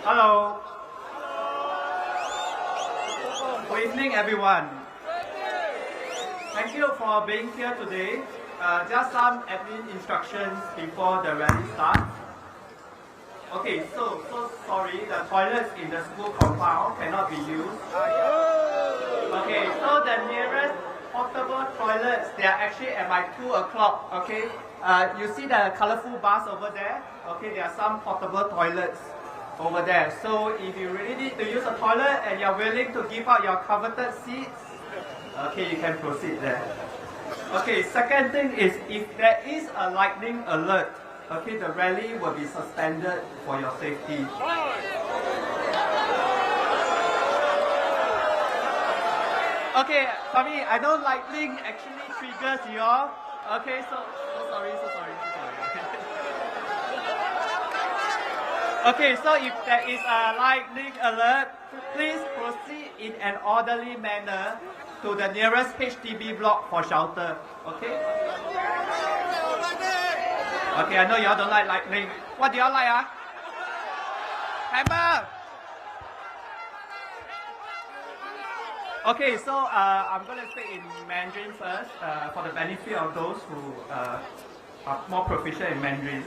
Hello. Good evening, everyone. Thank you for being here today. Just some admin instructions before the rally starts. Okay, so sorry, the toilets in the school compound cannot be used. Okay, so the nearest portable toilets, they are actually at my 2 o'clock. Okay, you see the colorful bars over there? Okay, there are some portable toilets over there. So if you really need to use a toilet and you're willing to give up your coveted seats, okay, you can proceed there. Okay, second thing is if there is a lightning alert, okay, the rally will be suspended for your safety. Okay, sorry, I know lightning actually triggers you all. Okay, so sorry. Okay, so if there is a lightning alert, please proceed in an orderly manner to the nearest HDB block for shelter. Okay? Okay, I know y'all don't like lightning. What do y'all like, Hammer! Okay, so I'm going to speak in Mandarin first for the benefit of those who are more proficient in Mandarin.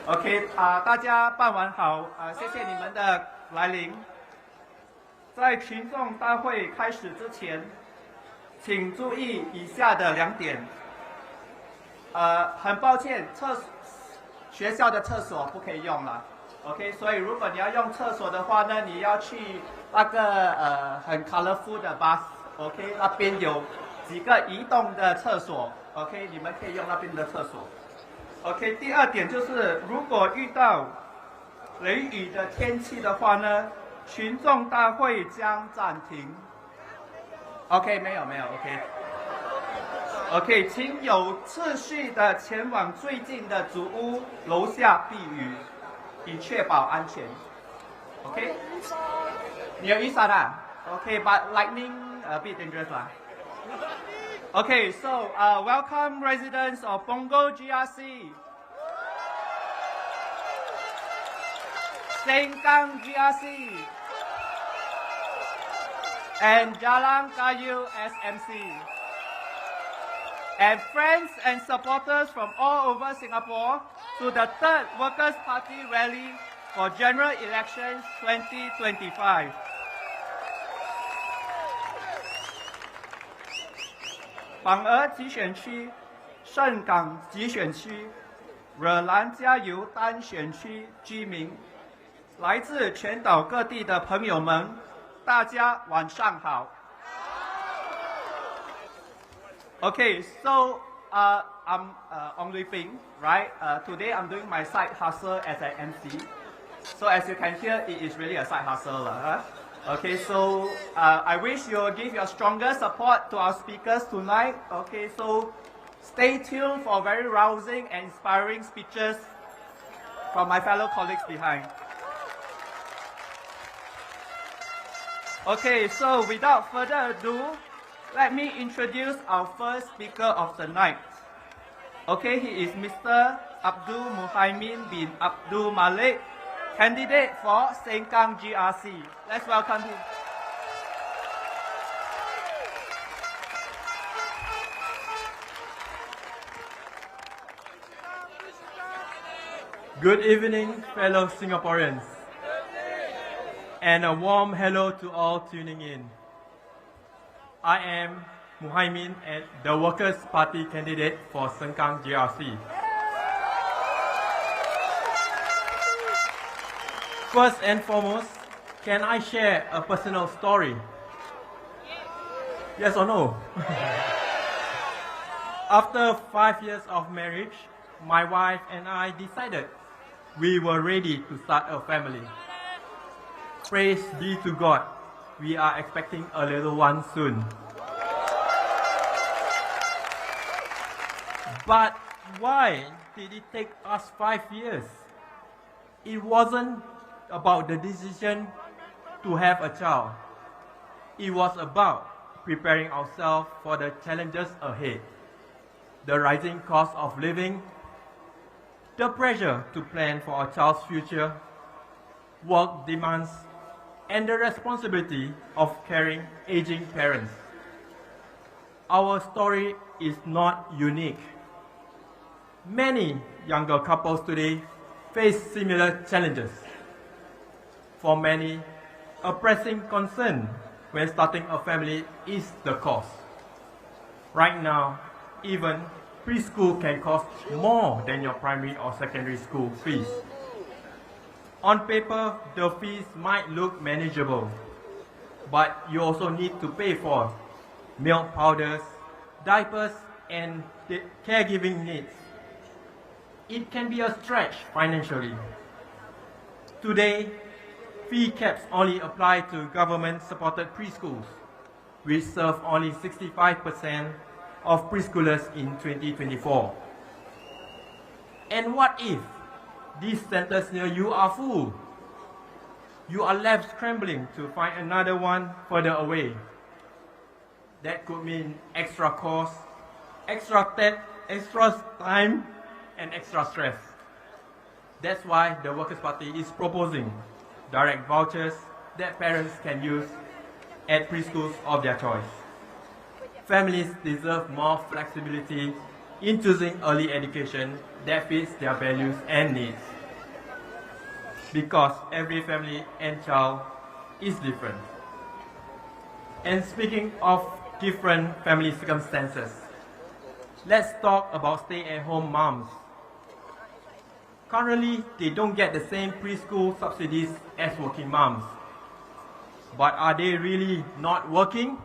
OK， 大家傍晚好，谢谢你们的来临。在群众大会开始之前，请注意以下的2点。很抱歉，学校的厕所不可以用了。OK， 所以如果你要用厕所的话呢，你要去那个很 colorful 的 bus，OK， 那边有几个移动的厕所 ，OK， 你们可以用那边的厕所。OK， 第2点就是，如果遇到雷雨的天气的话呢，群众大会将暂停。OK， 没有 OK， 请有次序的前往最近的主屋楼下避雨，以确保安全。OK， 你有雨伞啊 ？OK，but lightning a bit dangerous 啦。Okay, so welcome residents of Punggol GRC, Sengkang GRC, and Jalan Kayu SMC, and friends and supporters from all over Singapore to the 3rd Workers' Party Rally for General Elections 2025. Bang 集选区、盛港集选区、惹兰加油单选区居民，来自全岛各地的朋友们，大家晚上好。Okay, so I'm on leaving, right? Today I'm doing my side hustle as an MC. So as you can hear, it is really a side hustle, huh? Okay, so I wish you'll give your strongest support to our speakers tonight. Okay, so stay tuned for very rousing and inspiring speeches from my fellow colleagues behind. Okay, so without further ado, let me introduce our first speaker of the night. Okay, he is Mr. Abdul Muimin bin Abdul Malik, candidate for Sengkang GRC. Let's welcome him. Good evening, fellow Singaporeans, and a warm hello to all tuning in. I am Muimin, and the Workers' Party candidate for Sengkang GRC. First and foremost, can I share a personal story? Yes or no? After 5 years of marriage, my wife and I decided we were ready to start a family. Praise be to God, we are expecting a little one soon. But why did it take us 5 years? It wasn't about the decision to have a child. It was about preparing ourselves for the challenges ahead. The rising cost of living, the pressure to plan for our child's future, work demands, and the responsibility of caring aging parents. Our story is not unique. Many younger couples today face similar challenges. For many, a pressing concern when starting a family is the cost. Right now, even preschool can cost more than your primary or secondary school fees. On paper, the fees might look manageable, but you also need to pay for milk powders, diapers, and the caregiving needs. It can be a stretch financially. Today, fee caps only apply to government-supported preschools, which serve only 65% of preschoolers in 2024. And what if these centers near you are full? You are left scrambling to find another one further away. That could mean extra cost, extra time, and extra stress. That's why the Workers' Party is proposing direct vouchers that parents can use at preschools of their choice. Families deserve more flexibility in choosing early education that fits their values and needs. Because every family and child is different. And speaking of different family circumstances, let's talk about stay-at-home moms. Currently, they don't get the same preschool subsidies as working moms. But are they really not working?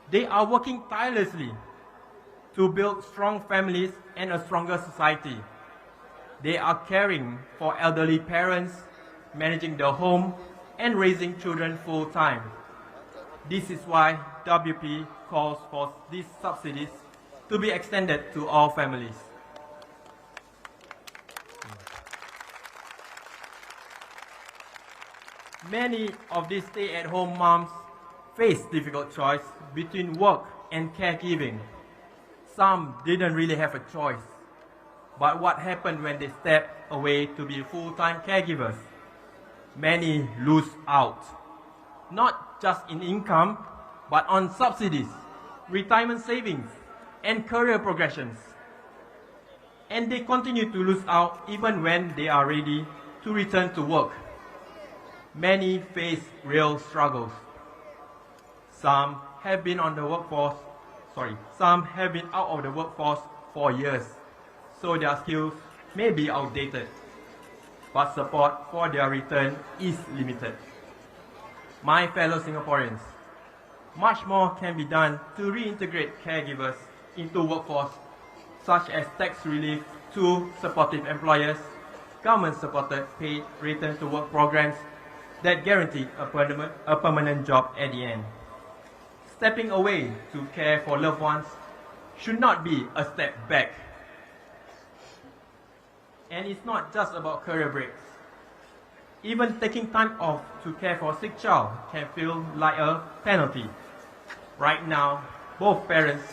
They are working tirelessly to build strong families and a stronger society. They are caring for elderly parents, managing the home, and raising children full-time. This is why WP calls for these subsidies to be extended to all families. Many of these stay-at-home moms face difficult choice between work and caregiving. Some didn't really have a choice. But what happened when they step away to be full-time caregivers? Many lose out, not just in income, but on subsidies, retirement savings, and career progressions. And they continue to lose out even when they are ready to return to work. Many face real struggles. Some have been out of the workforce for years, so their skills may be outdated, but support for their return is limited. My fellow Singaporeans, much more can be done to reintegrate caregivers into workforce, such as tax relief to supportive employers, government-supported paid return-to-work programs that guarantee a permanent job at the end. Stepping away to care for loved ones should not be a step back. And it's not just about career breaks. Even taking time off to care for a sick child can feel like a penalty. Right now, both parents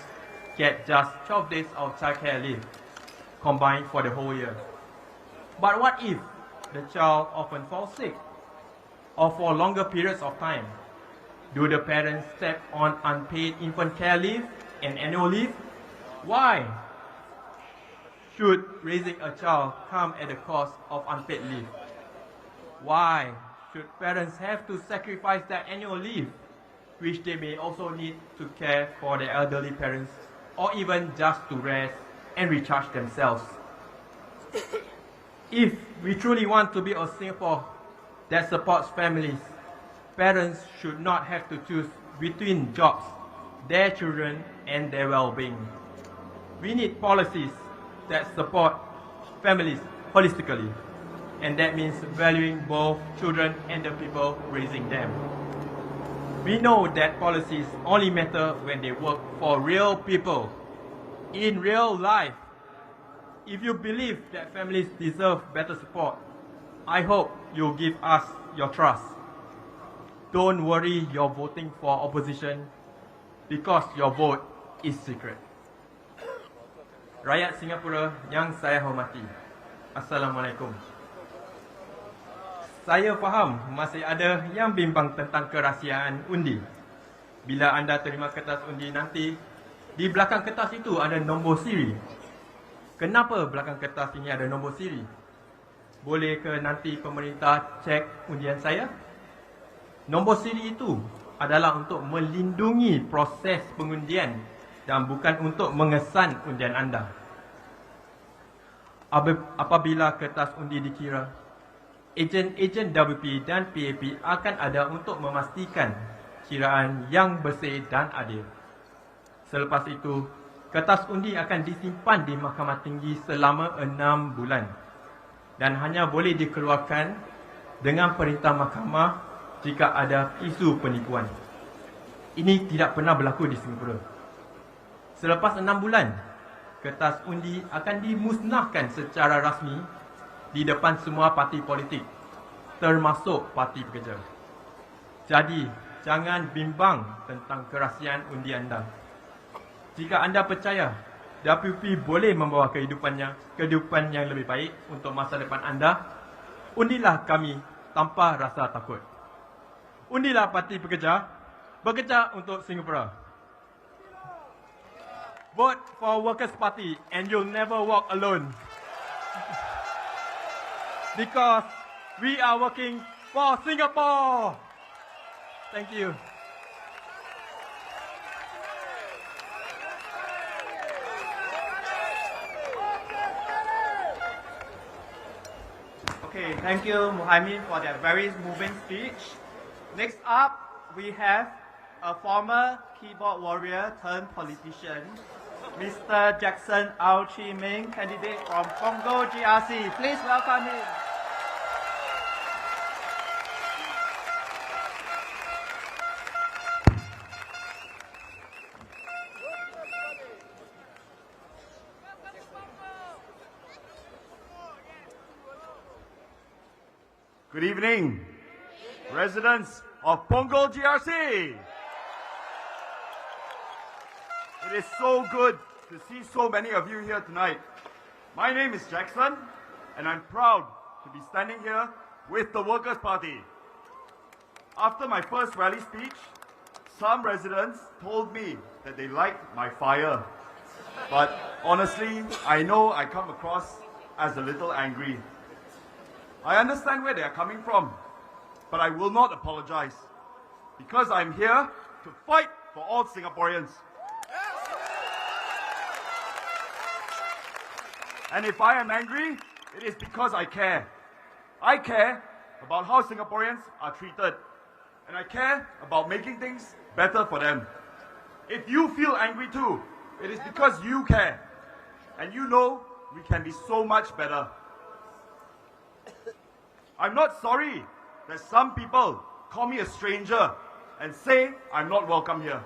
get just 12 days of childcare leave, combined for the whole year. But what if the child often falls sick, or for longer periods of time? Do the parents step on unpaid infant care leave and annual leave? Why should raising a child come at the cost of unpaid leave? Why should parents have to sacrifice their annual leave, which they may also need to care for their elderly parents, or even just to rest and recharge themselves? If we truly want to be a Singapore that supports families, parents should not have to choose between jobs, their children, and their well-being. We need policies that support families holistically, and that means valuing both children and the people raising them. We know that policies only matter when they work for real people, in real life. If you believe that families deserve better support, I hope you'll give us your trust. Don't worry you're voting for opposition, because your vote is secret. Rakyat Singapura yang saya hormati, Assalamualaikum. Saya faham masih ada yang bimbang tentang kerahsiaan undi. Bila anda terima kertas undi nanti, di belakang kertas itu ada nombor siri. Kenapa belakang kertas ini ada nombor siri? Boleh ke nanti pemerintah cek undian saya? Nombor siri itu adalah untuk melindungi proses pengundian dan bukan untuk mengesan undian anda. Apabila kertas undi dikira, ejen-ejen WP dan PAP akan ada untuk memastikan kiraan yang bersih dan adil. Selepas itu, kertas undi akan disimpan di Mahkamah Tinggi selama 6 bulan dan hanya boleh dikeluarkan dengan perintah mahkamah jika ada isu penipuan. Ini tidak pernah berlaku di Singapura. Selepas 6 bulan, kertas undi akan dimusnahkan secara rasmi di depan semua parti politik, termasuk Parti Pekerja. Jadi, jangan bimbang tentang kerahsiaan undi anda. Jika anda percaya WP boleh membawa kehidupan yang lebih baik untuk masa depan anda, undilah kami tanpa rasa takut. Undilah Parti Pekerja, bekerja untuk Singapura. Vote for Workers' Party and you'll never walk alone. Because we are working for Singapore. Thank you. Okay, thank you, Muimin, for that very moving speech. Next up, we have a former keyboard warrior turned politician, Mr. Jackson Ming, candidate from Punggol GRC. Please welcome him. Good evening, residents of Punggol GRC. It is so good to see so many of you here tonight. My name is Jackson, and I'm proud to be standing here with the Workers' Party. After my first rally speech, some residents told me that they liked my fire. But honestly, I know I come across as a little angry. I understand where they are coming from, but I will not apologize because I'm here to fight for all Singaporeans. And if I am angry, it is because I care. I care about how Singaporeans are treated, and I care about making things better for them. If you feel angry too, it is because you care, and you know we can be so much better. I'm not sorry that some people call me a stranger and say I'm not welcome here.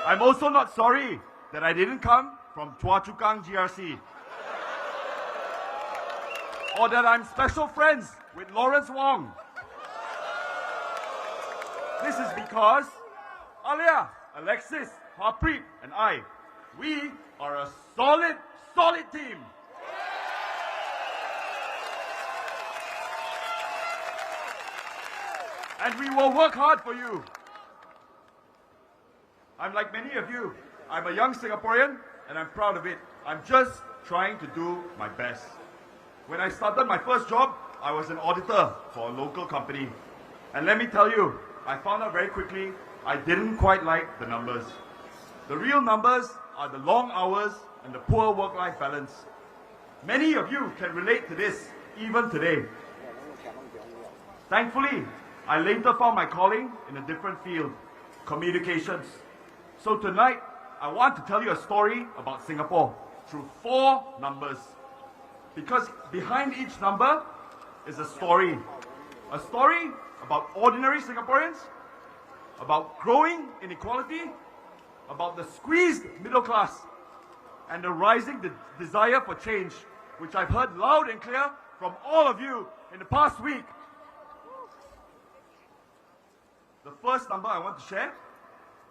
I'm also not sorry that I didn't come from Chua GRC. Or that I'm special friends with Lawrence Wong. This is because Alia, Alexis, Harprit and I, we are a solid team. And we will work hard for you. I'm like many of you. I'm a young Singaporean and I'm proud of it. I'm just trying to do my best. When I started my first job, I was an auditor for a local company. And let me tell you, I found out very quickly I didn't quite like the numbers. The real numbers are the long hours and the poor work-life balance. Many of you can relate to this even today. Thankfully, I later found my calling in a different field, communications. So tonight, I want to tell you a story about Singapore through 4 numbers. Because behind each number is a story. A story about ordinary Singaporeans, about growing inequality, about the squeezed middle class, and the rising desire for change, which I've heard loud and clear from all of you in the past week. The first number I want to share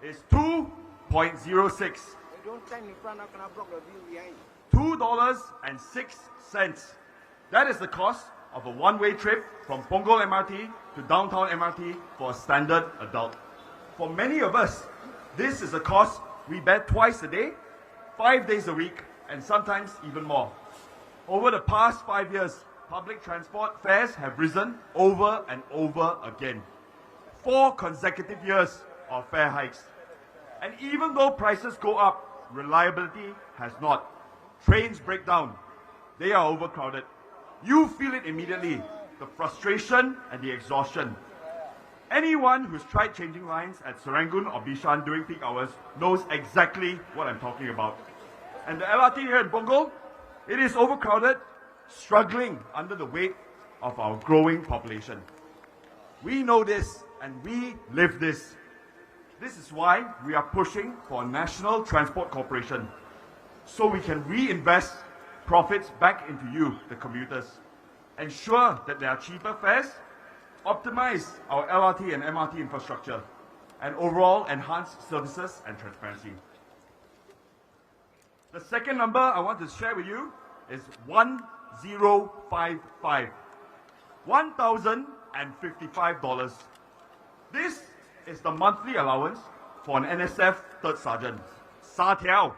is 2.06. $2.06. That is the cost of a one-way trip from Punggol MRT to downtown MRT for a standard adult. For many of us, this is a cost we bear twice a day, 5 days a week, and sometimes even more. Over the past 5 years, public transport fares have risen over and over again. 4 consecutive years of fare hikes. And even though prices go up, reliability has not. Trains break down. They are overcrowded. You feel it immediately, the frustration and the exhaustion. Anyone who's tried changing lines at Serangoon or Bishan during peak hours knows exactly what I'm talking about. And the LRT here in Punggol, it is overcrowded, struggling under the weight of our growing population. We know this and we live this. This is why we are pushing for a national transport corporation, so we can reinvest profits back into you, the commuters. Ensure that there are cheaper fares, optimize our LRT and MRT infrastructure, and overall enhance services and transparency. The second number I want to share with you is 1055. $1,055. This is the monthly allowance for an NSF third sergeant. Sa Tiao.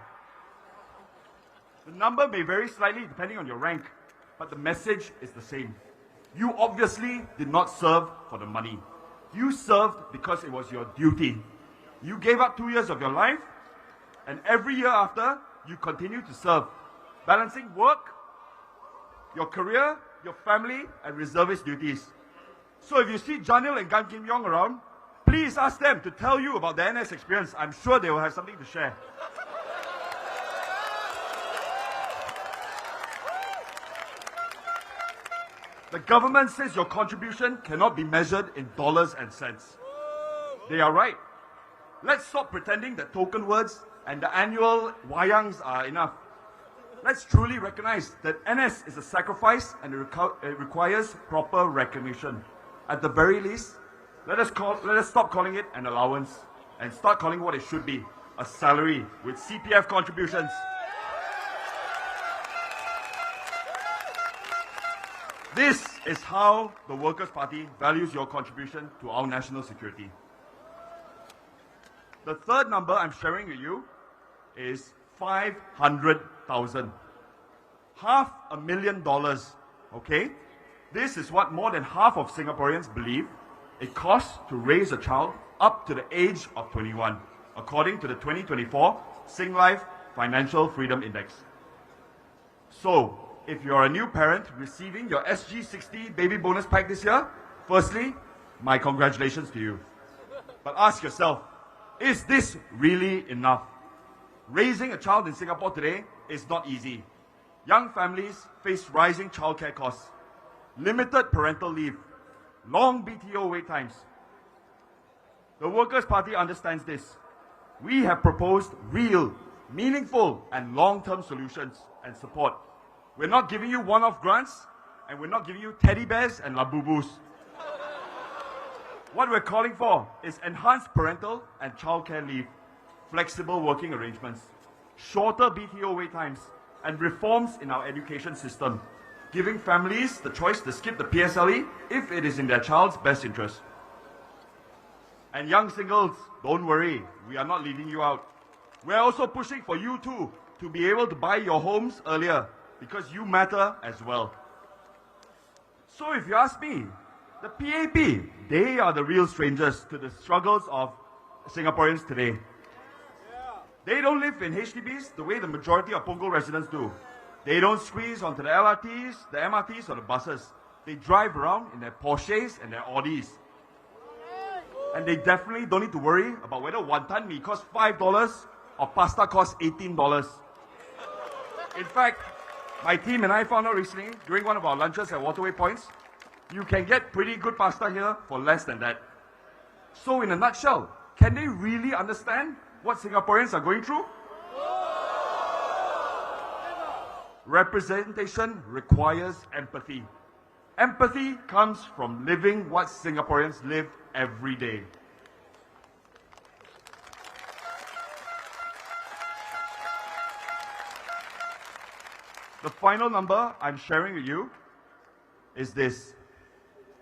The number may vary slightly depending on your rank, but the message is the same. You obviously did not serve for the money. You served because it was your duty. You gave up 2 years of your life, and every year after, you continue to serve, balancing work, your career, your family, and reservist duties. So if you see Janil and Gan Kim Yong around, please ask them to tell you about their NS experience. I'm sure they will have something to share. The government says your contribution cannot be measured in dollars and cents. They are right. Let's stop pretending that token words and the annual wayangs are enough. Let's truly recognize that NS is a sacrifice and it requires proper recognition. At the very least, let us stop calling it an allowance and start calling what it should be, a salary with CPF contributions. This is how the Workers' Party values your contribution to our national security. The third number I'm sharing with you is 500,000. $500,000, okay? This is what more than half of Singaporeans believe it costs to raise a child up to the age of 21, according to the 2024 Singh Life Financial Freedom Index. So, if you're a new parent receiving your SG60 baby bonus pack this year, firstly, my congratulations to you. But ask yourself, is this really enough? Raising a child in Singapore today is not easy. Young families face rising childcare costs, limited parental leave, long BTO wait times. The Workers' Party understands this. We have proposed real, meaningful, and long-term solutions and support. We're not giving you one-off grants, and we're not giving you teddy bears and labubus. What we're calling for is enhanced parental and childcare leave, flexible working arrangements, shorter BTO wait times, and reforms in our education system, giving families the choice to skip the PSLE if it is in their child's best interest. And young singles, don't worry, we are not leaving you out. We're also pushing for you too to be able to buy your homes earlier, because you matter as well. So if you ask me, the PAP, they are the real strangers to the struggles of Singaporeans today. They don't live in HDBs the way the majority of Punggol residents do. They don't squeeze onto the LRTs, the MRTs, or the buses. They drive around in their Porsches and their Audis. And they definitely don't need to worry about whether wonton mee costs $5 or pasta costs $18. In fact, my team and I found out recently, during one of our lunches at Waterway Points, you can get pretty good pasta here for less than that. So in a nutshell, can they really understand what Singaporeans are going through? Representation requires empathy. Empathy comes from living what Singaporeans live every day. The final number I'm sharing with you is this: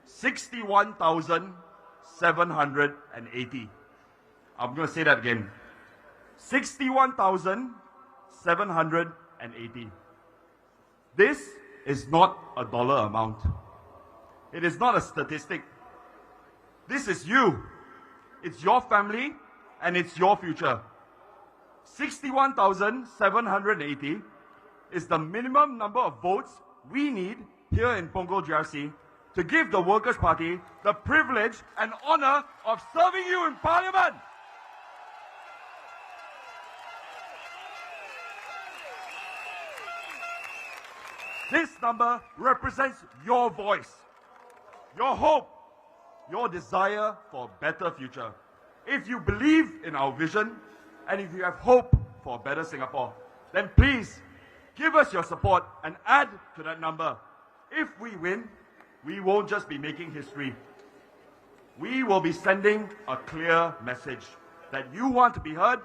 61,780. I'm going to say that again. 61,780. This is not a dollar amount. It is not a statistic. This is you. It's your family and it's your future. 61,780 is the minimum number of votes we need here in Punggol GRC to give the Workers' Party the privilege and honor of serving you in Parliament. This number represents your voice, your hope, your desire for a better future. If you believe in our vision and if you have hope for a better Singapore, then please give us your support and add to that number. If we win, we won't just be making history. We will be sending a clear message that you want to be heard,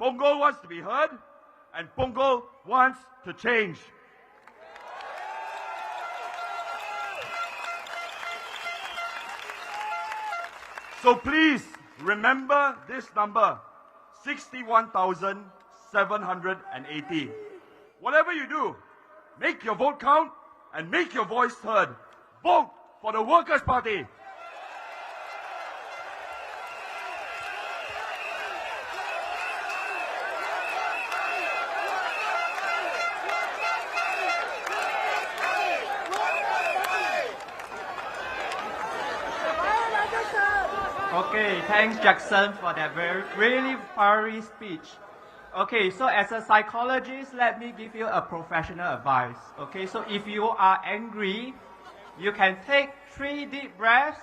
Punggol wants to be heard, and Punggol wants to change. So please remember this number, 61,780. Whatever you do, make your vote count and make your voice heard. Vote for the Workers' Party. Okay, thanks Jackson for that really fiery speech. Okay, so as a psychologist, let me give you a professional advice. Okay, so if you are angry, you can take 3 deep breaths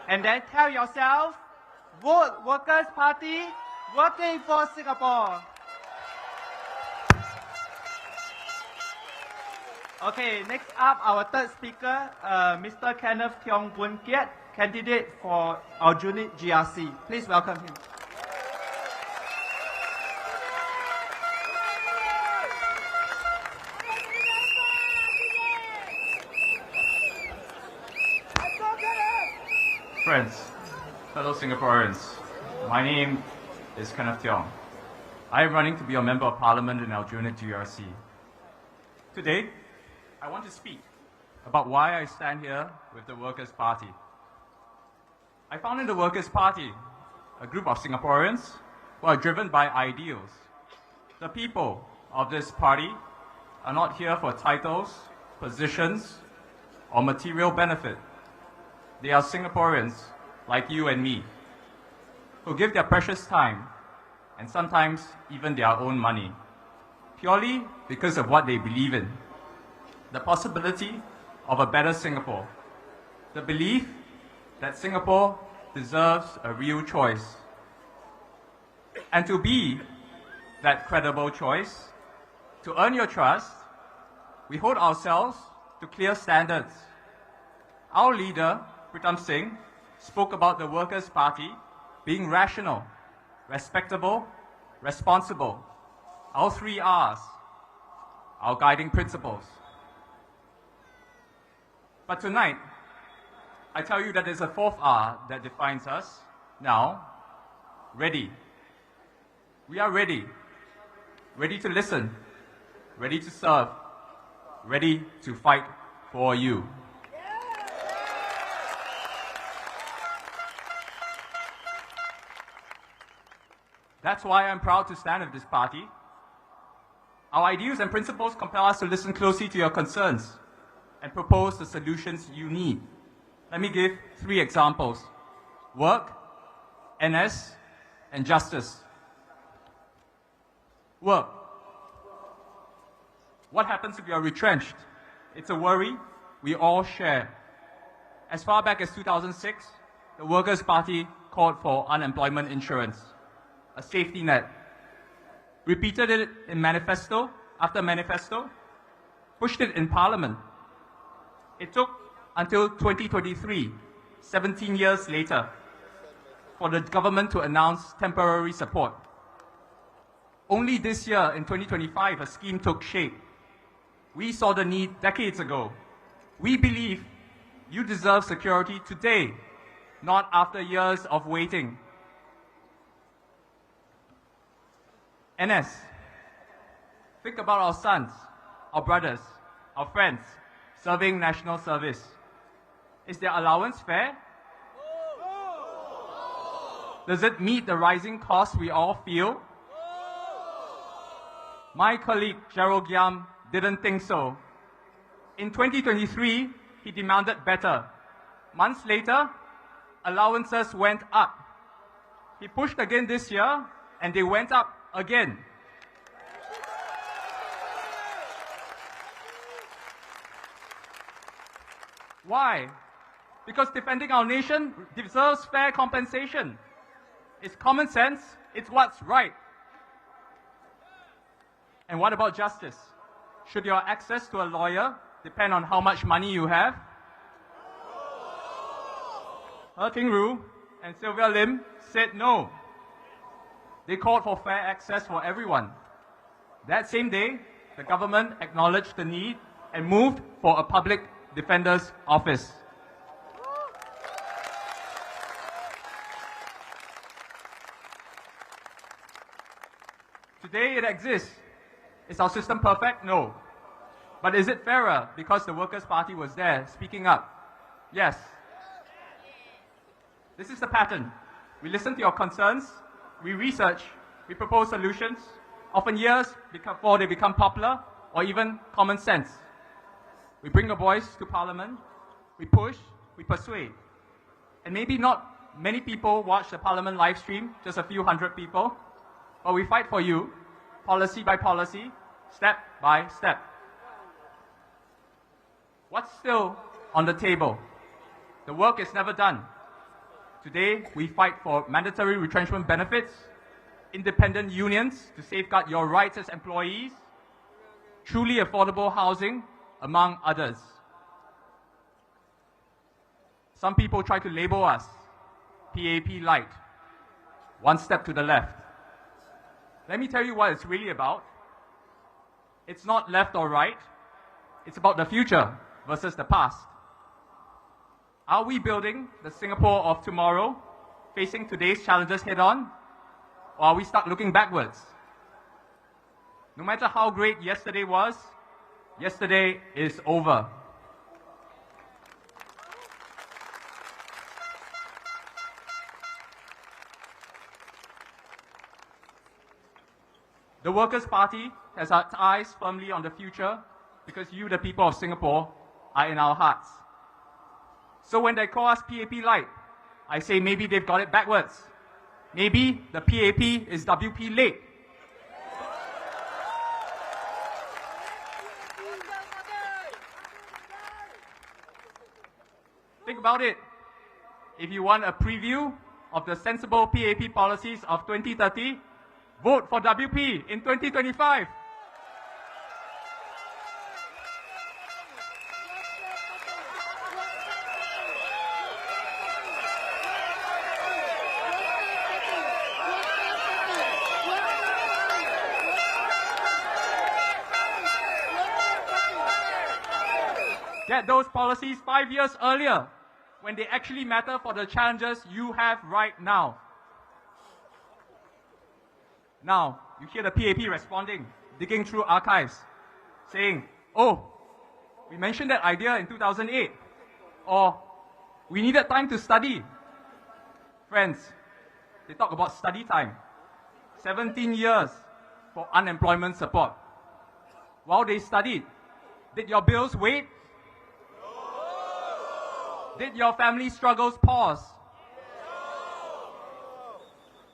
and then tell yourself, vote Workers' Party, working for Singapore. Okay, next up, our third speaker, Mr. Kenneth Kyong, candidate for Aljunied GRC. Please welcome him. Friends, fellow Singaporeans, my name is Kenneth Kyong. I am running to be a Member of Parliament in Aljunied GRC. Today, I want to speak about why I stand here with the Workers' Party. I founded the Workers' Party, a group of Singaporeans who are driven by ideals. The people of this party are not here for titles, positions, or material benefit. They are Singaporeans like you and me, who give their precious time and sometimes even their own money, purely because of what they believe in. The possibility of a better Singapore. The belief that Singapore deserves a real choice. And to be that credible choice, to earn your trust, we hold ourselves to clear standards. Our leader, Pritam Singh, spoke about the Workers' Party being rational, respectable, responsible. Our 3 Rs, our guiding principles. But tonight, I tell you that there's a 4th R that defines us. Now, ready. We are ready. Ready to listen. Ready to serve. Ready to fight for you. That's why I'm proud to stand with this party. Our ideals and principles compel us to listen closely to your concerns and propose the solutions you need. Let me give 3 examples: work, NS, and justice. Work. What happens if you are retrenched? It's a worry we all share. As far back as 2006, the Workers' Party called for unemployment insurance, a safety net. Repeated it in manifesto after manifesto, pushed it in Parliament. It took until 2023, 17 years later, for the government to announce temporary support. Only this year, in 2025, a scheme took shape. We saw the need decades ago. We believe you deserve security today, not after years of waiting. NS, think about our sons, our brothers, our friends serving national service. Is their allowance fair? Does it meet the rising costs we all feel? My colleague Gerald Giam didn't think so. In 2023, he demanded better. Months later, allowances went up. He pushed again this year, and they went up again. Why? Because defending our nation deserves fair compensation. It's common sense, it's what's right. And what about justice? Should your access to a lawyer depend on how much money you have? He Ting Ru and Sylvia Lim said no. They called for fair access for everyone. That same day, the government acknowledged the need and moved for a public defender's office. Today it exists. Is our system perfect? No. But is it fairer because the Workers' Party was there speaking up? Yes. This is the pattern. We listen to your concerns, we research, we propose solutions, often years before they become popular or even common sense. We bring a voice to Parliament, we push, we persuade. And maybe not many people watch the Parliament live stream, just a few hundred people, but we fight for you, policy by policy, step by step. What's still on the table? The work is never done. Today, we fight for mandatory retrenchment benefits, independent unions to safeguard your rights as employees, truly affordable housing, among others. Some people try to label us PAP light, one step to the left. Let me tell you what it's really about. It's not left or right. It's about the future versus the past. Are we building the Singapore of tomorrow, facing today's challenges head-on, or are we stuck looking backwards? No matter how great yesterday was, yesterday is over. The Workers' Party has our eyes firmly on the future because you, the people of Singapore, are in our hearts. So when they call us PAP light, I say maybe they've got it backwards. Maybe the PAP is WP late. Think about it. If you want a preview of the sensible PAP policies of 2030, vote for WP in 2025. Get those policies 5 years earlier, when they actually matter for the challenges you have right now. Now, you hear the PAP responding, digging through archives, saying, oh, we mentioned that idea in 2008, or we needed time to study. Friends, they talk about study time. 17 years for unemployment support. While they studied, did your bills wait? Did your family struggles pause?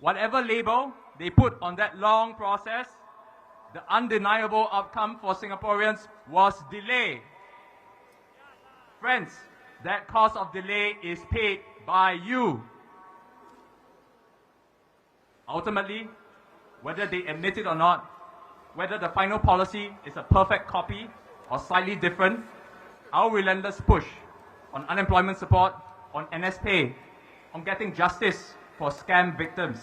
Whatever label they put on that long process, the undeniable outcome for Singaporeans was delay. Friends, that cost of delay is paid by you. Ultimately, whether they admit it or not, whether the final policy is a perfect copy or slightly different, our relentless push on unemployment support, on NS pay, on getting justice for scam victims,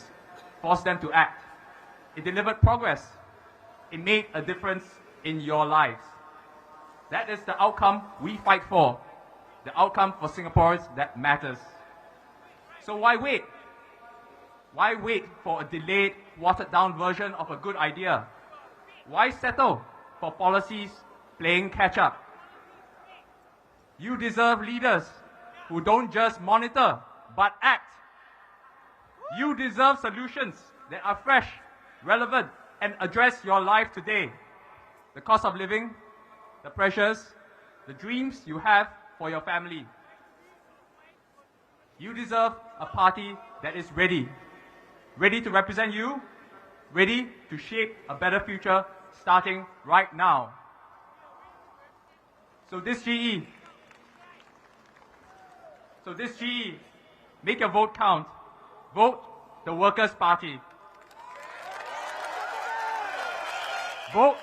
forced them to act. It delivered progress. It made a difference in your lives. That is the outcome we fight for. The outcome for Singaporeans that matters. So why wait? Why wait for a delayed, watered-down version of a good idea? Why settle for policies playing catch-up? You deserve leaders who don't just monitor, but act. You deserve solutions that are fresh, relevant, and address your life today. The cost of living, the pressures, the dreams you have for your family. You deserve a party that is ready. Ready to represent you, ready to shape a better future starting right now. So this GE, make your vote count. Vote the Workers' Party. Vote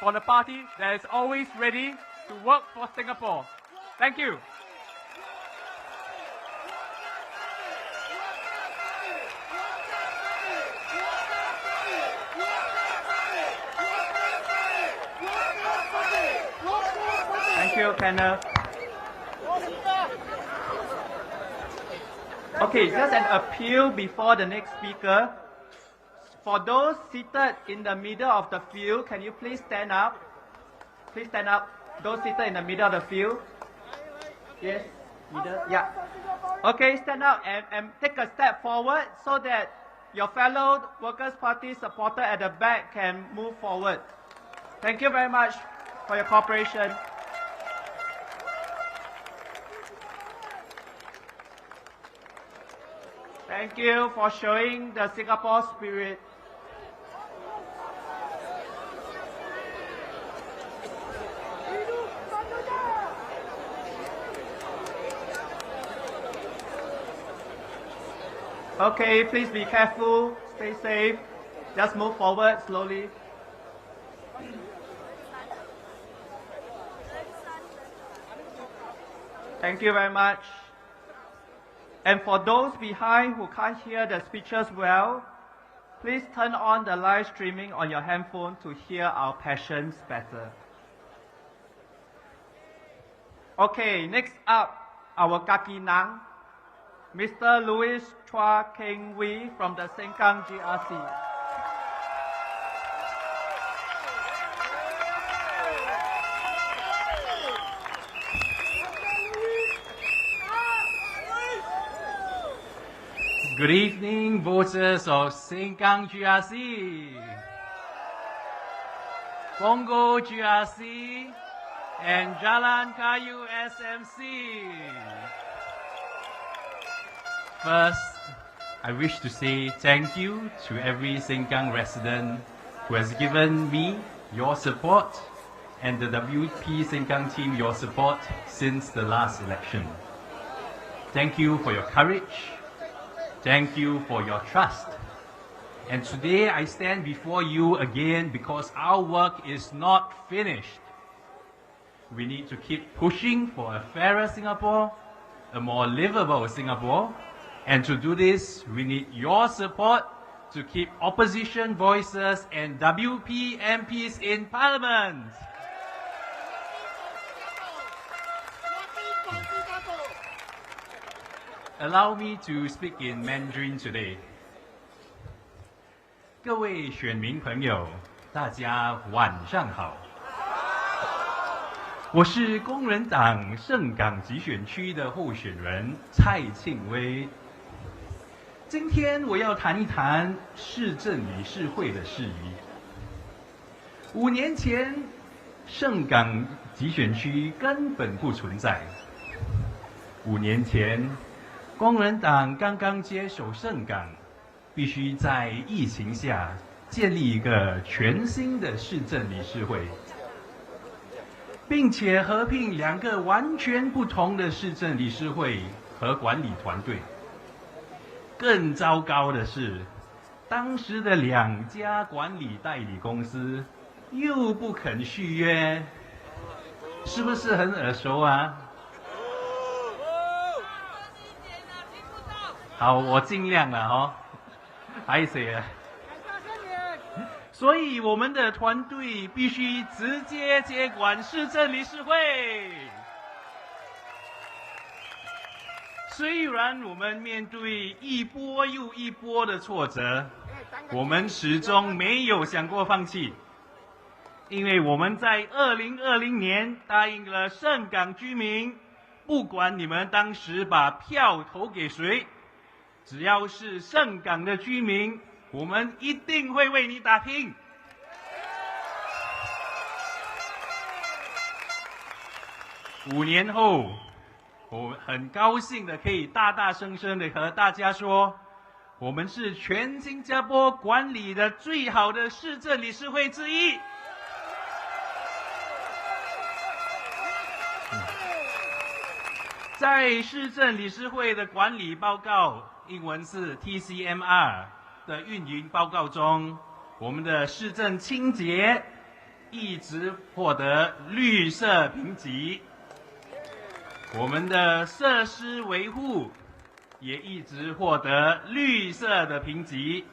for the party that is always ready to work for Singapore. Thank you. Thank you, Kenneth. Okay, just an appeal before the next speaker. For those seated in the middle of the field, can you please stand up? Please stand up. Those seated in the middle of the field. Yes, middle. Yeah. Okay, stand up and take a step forward so that your fellow Workers' Party supporter at the back can move forward. Thank you very much for your cooperation. Thank you for showing the Singapore spirit. Okay, please be careful, stay safe. Just move forward slowly. Thank you very much. And for those behind who can't hear the speeches well, please turn on the live streaming on your handphone to hear our passions better. Okay, next up, our Kaki Nang, Mr. Louis Chua Keng Wee from the Sengkang GRC. Good evening, voters of Sengkang GRC, Punggol GRC, and Jalan Kayu SMC. First, I wish to say thank you to every Sengkang resident who has given me your support and the WP Sengkang team your support since the last election. Thank you for your courage. Thank you for your trust. And today I stand before you again because our work is not finished. We need to keep pushing for a fairer Singapore, a more livable Singapore, and to do this, we need your support to keep opposition voices and WP MPs in Parliament. Allow me to speak in Mandarin today. 各位选民朋友，大家晚上好。我是工人党盛港集选区的候选人蔡庆威。今天我要谈一谈市政理事会的事宜。5年前，盛港集选区根本不存在。5年前，工人党刚刚接手盛港，必须在疫情下建立一个全新的市政理事会，并且合并2个完全不同的市政理事会和管理团队。更糟糕的是，当时的2家管理代理公司又不肯续约，是不是很耳熟啊？好，我尽量了哦，还谁啊？所以我们的团队必须直接接管市政理事会。虽然我们面对一波又一波的挫折，我们始终没有想过放弃，因为我们在2020年答应了嵊港居民，不管你们当时把票投给谁，只要是嵊港的居民，我们一定会为你打拼。5年后，我很高兴的可以大大声声的和大家说，我们是全新加坡管理的最好的市政理事会之一。在市政理事会的管理报告，英文是 TCMR 的运营报告中，我们的市政清洁一直获得绿色评级，我们的设施维护也一直获得绿色的评级。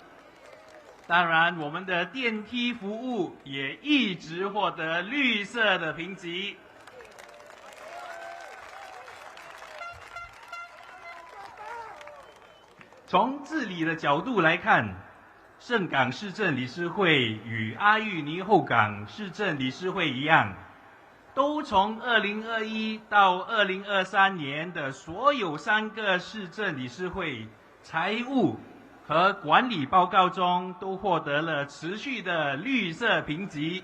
当然，我们的电梯服务也一直获得绿色的评级。从治理的角度来看，嵊港市政理事会与阿育尼后港市政理事会一样，都从2021到2023年的所有3个市政理事会财务和管理报告中都获得了持续的绿色评级。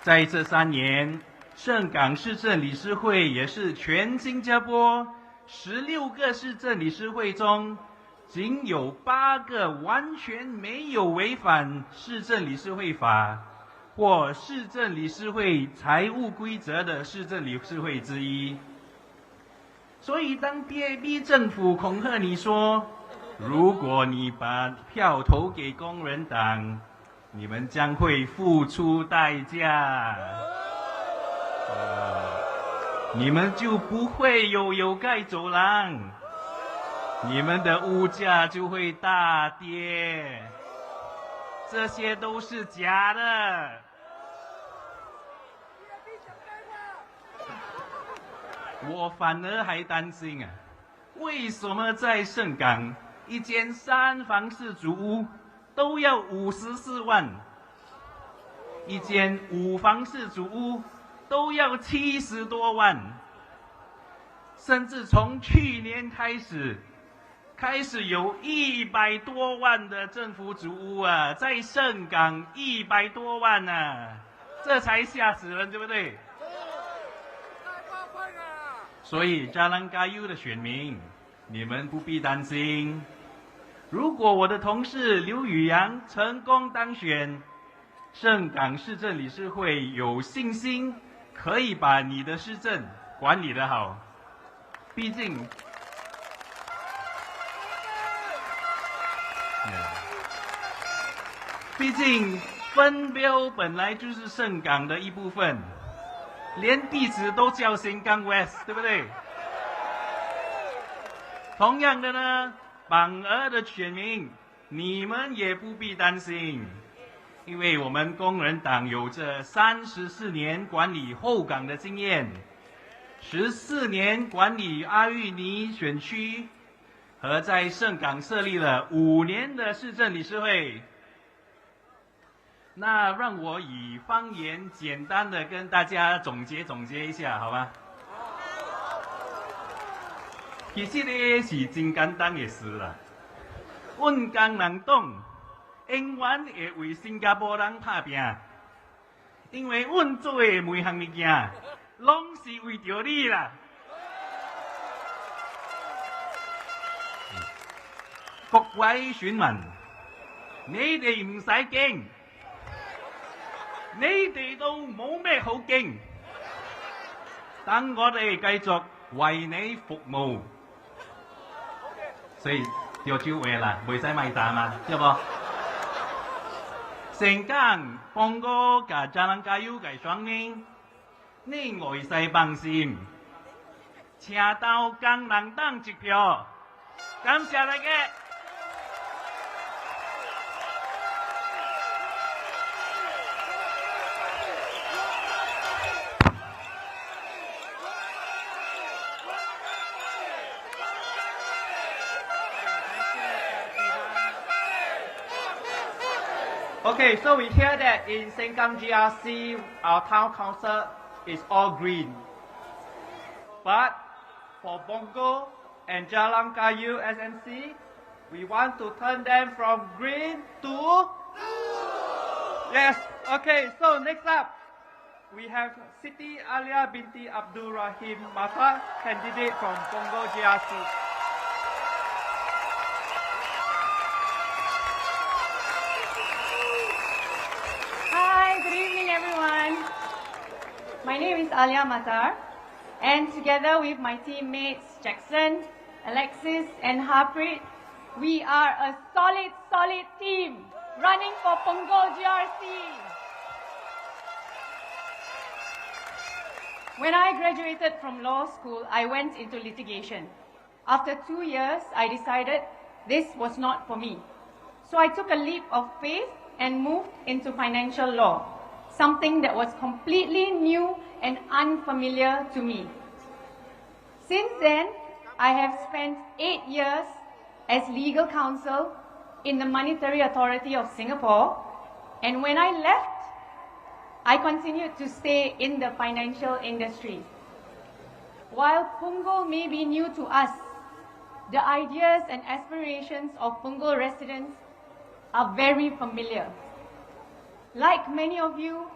在这3年，嵊港市政理事会也是全新加坡16个市政理事会中，仅有8个完全没有违反市政理事会法或市政理事会财务规则的市政理事会之一。所以当 PAB 政府恐吓你说，如果你把票投给工人党，你们将会付出代价，你们就不会有盖走廊，你们的物价就会大跌，这些都是假的。我反而还担心啊，为什么在嵊港一间3房式主屋都要54万，一间5房式主屋都要70多万，甚至从去年开始有100多万的政府主屋啊，在嵊港100多万啊，这才吓死人，对不对？所以Jalan Kayu的选民，你们不必担心，如果我的同事刘宇阳成功当选，嵊港市政理事会有信心可以把你的市政管理得好。毕竟分标本来就是嵊港的一部分，连地址都叫新港 West， 对不对？同样的呢，榜儿的选民，你们也不必担心，因为我们工人党有着34年管理后港的经验，14年管理阿育尼选区，和在嵊港设立了5年的市政理事会。那让我以方言简单的跟大家总结一下，好吗？其实呢是真简单的事啦。阮工人党永远会为新加坡人打拼，因为阮做的每项物件，拢是为着你啦。各位選民，你哋唔使驚。你哋都冇咩好驚，等我哋繼續為你服務。所以條招話啦，唔使賣站嘛，知冇？成間幫個嘅Jalan Kayu嘅雙面，你外勢放心，請到工人黨一票，感謝大家。Okay, so we hear that in Sengkang GRC, our town council is all green. But for Punggol and Jalan Kayu SMC, we want to turn them from green to... Yes, okay, so next up, we have Siti Alia binti Abdul Rahim Mata, candidate from Punggol GRC. Hi, good evening everyone. My name is Alia Matar, and together with my teammates Jackson, Alexis and Harprit, we are a solid team running for Punggol GRC. When I graduated from law school, I went into litigation. After 2 years, I decided this was not for me. So I took a leap of faith and moved into financial law, something that was completely new and unfamiliar to me. Since then, I have spent 8 years as legal counsel in the Monetary Authority of Singapore, and when I left, I continued to stay in the financial industry. While Punggol may be new to us, the ideas and aspirations of Punggol residents are very familiar. Like many of you,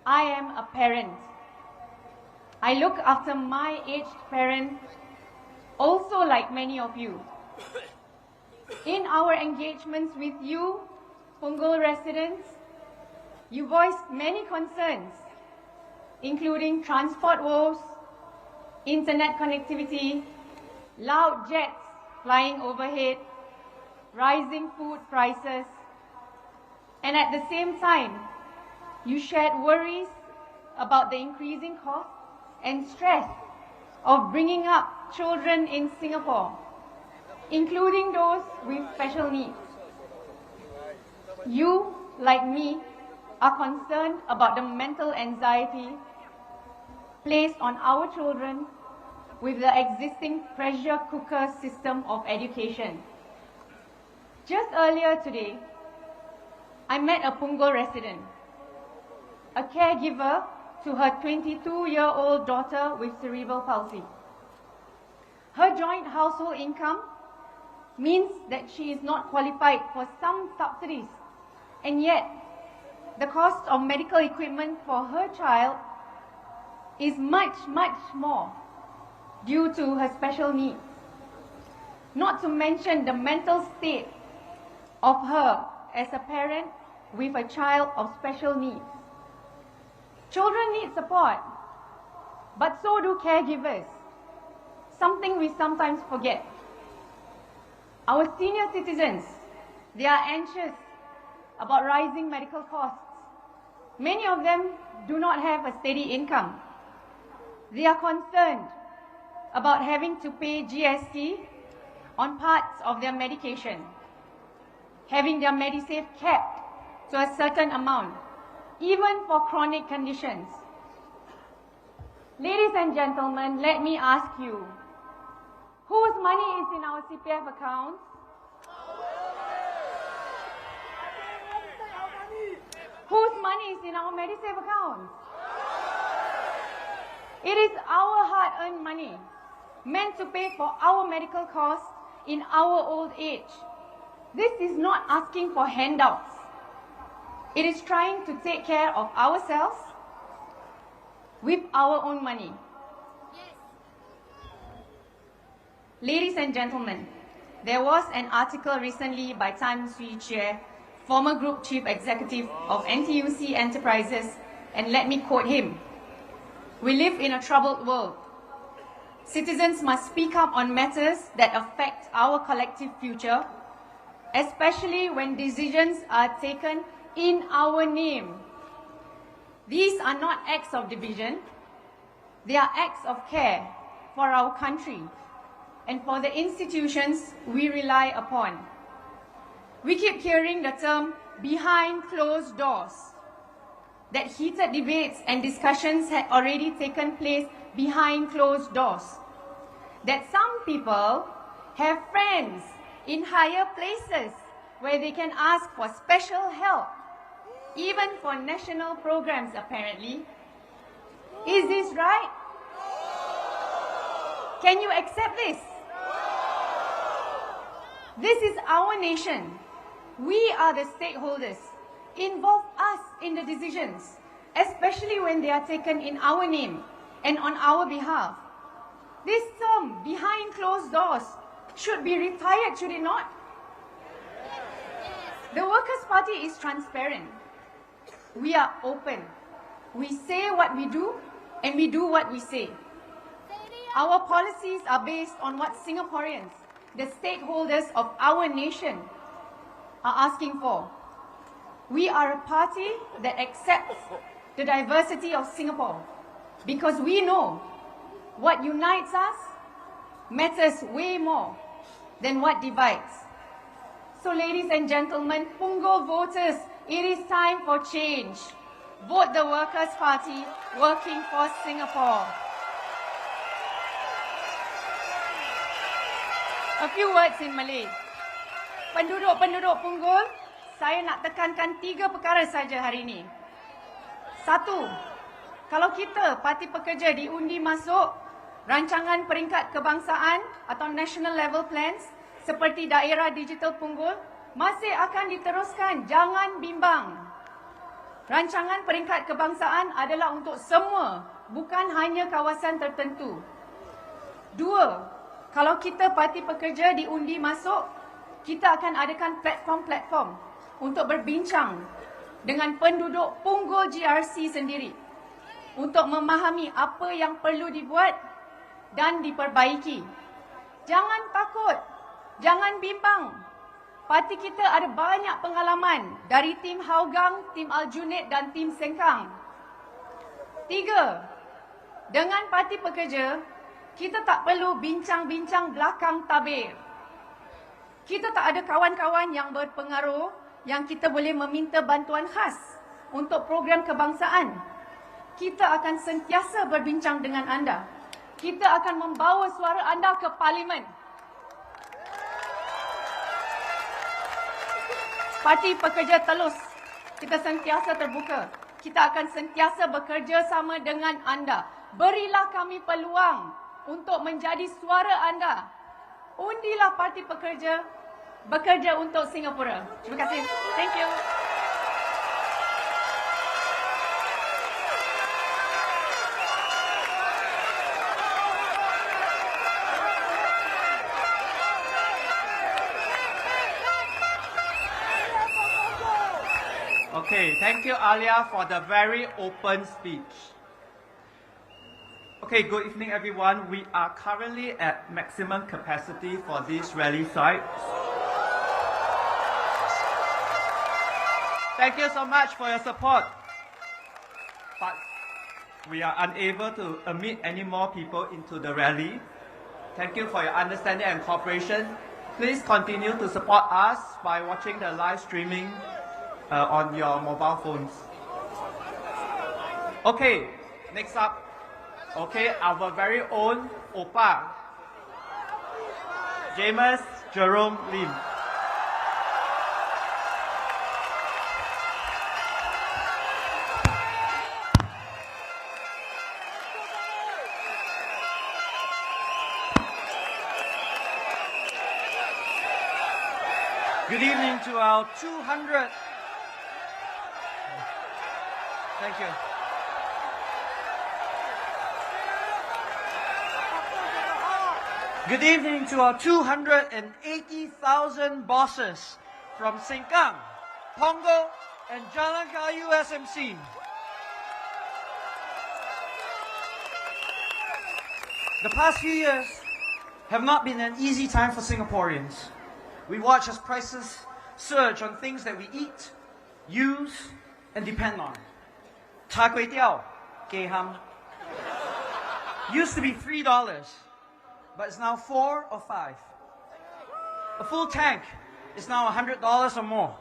I am a parent. I look after my aged parent, also like many of you. In our engagements with you, Punggol residents, you voiced many concerns, including transport woes, internet connectivity, loud jets flying overhead, rising food prices, and at the same time, you shared worries about the increasing cost and stress of bringing up children in Singapore, including those with special needs. You, like me, are concerned about the mental anxiety placed on our children with the existing pressure cooker system of education. Just earlier today, I met a Punggol resident, a caregiver to her 22-year-old daughter with cerebral palsy. Her joint household income means that she is not qualified for some subsidies, and yet the cost of medical equipment for her child is much more due to her special needs. Not to mention the mental state of her as a parent with a child of special needs. Children need support, but so do caregivers, something we sometimes forget. Our senior citizens, they are anxious about rising medical costs. Many of them do not have a steady income. They are concerned about having to pay GST on parts of their medication, having their Medisave capped to a certain amount, even for chronic conditions. Ladies and gentlemen, let me ask you, whose money is in our CPF accounts? Whose money is in our Medisave accounts? It is our hard-earned money, meant to pay for our medical costs in our old age. This is not asking for handouts. It is trying to take care of ourselves with our own money. Ladies and gentlemen, there was an article recently by Tan Swee Chie, former Group Chief Executive of NTUC Enterprises, and let me quote him: "We live in a troubled world. Citizens must speak up on matters that affect our collective future, especially when decisions are taken in our name. These are not acts of division. They are acts of care for our country and for the institutions we rely upon." We keep hearing the term behind closed doors, that heated debates and discussions had already taken place behind closed doors, that some people have friends in higher places where they can ask for special help, even for national programs apparently. Is this right? Can you accept this? This is our nation. We are the stakeholders. Involve us in the decisions, especially when they are taken in our name and on our behalf. This term, behind closed doors, should be retired, should it not? The Workers' Party is transparent. We are open. We say what we do, and we do what we say. Our policies are based on what Singaporeans, the stakeholders of our nation, are asking for. We are a party that accepts the diversity of Singapore because we know what unites us matters way more than what divides. So ladies and gentlemen, Punggol voters, it is time for change. Vote the Workers' Party, working for Singapore. A few words in Malay. Penduduk-penduduk Punggol, saya nak tekankan 3 perkara saja hari ini. 1, kalau kita Parti Pekerja diundi masuk rancangan peringkat kebangsaan atau national level plans seperti daerah digital Punggol, masih akan diteruskan, jangan bimbang. Rancangan peringkat kebangsaan adalah untuk semua, bukan hanya kawasan tertentu. 2, kalau kita Parti Pekerja diundi masuk, kita akan adakan platform-platform untuk berbincang dengan penduduk Punggol GRC sendiri untuk memahami apa yang perlu dibuat dan diperbaiki. Jangan takut, jangan bimbang. Parti kita ada banyak pengalaman dari tim Hougang, tim Aljunied dan tim Sengkang. 3, dengan Parti Pekerja, kita tak perlu bincang-bincang belakang tabir. Kita tak ada kawan-kawan yang berpengaruh yang kita boleh meminta bantuan khas untuk program kebangsaan. Kita akan sentiasa berbincang dengan anda. Kita akan membawa suara anda ke Parlimen. Parti Pekerja Telus, kita sentiasa terbuka. Kita akan sentiasa bekerja sama dengan anda. Berilah kami peluang untuk menjadi suara anda. Undilah Parti Pekerja, bekerja untuk Singapura. Terima kasih. Thank you. Okay, thank you, Alia, for the very open speech. Okay, good evening, everyone. We are currently at maximum capacity for this rally site. Thank you so much for your support. But we are unable to admit any more people into the rally. Thank you for your understanding and cooperation. Please continue to support us by watching the live streaming on your mobile phones. Okay, next up. Okay, our very own Opa, Jamus Lim. Good evening to our 200. Thank you. Good evening to our 280,000 bosses from Sengkang, Punggol, and Jalan Kayu SMC. The past few years have not been an easy time for Singaporeans. We watch as prices surge on things that we eat, use, and depend on. Char kway teow, kay ham. Used to be $3, but it's now $4 or $5. A full tank is now $100 or more.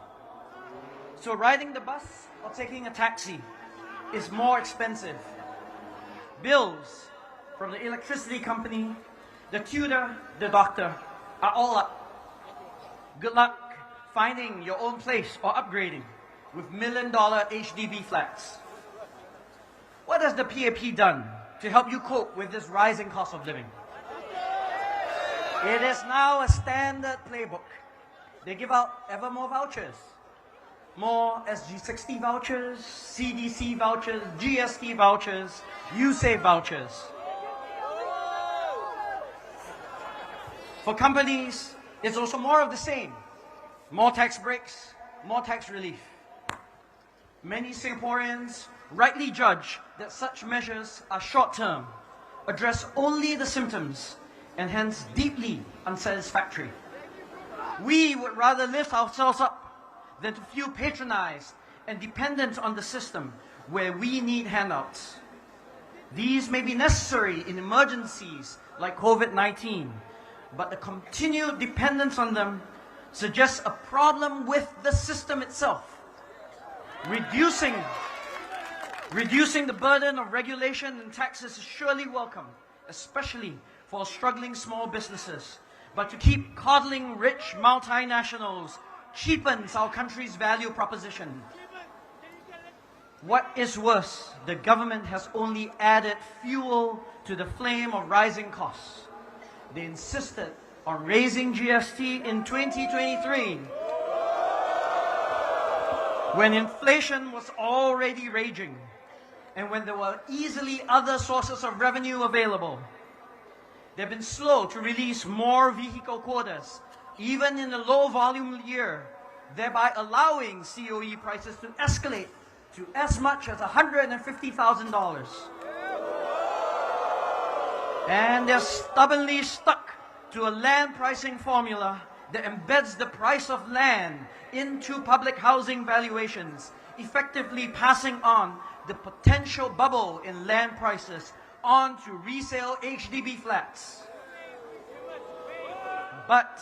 So riding the bus or taking a taxi is more expensive. Bills from the electricity company, the tutor, the doctor are all up. Good luck finding your own place or upgrading with million-dollar HDB flats. What has the PAP done to help you cope with this rising cost of living? It is now a standard playbook. They give out ever more vouchers. More SG60 vouchers, CDC vouchers, GST vouchers, USAVE vouchers. For companies, it's also more of the same. More tax breaks, more tax relief. Many Singaporeans rightly judge that such measures are short-term, address only the symptoms, and hence deeply unsatisfactory. We would rather lift ourselves up than to feel patronized and dependent on the system where we need handouts. These may be necessary in emergencies like COVID-19, but the continued dependence on them suggests a problem with the system itself. Reducing the burden of regulation and taxes is surely welcome, especially for struggling small businesses. But to keep coddling rich multinationals cheapens our country's value proposition. What is worse, the government has only added fuel to the flame of rising costs. They insisted on raising GST in 2023, when inflation was already raging and when there were easily other sources of revenue available. They've been slow to release more vehicle quotas, even in a low-volume year, thereby allowing COE prices to escalate to as much as $150,000. And they're stubbornly stuck to a land pricing formula that embeds the price of land into public housing valuations, effectively passing on the potential bubble in land prices onto resale HDB flats. But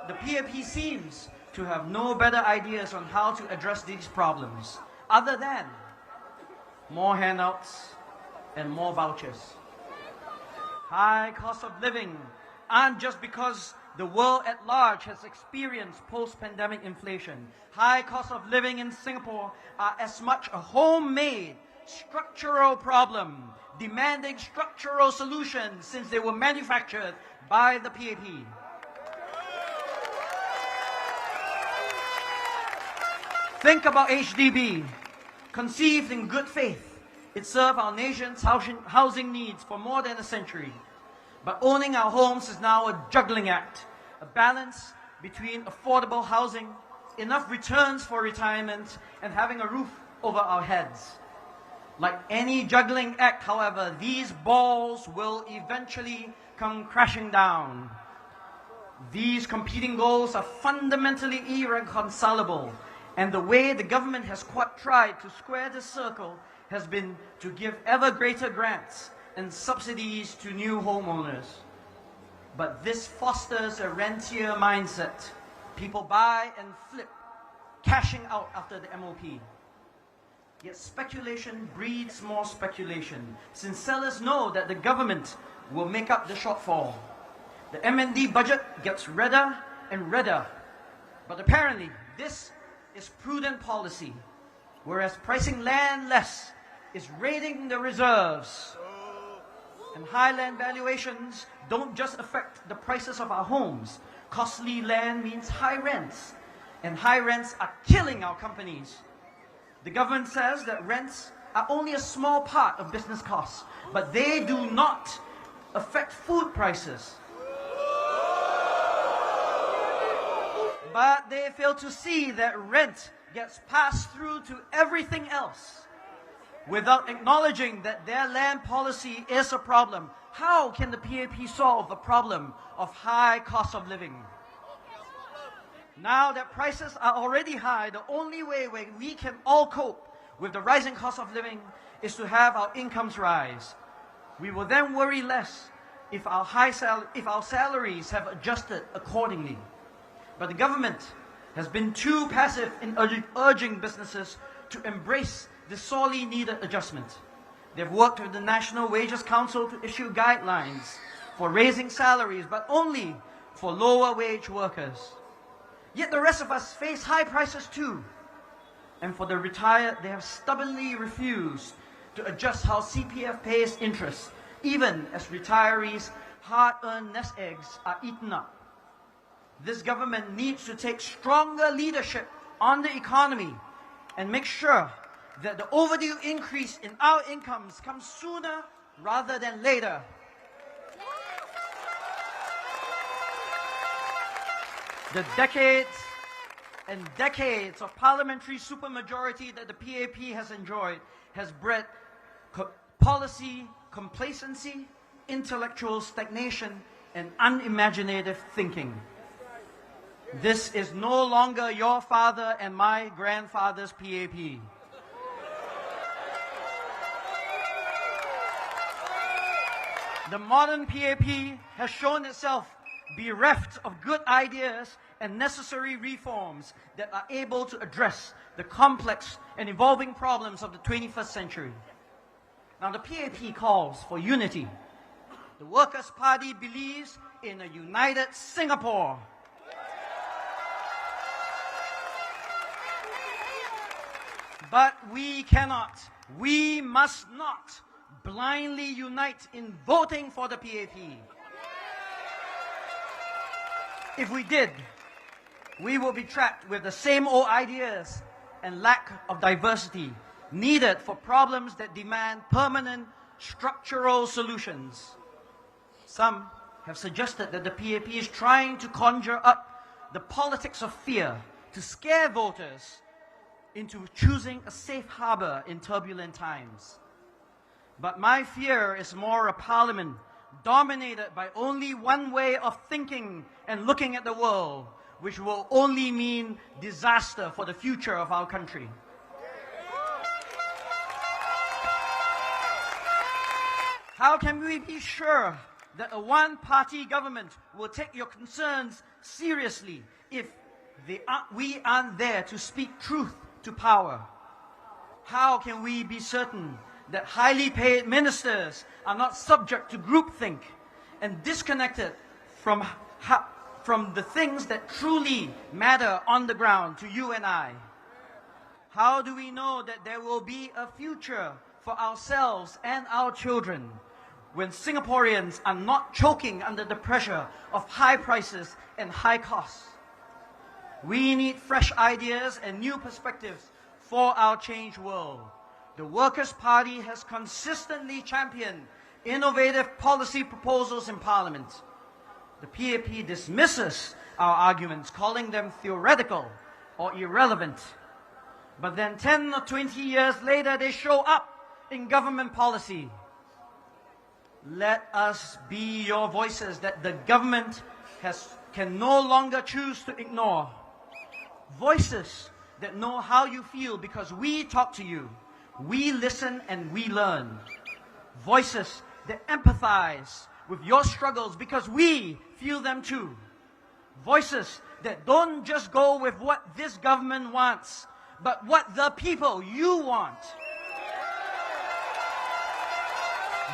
the PAP seems to have no better ideas on how to address these problems other than more handouts and more vouchers. High cost of living aren't just because the world at large has experienced post-pandemic inflation. High cost of living in Singapore are as much a homemade structural problem, demanding structural solutions since they were manufactured by the PAP. Think about HDB. Conceived in good faith, it served our nation's housing needs for more than a century. But owning our homes is now a juggling act, a balance between affordable housing, enough returns for retirement, and having a roof over our heads. Like any juggling act, however, these balls will eventually come crashing down. These competing goals are fundamentally irreconcilable, and the way the government has tried to square the circle has been to give ever greater grants and subsidies to new homeowners. But this fosters a rentier mindset. People buy and flip, cashing out after the MOP. Yet speculation breeds more speculation, since sellers know that the government will make up the shortfall. The M&D budget gets redder and redder. But apparently, this is prudent policy, whereas pricing land less is raiding the reserves. And high land valuations don't just affect the prices of our homes. Costly land means high rents, and high rents are killing our companies. The government says that rents are only a small part of business costs, but they do not affect food prices. But they fail to see that rent gets passed through to everything else. Without acknowledging that their land policy is a problem, how can the PAP solve the problem of high cost of living? Now that prices are already high, the only way we can all cope with the rising cost of living is to have our incomes rise. We will then worry less if our salaries have adjusted accordingly. But the government has been too passive in urging businesses to embrace this sorely needed adjustment. They've worked with the National Wages Council to issue guidelines for raising salaries, but only for lower wage workers. Yet the rest of us face high prices too. And for the retired, they have stubbornly refused to adjust how CPF pays interest, even as retirees' hard-earned nest eggs are eaten up. This government needs to take stronger leadership on the economy and make sure that the overdue increase in our incomes comes sooner rather than later. The decades and decades of parliamentary supermajority that the PAP has enjoyed has bred policy complacency, intellectual stagnation, and unimaginative thinking. This is no longer your father and my grandfather's PAP. The modern PAP has shown itself bereft of good ideas and necessary reforms that are able to address the complex and evolving problems of the 21st century. Now, the PAP calls for unity. The Workers' Party believes in a united Singapore. But we cannot, we must not blindly unite in voting for the PAP. If we did, we will be trapped with the same old ideas and lack of diversity needed for problems that demand permanent structural solutions. Some have suggested that the PAP is trying to conjure up the politics of fear to scare voters into choosing a safe harbor in turbulent times. But my fear is more a parliament dominated by only one way of thinking and looking at the world, which will only mean disaster for the future of our country. How can we be sure that a one-party government will take your concerns seriously if we aren't there to speak truth to power? How can we be certain that highly paid ministers are not subject to groupthink and disconnected from the things that truly matter on the ground to you and I? How do we know that there will be a future for ourselves and our children when Singaporeans are not choking under the pressure of high prices and high costs? We need fresh ideas and new perspectives for our changed world. The Workers' Party has consistently championed innovative policy proposals in Parliament. The PAP dismisses our arguments, calling them theoretical or irrelevant. But then 10 or 20 years later, they show up in government policy. Let us be your voices that the government can no longer choose to ignore. Voices that know how you feel because we talk to you. We listen and we learn. Voices that empathize with your struggles because we feel them too. Voices that don't just go with what this government wants, but what the people you want.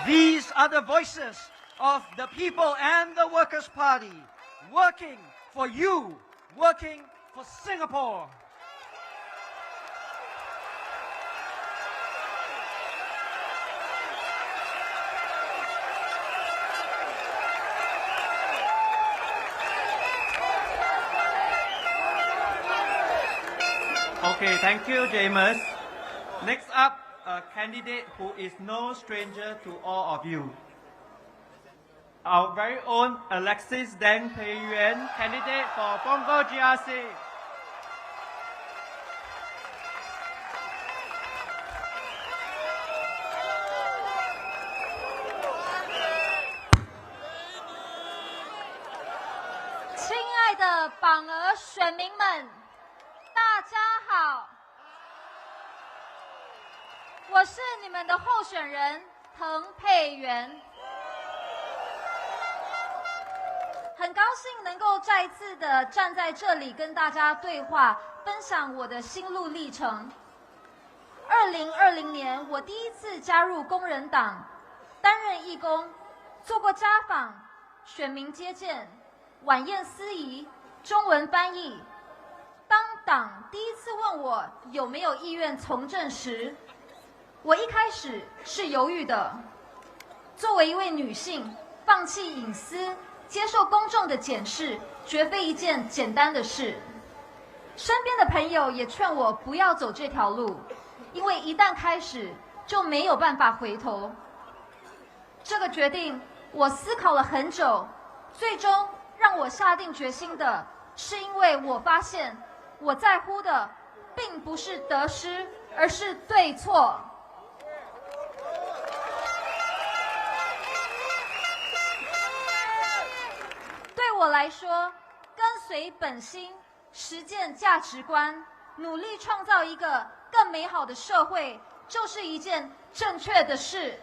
These are the voices of the people and the Workers' Party, working for you, working for Singapore. Okay, thank you, Jamus. Next up, a candidate who is no stranger to all of you. Our very own Alexis Deng Yuan, candidate for Punggol GRC.我是你们的候选人滕佩元，很高兴能够再次的站在这里跟大家对话，分享我的心路历程。2020年，我第一次加入工人党，担任义工，做过家访、选民接见、晚宴司仪、中文翻译，党第一次问我有没有意愿从政时，我一开始是犹豫的。作为一位女性，放弃隐私，接受公众的检视，绝非一件简单的事。身边的朋友也劝我不要走这条路，因为一旦开始就没有办法回头。这个决定我思考了很久，最终让我下定决心的是因为我发现我在乎的并不是得失，而是对错。对我来说，跟随本心，实践价值观，努力创造一个更美好的社会，就是一件正确的事。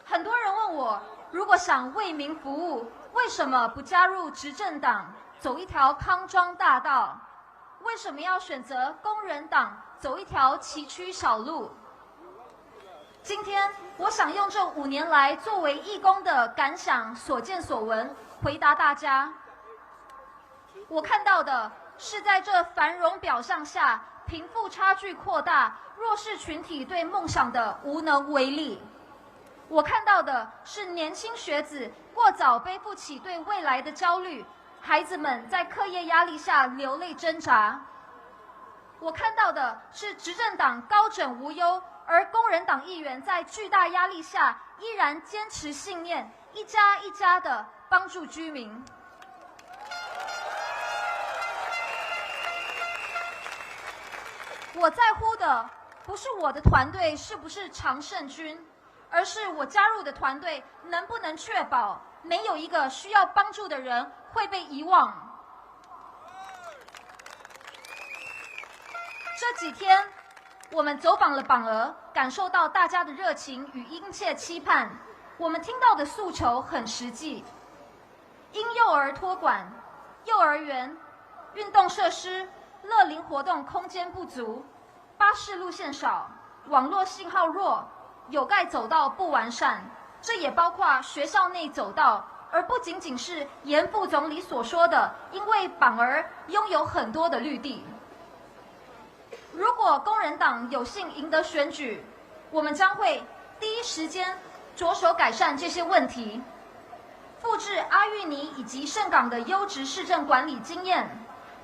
很多人问我，如果想为民服务，为什么不加入执政党，走一条康庄大道？为什么要选择工人党，走一条崎岖小路？今天，我想用这5年来作为义工的感想、所见所闻，回答大家。我看到的是，在这繁荣表象下，贫富差距扩大，弱势群体对梦想的无能为力。我看到的是年轻学子过早背负起对未来的焦虑，孩子们在课业压力下流泪挣扎。我看到的是执政党高枕无忧，而工人党议员在巨大压力下依然坚持信念，一家一家的帮助居民。我在乎的不是我的团队是不是常胜军，而是我加入的团队能不能确保没有一个需要帮助的人会被遗忘。这几天，我们走访了榜额，感受到大家的热情与殷切期盼。我们听到的诉求很实际：婴幼儿托管、幼儿园、运动设施、乐龄活动空间不足、巴士路线少、网络信号弱、有盖走道不完善，这也包括学校内走道，而不仅仅是严副总理所说的，因为榜儿拥有很多的绿地。如果工人党有幸赢得选举，我们将会第一时间着手改善这些问题，复制阿育尼以及盛港的优质市政管理经验，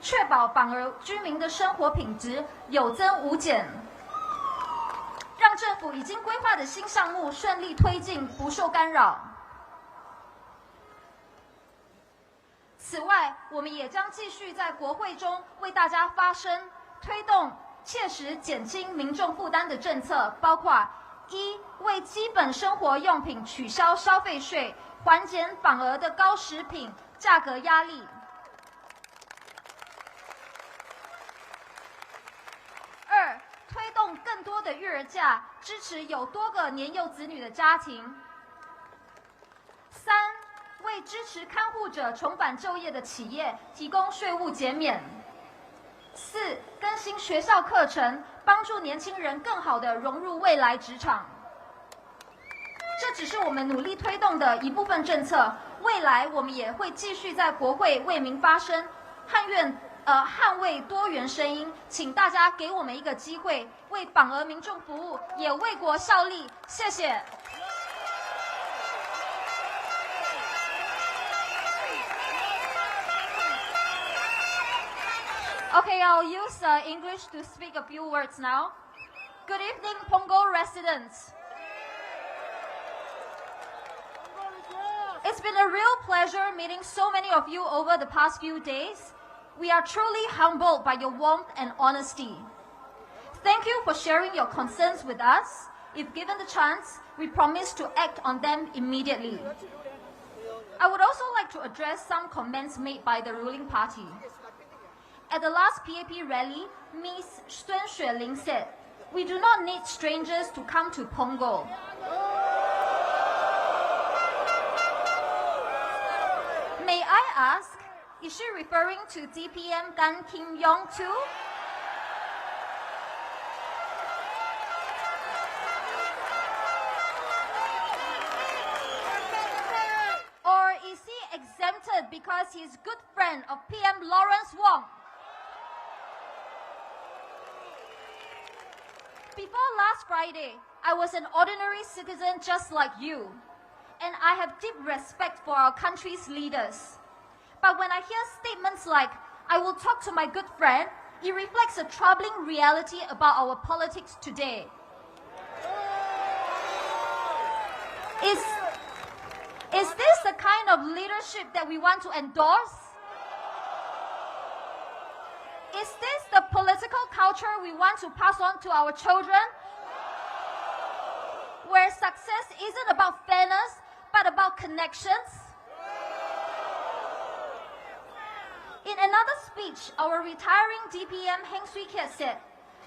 确保榜儿居民的生活品质有增无减，让政府已经规划的新项目顺利推进，不受干扰。此外，我们也将继续在国会中为大家发声，推动切实减轻民众负担的政策，包括1. 为基本生活用品取消消费税，缓解榜额的高食品价格压力； 2. 推动更多的育儿假，支持有多个年幼子女的家庭； 3. 为支持看护者重返就业的企业提供税务减免； 4. 更新学校课程，帮助年轻人更好地融入未来职场。这只是我们努力推动的一部分政策，未来我们也会继续在国会为民发声，捍卫多元声音。请大家给我们一个机会，为榜额民众服务，也为国效力。谢谢。Okay, I'll use English to speak a few words now. Good evening, Punggol residents. It's been a real pleasure meeting so many of you over the past few days. We are truly humbled by your warmth and honesty. Thank you for sharing your concerns with us. If given the chance, we promise to act on them immediately. I would also like to address some comments made by the ruling party. At the last PAP rally, Ms. Sun Xueling said, "We do not need strangers to come to Punggol." May I ask, is she referring to DPM Gan Kim Yong too? Or is he exempted because because he's good friend of PM Lawrence Wong. Before last Friday, I was an ordinary citizen just like you, and I have deep respect for our country's leaders. But when I hear statements like, I will talk to my good friend, it reflects a troubling reality about our politics today. Is this the kind of leadership that we want to endorse? Is this the political culture we want to pass on to our children? Where success isn't about fairness, but about connections? In another speech, our retiring DPM Heng Swee Keat said,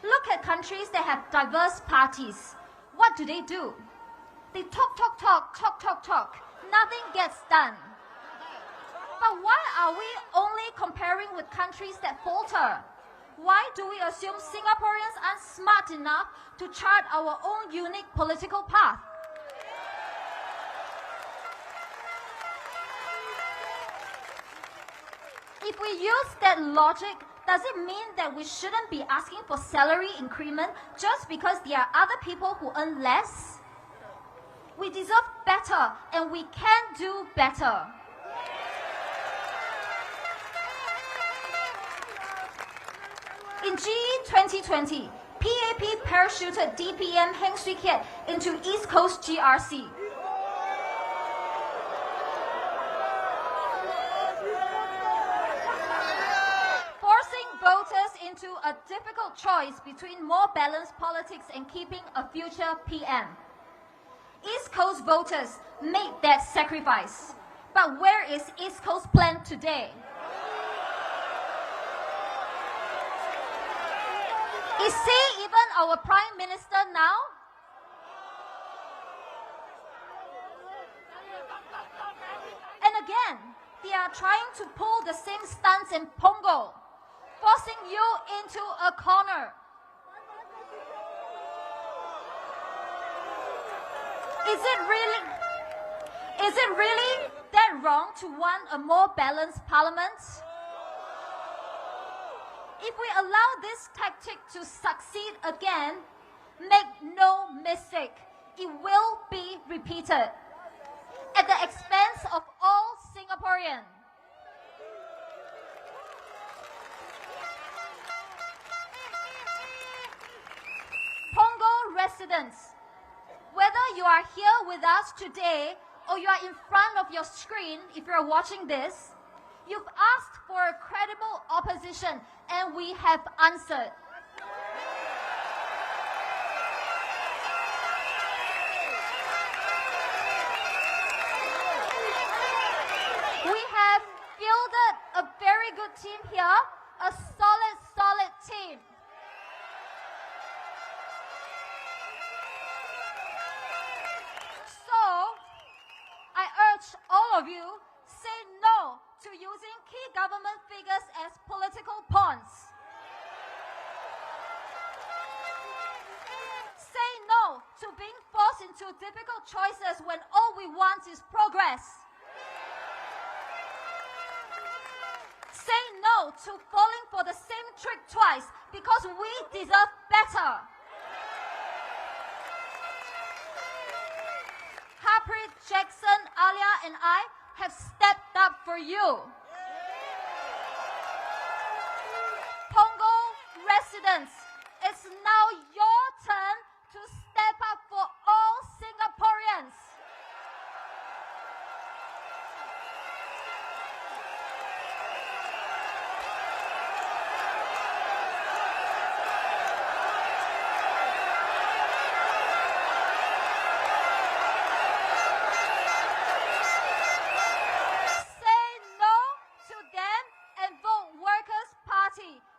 look at countries that have diverse parties. What do? They talk. Nothing gets done. But why are we only comparing with countries that falter? Why do we assume Singaporeans aren't smart enough to chart our own unique political path? If we use that logic, does it mean that we shouldn't be asking for salary increment just because there are other people who earn less? We deserve better, and we can do better. In GE 2020, PAP parachuted DPM Heng Swee Keat into East Coast GRC. Forcing voters into a difficult choice between more balanced politics and keeping a future PM. East Coast voters made that sacrifice. But where is East Coast plan today? Is he even our Prime Minister now? And again, they are trying to pull the same stunts in Punggol, forcing you into a corner. Is it really that wrong to want a more balanced parliament? If we allow this tactic to succeed again, make no mistake, it will be repeated at the expense of all Singaporeans. Punggol residents, whether you are here with us today or you are in front of your screen if you're watching this, you've asked for a credible opposition, and we have answered. We have fielded a very good team here, a solid team. So, I urge all of you, say no to using key government figures as political pawns. Say no to being forced into difficult choices when all we want is progress. Say no to falling for the same trick twice because we deserve better. Harprit, Jackson, Alia, and I have stepped up for you. Punggol residents, it's now your turn to step up for all Singaporeans.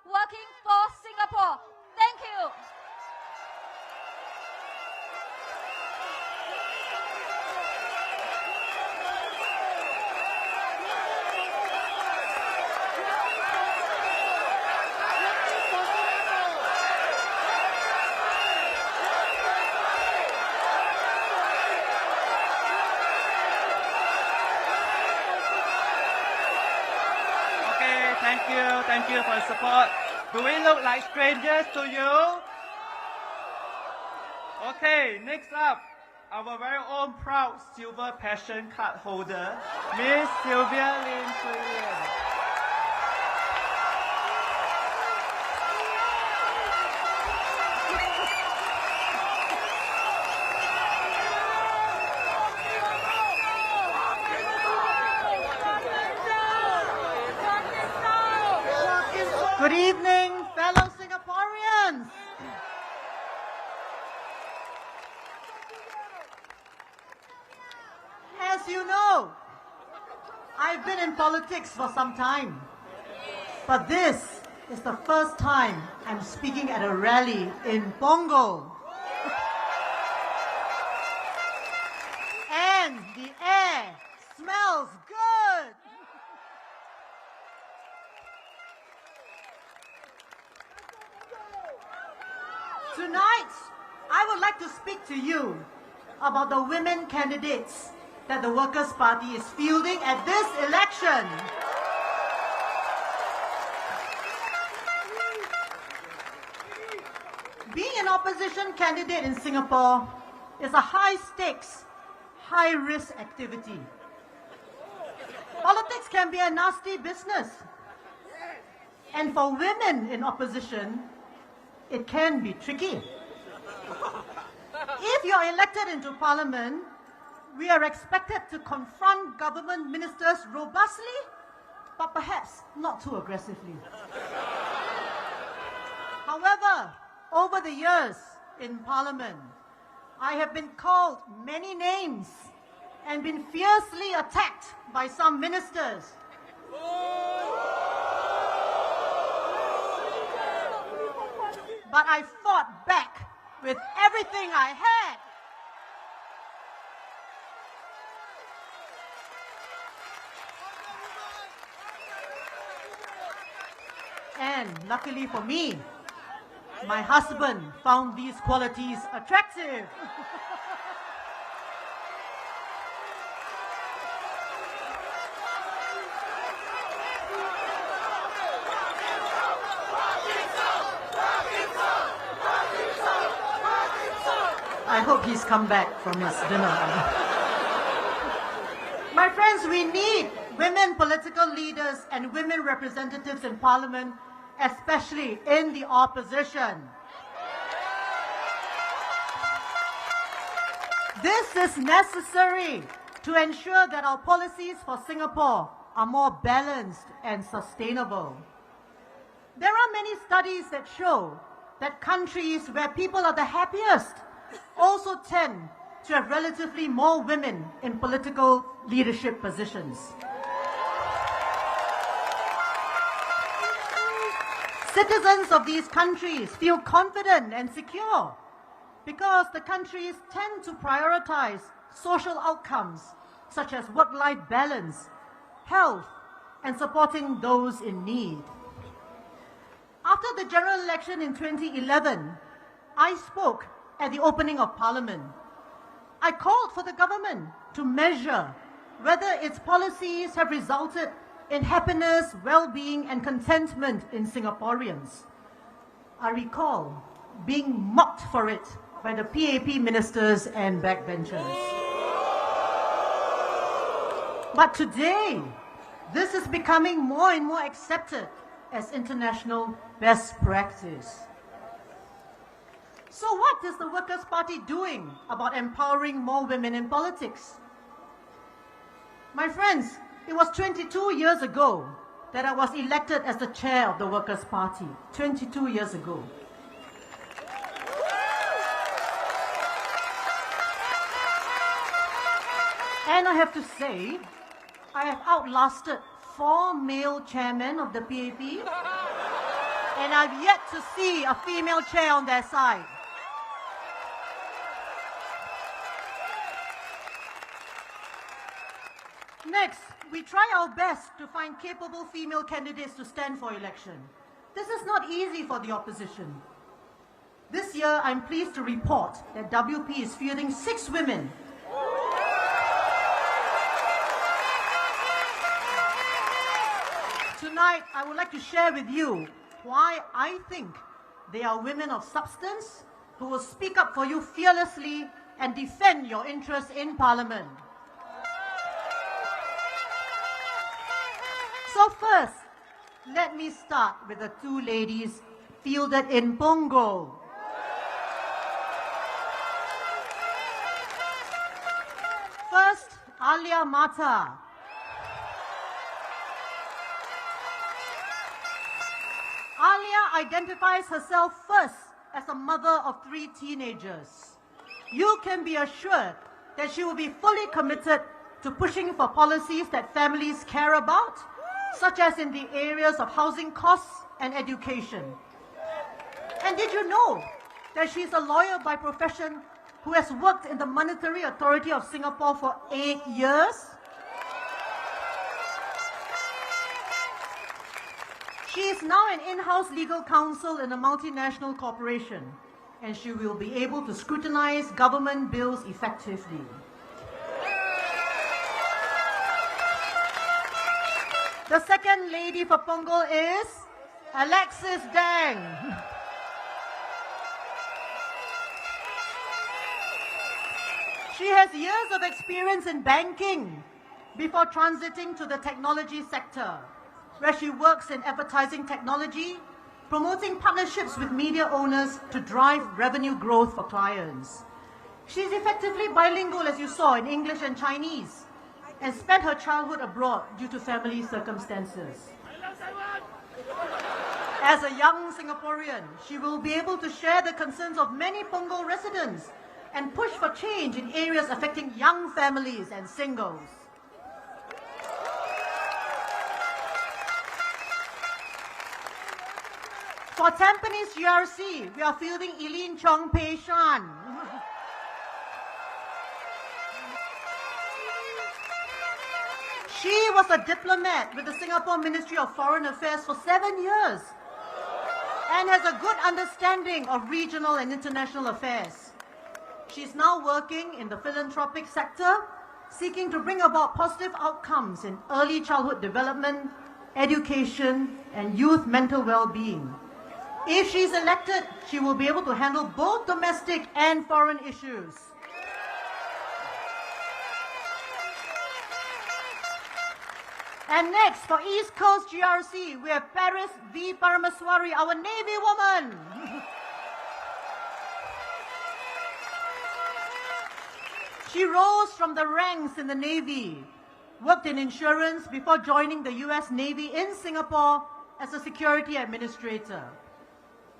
Working for Singapore Thank you for the support. Do we look like strangers to you? Okay, next up, our very own proud silver passion card holder, Miss Sylvia Lim. Good evening, fellow Singaporeans. As you know, I've been in politics for some time, but this is the first time I'm speaking at a rally in Punggol. And the air smells good. Tonight, I would like to speak to you about the women candidates that the Workers' Party is fielding at this election. Being an opposition candidate in Singapore is a high-stakes, high-risk activity. Politics can be a nasty business. And for women in opposition, it can be tricky. If you're elected into parliament, we are expected to confront government ministers robustly, but perhaps not too aggressively. However, over the years in parliament, I have been called many names and been fiercely attacked by some ministers. But I fought back with everything I had. And luckily for me, my husband found these qualities attractive. I hope he's come back from his dinner. My friends, we need women political leaders and women representatives in parliament, especially in the opposition. This is necessary to ensure that our policies for Singapore are more balanced and sustainable. There are many studies that show that countries where people are the happiest also tend to have relatively more women in political leadership positions. Citizens of these countries feel confident and secure because the countries tend to prioritize social outcomes such as work-life balance, health, and supporting those in need. After the general election in 2011, I spoke at the opening of Parliament. I called for the government to measure whether its policies have resulted in happiness, well-being and contentment in Singaporeans. I recall being mocked for it by the PAP ministers and backbenchers. But today, this is becoming more and more accepted as international best practice. So what is the Workers' Party doing about empowering more women in politics? My friends, it was 22 years ago that I was elected as the chair of the Workers' Party. 22 years ago. And I have to say, I have outlasted 4 male chairmen of the PAP, and I've yet to see a female chair on their side. Next, we try our best to find capable female candidates to stand for election. This is not easy for the opposition. This year, I'm pleased to report that WP is fielding 6 women. Tonight, right, I would like to share with you why I think they are women of substance who will speak up for you fearlessly and defend your interests in Parliament. So first, let me start with the two ladies fielded in Punggol. First, Alia Mata. Alia identifies herself first as a mother of 3 teenagers. You can be assured that she will be fully committed to pushing for policies that families care about, such as in the areas of housing costs and education. And did you know that she's a lawyer by profession who has worked in the Monetary Authority of Singapore for 8 years? She is now an in-house legal counsel in a multinational corporation, and she will be able to scrutinize government bills effectively. The second lady for Punggol is Alexis Deng. She has years of experience in banking before transiting to the technology sector, where she works in advertising technology, promoting partnerships with media owners to drive revenue growth for clients. She's effectively bilingual, as you saw, in English and Chinese, and spent her childhood abroad due to family circumstances. As a young Singaporean, she will be able to share the concerns of many Punggol residents and push for change in areas affecting young families and singles. For Tampines GRC, we are fielding Eileen Chong Pei Shan. She was a diplomat with the Singapore Ministry of Foreign Affairs for 7 years and has a good understanding of regional and international affairs. She's now working in the philanthropic sector, seeking to bring about positive outcomes in early childhood development, education, and youth mental well-being. If she's elected, she will be able to handle both domestic and foreign issues. And next, for East Coast GRC, we have Paris V. Paramaswari, our Navy woman. She rose from the ranks in the Navy, worked in insurance before joining the US Navy in Singapore as a security administrator.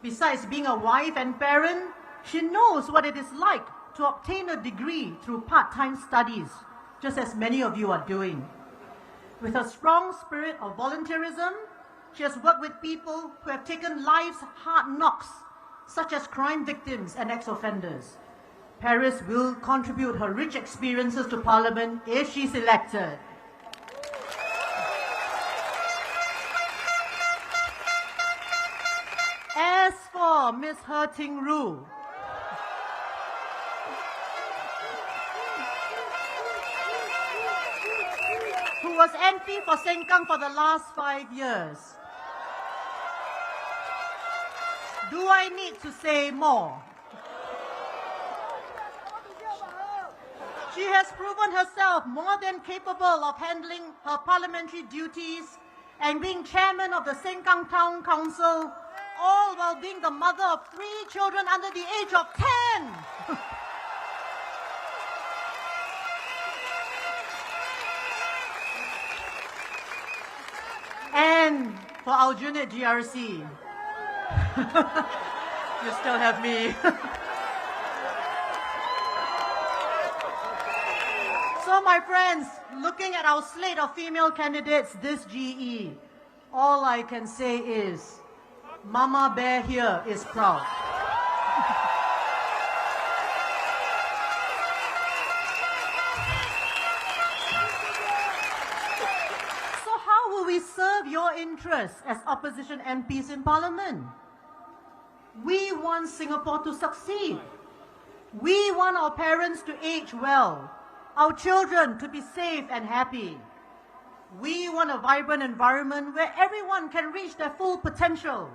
Besides being a wife and parent, she knows what it is like to obtain a degree through part-time studies, just as many of you are doing. With a strong spirit of volunteerism, she has worked with people who have taken life's hard knocks, such as crime victims and ex-offenders. Paris will contribute her rich experiences to Parliament if she's elected. As for Ms. He Ting Ru, who was MP for Sengkang for the last 5 years, do I need to say more? She has proven herself more than capable of handling her parliamentary duties and being chairman of the Sengkang Town Council, all while being the mother of 3 children under the age of 10. And for Aljunied GRC, you still have me. So my friends, looking at our slate of female candidates this GE, all I can say is, Mama Bear here is proud. So how will we serve your interests as opposition MPs in Parliament? We want Singapore to succeed. We want our parents to age well, our children to be safe and happy. We want a vibrant environment where everyone can reach their full potential.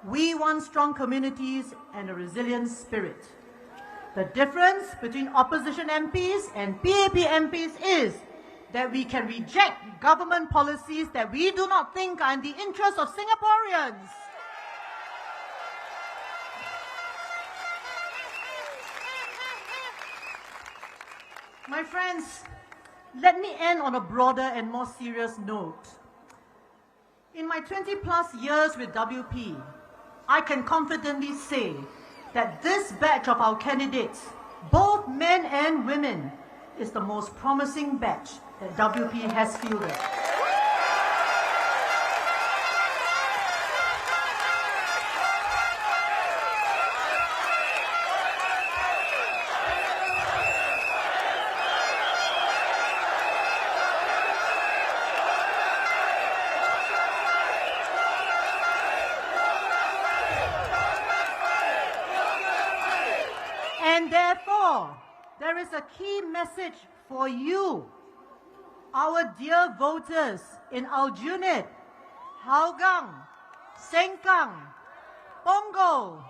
We want strong communities and a resilient spirit. The difference between opposition MPs and PAP MPs is that we can reject government policies that we do not think are in the interest of Singaporeans. My friends, let me end on a broader and more serious note. In my 20+ years with WP, I can confidently say that this batch of our candidates, both men and women, is the most promising batch that WP has fielded. And therefore, there is a key message for you, our dear voters in Aljunied, Hougang, Sengkang, Punggol,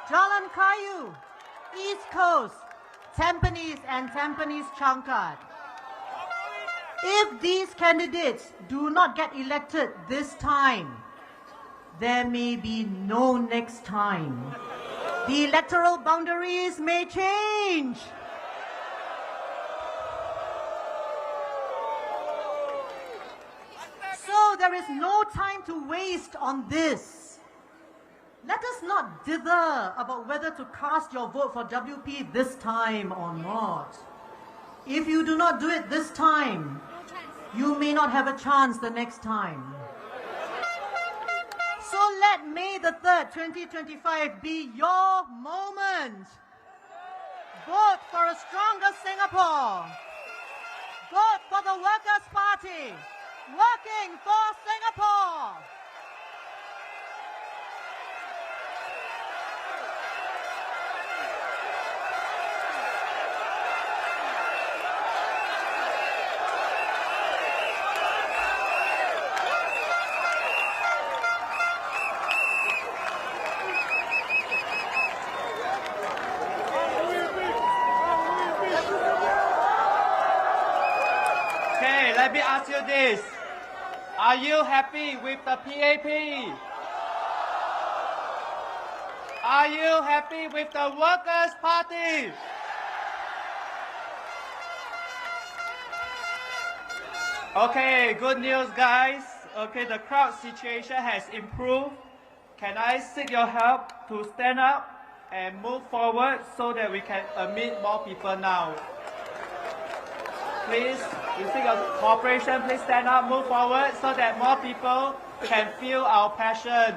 Jalan Kayu, East Coast, Tampines and Tampines Changkat. If these candidates do not get elected this time, there may be no next time. The electoral boundaries may change. So there is no time to waste on this. Let us not dither about whether to cast your vote for WP this time or not. If you do not do it this time, you may not have a chance the next time. So let May the 3rd, 2025 be your moment. Vote for a stronger Singapore. Vote for the Workers' Party, working for Singapore. Let me ask you this. Are you happy with the PAP? Are you happy with the Workers' Party? Okay, good news guys. Okay, the crowd situation has improved. Can I seek your help to stand up and move forward so that we can admit more people now? Please, we seek your cooperation. Please stand up, move forward so that more people can feel our passion.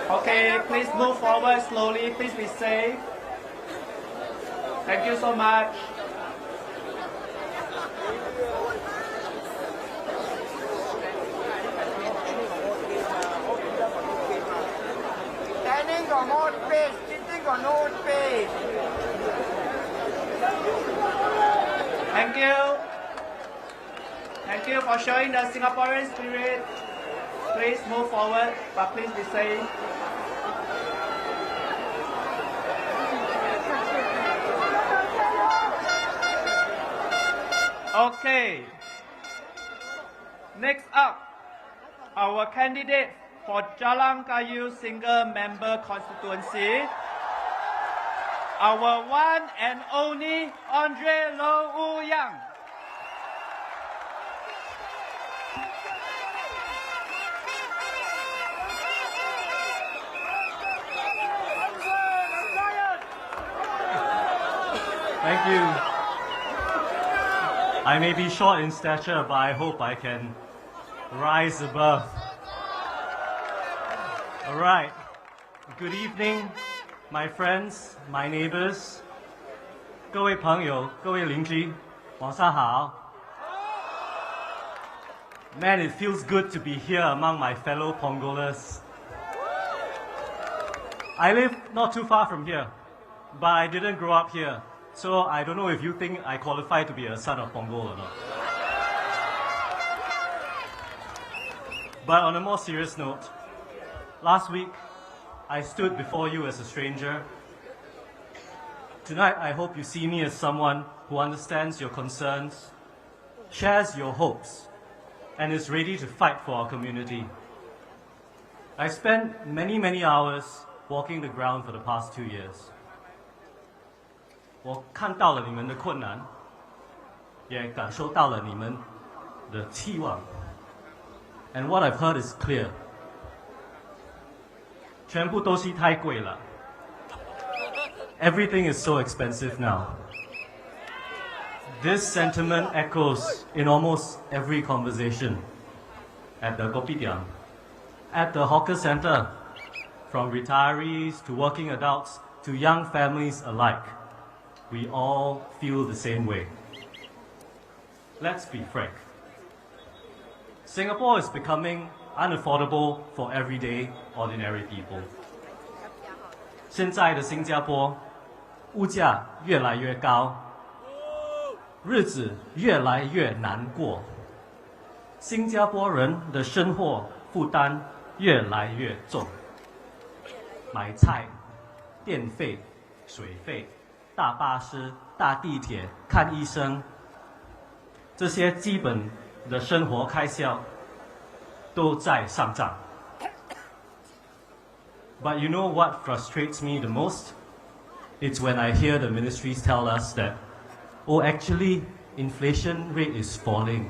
Okay, please move forward slowly. Please be safe. Thank you so much. Standing got no space, sitting got no space. Thank you. Thank you for showing the Singaporean spirit. Please move forward, but please be safe. Okay. Next up, our candidate for Jalan Kayu single member constituency, our one and only Andre Low Yang. Thank you. I may be short in stature, but I hope I can rise above. All right. Good evening, my friends, my neighbors. 各位朋友，各位邻居，晚上好。Man, it feels good to be here among my fellow Pongolers. I live not too far from here, but I didn't grow up here. So I don't know if you think I qualify to be a son of Punggol or not. But on a more serious note, last week I stood before you as a stranger. Tonight I hope you see me as someone who understands your concerns, shares your hopes, and is ready to fight for our community. I spent many hours walking the ground for the past 2 years. 我看到了你们的困难，也感受到了你们的期望。And what I've heard is clear. 全部东西太贵了。Everything is so expensive now. This sentiment echoes in almost every conversation. At the kopitiam, at the hawker center, from retirees to working adults to young families alike. We all feel the same way. Let's be frank. Singapore is becoming unaffordable for everyday, ordinary people. 现在的新加坡，物价越来越高，日子越来越难过，新加坡人的生活负担越来越重。买菜、电费、水费。大巴士、大地铁、看医生，这些基本的生活开销都在上涨。But you know what frustrates me the most? It's when I hear the ministries tell us that, oh, actually, inflation rate is falling.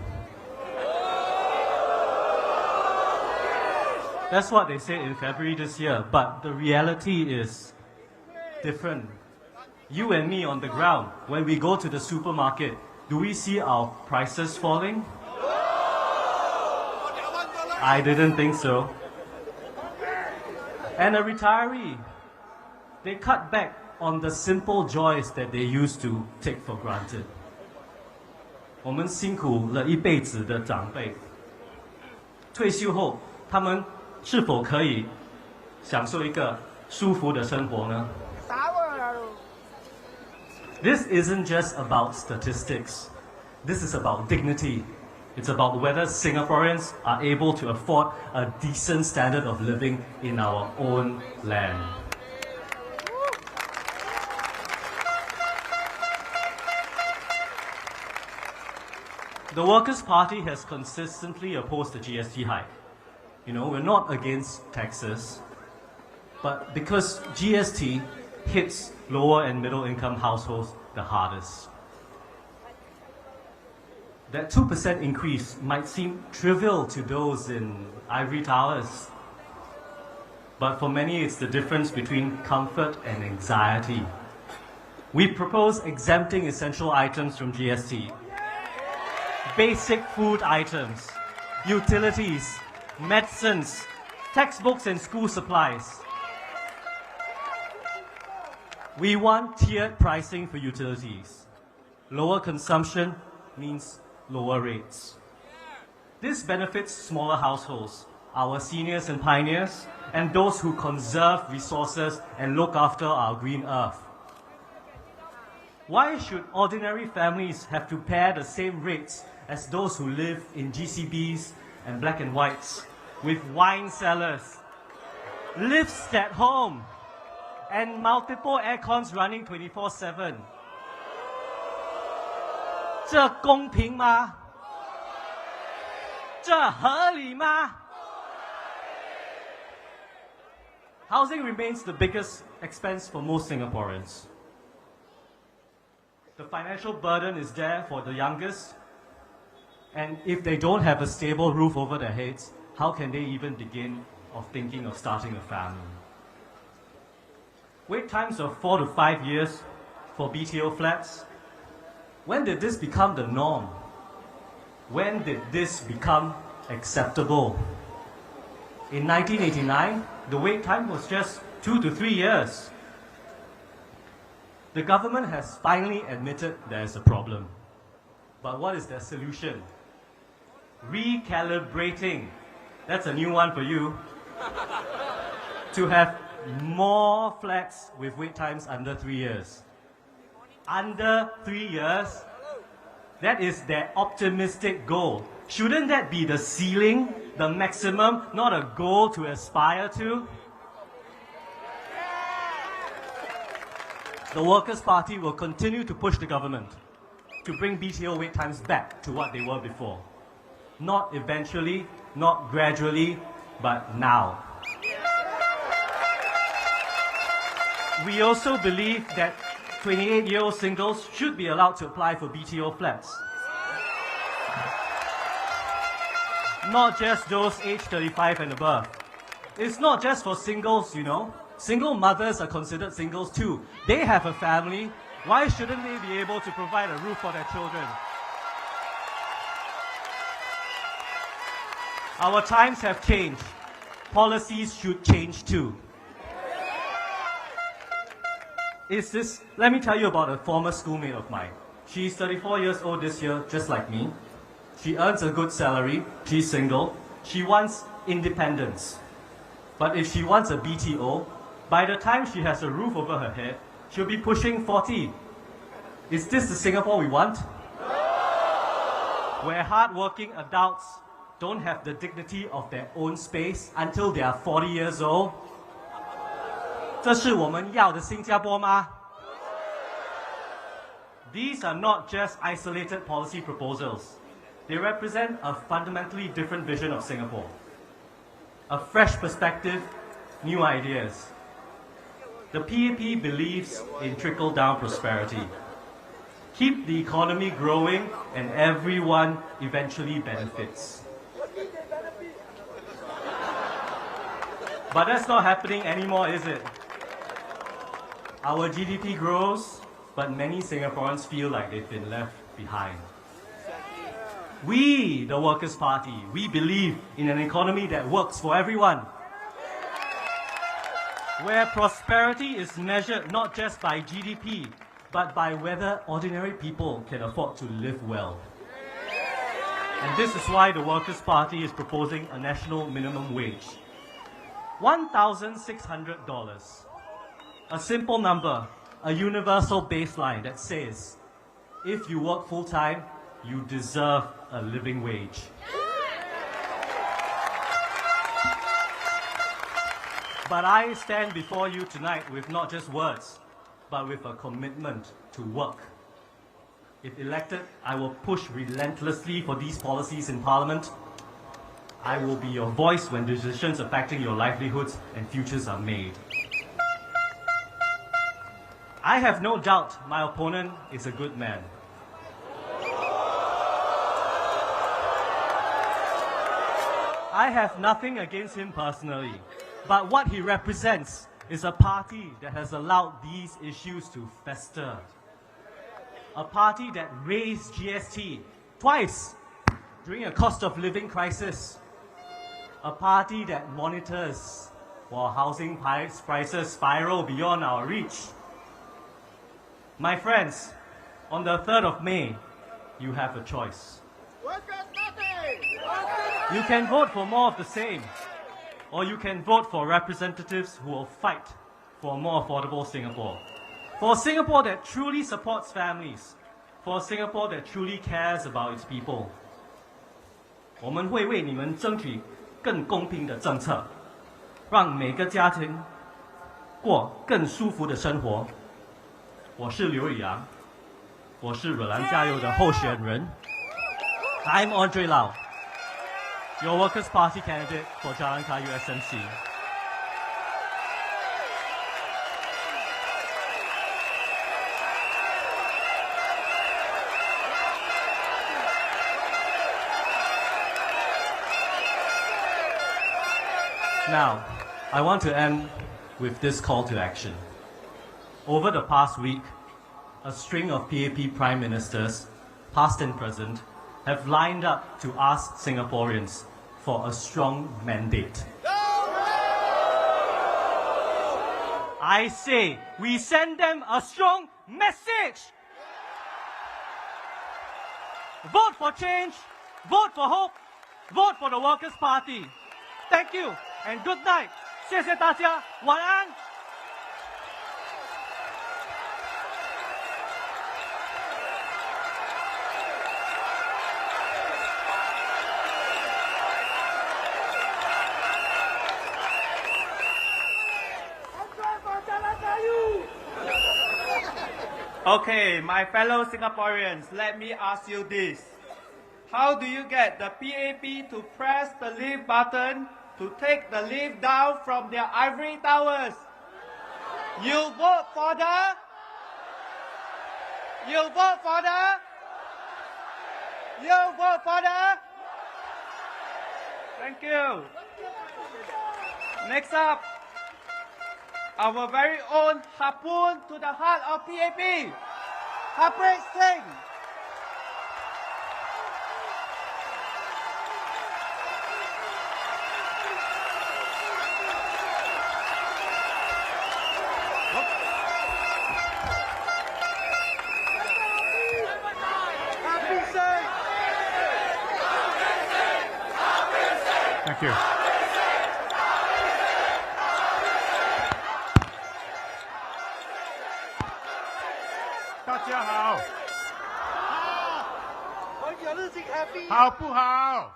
That's what they said in February this year, but the reality is different. You and me on the ground, when we go to the supermarket, do we see our prices falling? I didn't think so. And a retiree, they cut back on the simple joys that they used to take for granted. 我们辛苦了一辈子的长辈，退休后，他们是否可以享受一个舒服的生活呢？ This isn't just about statistics. This is about dignity. It's about whether Singaporeans are able to afford a decent standard of living in our own land. The Workers' Party has consistently opposed the GST hike. You know, we're not against taxes, but because GST hits lower and middle income households the hardest. That 2% increase might seem trivial to those in ivory towers, but for many it's the difference between comfort and anxiety. We propose exempting essential items from GST. Basic food items, utilities, medicines, textbooks and school supplies. We want tiered pricing for utilities. Lower consumption means lower rates. This benefits smaller households, our seniors and pioneers, and those who conserve resources and look after our green earth. Why should ordinary families have to pay the same rates as those who live in GCBs and black and whites, with wine cellars, lifts at home, and multiple aircons running 24/7. 这公平吗？这合理吗？ Housing remains the biggest expense for most Singaporeans. The financial burden is there for the youngest, and if they don't have a stable roof over their heads, how can they even begin of thinking of starting a family? Wait times of 4 to 5 years for BTO flats. When did this become the norm? When did this become acceptable? In 1989, the wait time was just 2 to 3 years. The government has finally admitted there is a problem. But what is their solution? Recalibrating. That's a new one for you. To have more flats with wait times under 3 years. Under 3 years? That is their optimistic goal. Shouldn't that be the ceiling, the maximum, not a goal to aspire to? The Workers' Party will continue to push the government to bring BTO wait times back to what they were before. Not eventually, not gradually, but now. We also believe that 28-year-old singles should be allowed to apply for BTO flats. Not just those aged 35 and above. It's not just for singles, you know. Single mothers are considered singles too. They have a family. Why shouldn't they be able to provide a roof for their children? Our times have changed. Policies should change too. Let me tell you about a former schoolmate of mine. She's 34 years old this year, just like me. She earns a good salary. She's single. She wants independence. But if she wants a BTO, by the time she has a roof over her head, she'll be pushing 40. Is this the Singapore we want? Where hard-working adults don't have the dignity of their own space until they are 40 years old? 这是我们要的新加坡吗? These are not just isolated policy proposals. They represent a fundamentally different vision of Singapore. A fresh perspective, new ideas. The PAP believes in trickle-down prosperity. Keep the economy growing and everyone eventually benefits. But that's not happening anymore, is it? Our GDP grows, but many Singaporeans feel like they've been left behind. We, the Workers' Party, we believe in an economy that works for everyone, where prosperity is measured not just by GDP, but by whether ordinary people can afford to live well. And this is why the Workers' Party is proposing a national minimum wage. $1,600. A simple number, a universal baseline that says, if you work full-time, you deserve a living wage. But I stand before you tonight with not just words, but with a commitment to work. If elected, I will push relentlessly for these policies in Parliament. I will be your voice when decisions affecting your livelihoods and futures are made. I have no doubt my opponent is a good man. I have nothing against him personally, but what he represents is a party that has allowed these issues to fester. A party that raised GST twice during a cost of living crisis. A party that monitors while housing prices spiral beyond our reach. My friends, on the 3rd of May, you have a choice. You can vote for more of the same, or you can vote for representatives who will fight for a more affordable Singapore. For a Singapore that truly supports families, for a Singapore that truly cares about its people. 我们会为你们争取更公平的政策，让每个家庭过更舒服的生活。我是刘宇阳，我是惹兰加油的候选人。I'm Andre Lau, your Workers' Party candidate for Jalan Kayu SMC. Now, I want to end with this call to action. Over the past week, a string of PAP prime ministers, past and present, have lined up to ask Singaporeans for a strong mandate. I say, we send them a strong message. Vote for change, vote for hope, vote for the Workers' Party. Thank you and good night. 谢谢大家，晚安。Okay, my fellow Singaporeans, let me ask you this. How do you get the PAP to press the lift button to take the lift down from their ivory towers? You vote for the? You vote for the? You vote for the? Thank you. Next up, our very own harpoon to the heart of PAP, Harprit Singh. Thank you. Hào不好？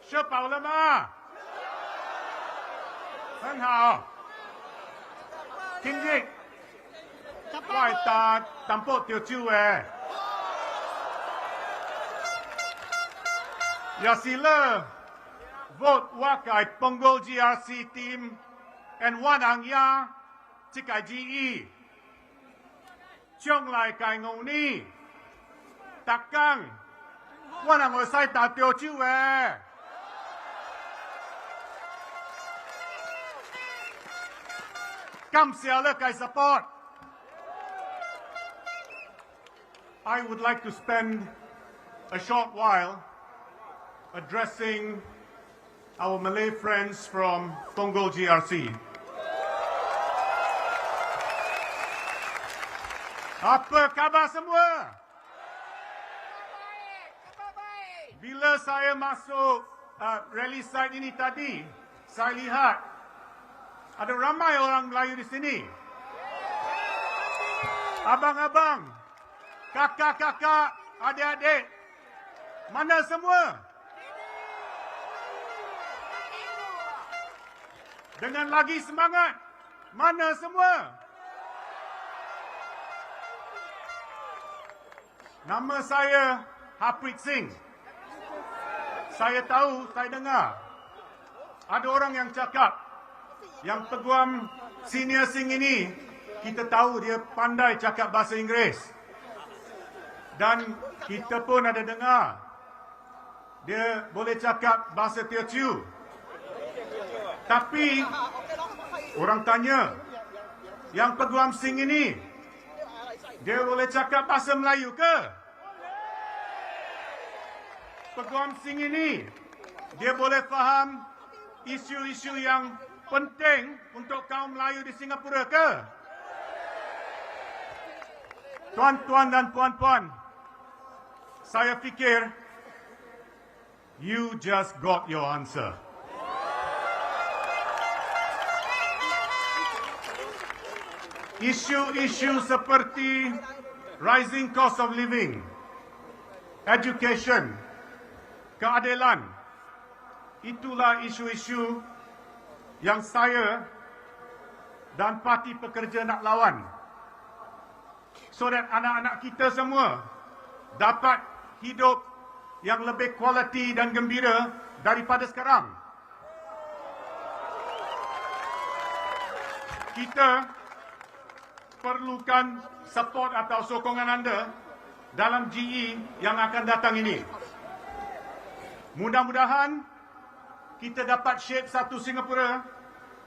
吃饱了吗？很好。聽日我係打淡薄條蕉嘅。要是了 vote 我嘅 Punggol GRC team and 我能贏這個 GE， 將來嘅我呢？特工，我能去使打條蕉嘅。感謝你嘅 support。I would like to spend a short while addressing our Malay friends from Punggol GRC. Apa khabar semua? Bila saya masuk rally site ini tadi, saya lihat ada ramai orang Melayu di sini. Abang-abang, kakak-kakak, adik-adik, mana semua? Dengan lagi semangat, mana semua? Nama saya Harprit Singh. Saya tahu, saya dengar ada orang yang cakap yang peguam senior Singh ini, kita tahu dia pandai cakap bahasa Inggeris. Dan kita pun ada dengar dia boleh cakap bahasa Teochew. Tapi orang tanya, yang peguam Singh ini, dia boleh cakap bahasa Melayu ke? Peguam Singh ini, dia boleh faham isu-isu yang penting untuk kaum Melayu di Singapura ke? Tuan-tuan dan puan-puan, saya fikir you just got your answer. Isu-isu seperti rising cost of living, education, keadilan, itulah isu-isu yang saya dan Parti Pekerja nak lawan. So that anak-anak kita semua dapat hidup yang lebih kualiti dan gembira daripada sekarang. Kita perlukan support atau sokongan anda dalam GE yang akan datang ini. Mudah-mudahan kita dapat shape satu Singapura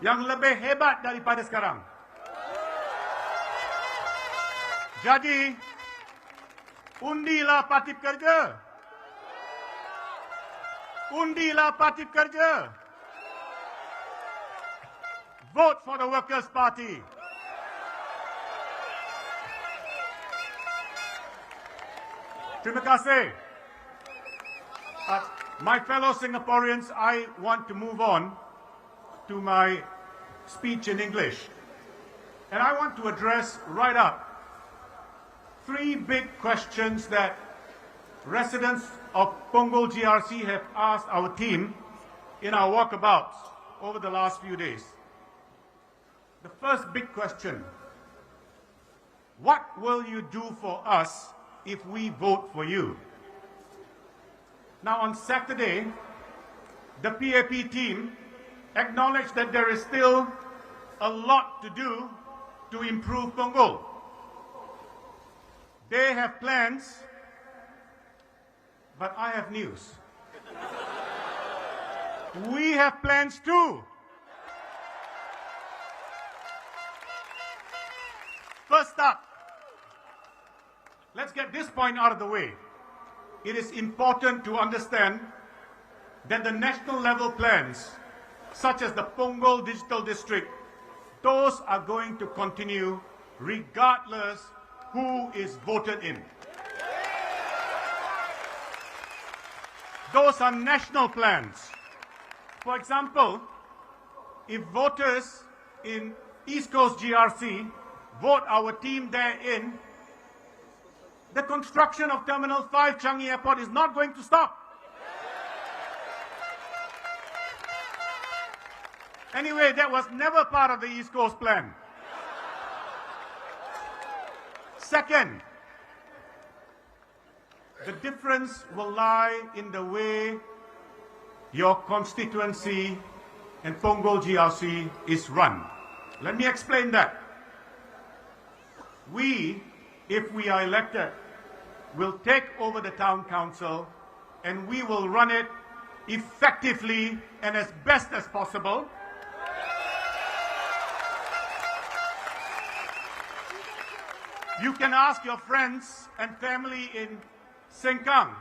yang lebih hebat daripada sekarang. Jadi, undilah Parti Pekerja. Undilah Parti Pekerja. Vote for the Workers' Party. Terima kasih. My fellow Singaporeans, I want to move on to my speech in English. And I want to address right up 3 big questions that residents of Punggol GRC have asked our team in our walkabouts over the last few days. The first big question: what will you do for us if we vote for you? Now, on Saturday, the PAP team acknowledged that there is still a lot to do to improve Punggol. They have plans, but I have news. We have plans too. First up, let's get this point out of the way. It is important to understand that the national level plans, such as the Punggol Digital District, those are going to continue regardless who is voted in. Those are national plans. For example, if voters in East Coast GRC vote our team there in, the construction of Terminal 5 Changi Airport is not going to stop. Anyway, that was never part of the East Coast plan. Second, the difference will lie in the way your constituency and Punggol GRC is run. Let me explain that. We, if we are elected, will take over the town council and we will run it effectively and as best as possible. You can ask your friends and family in Sengkang.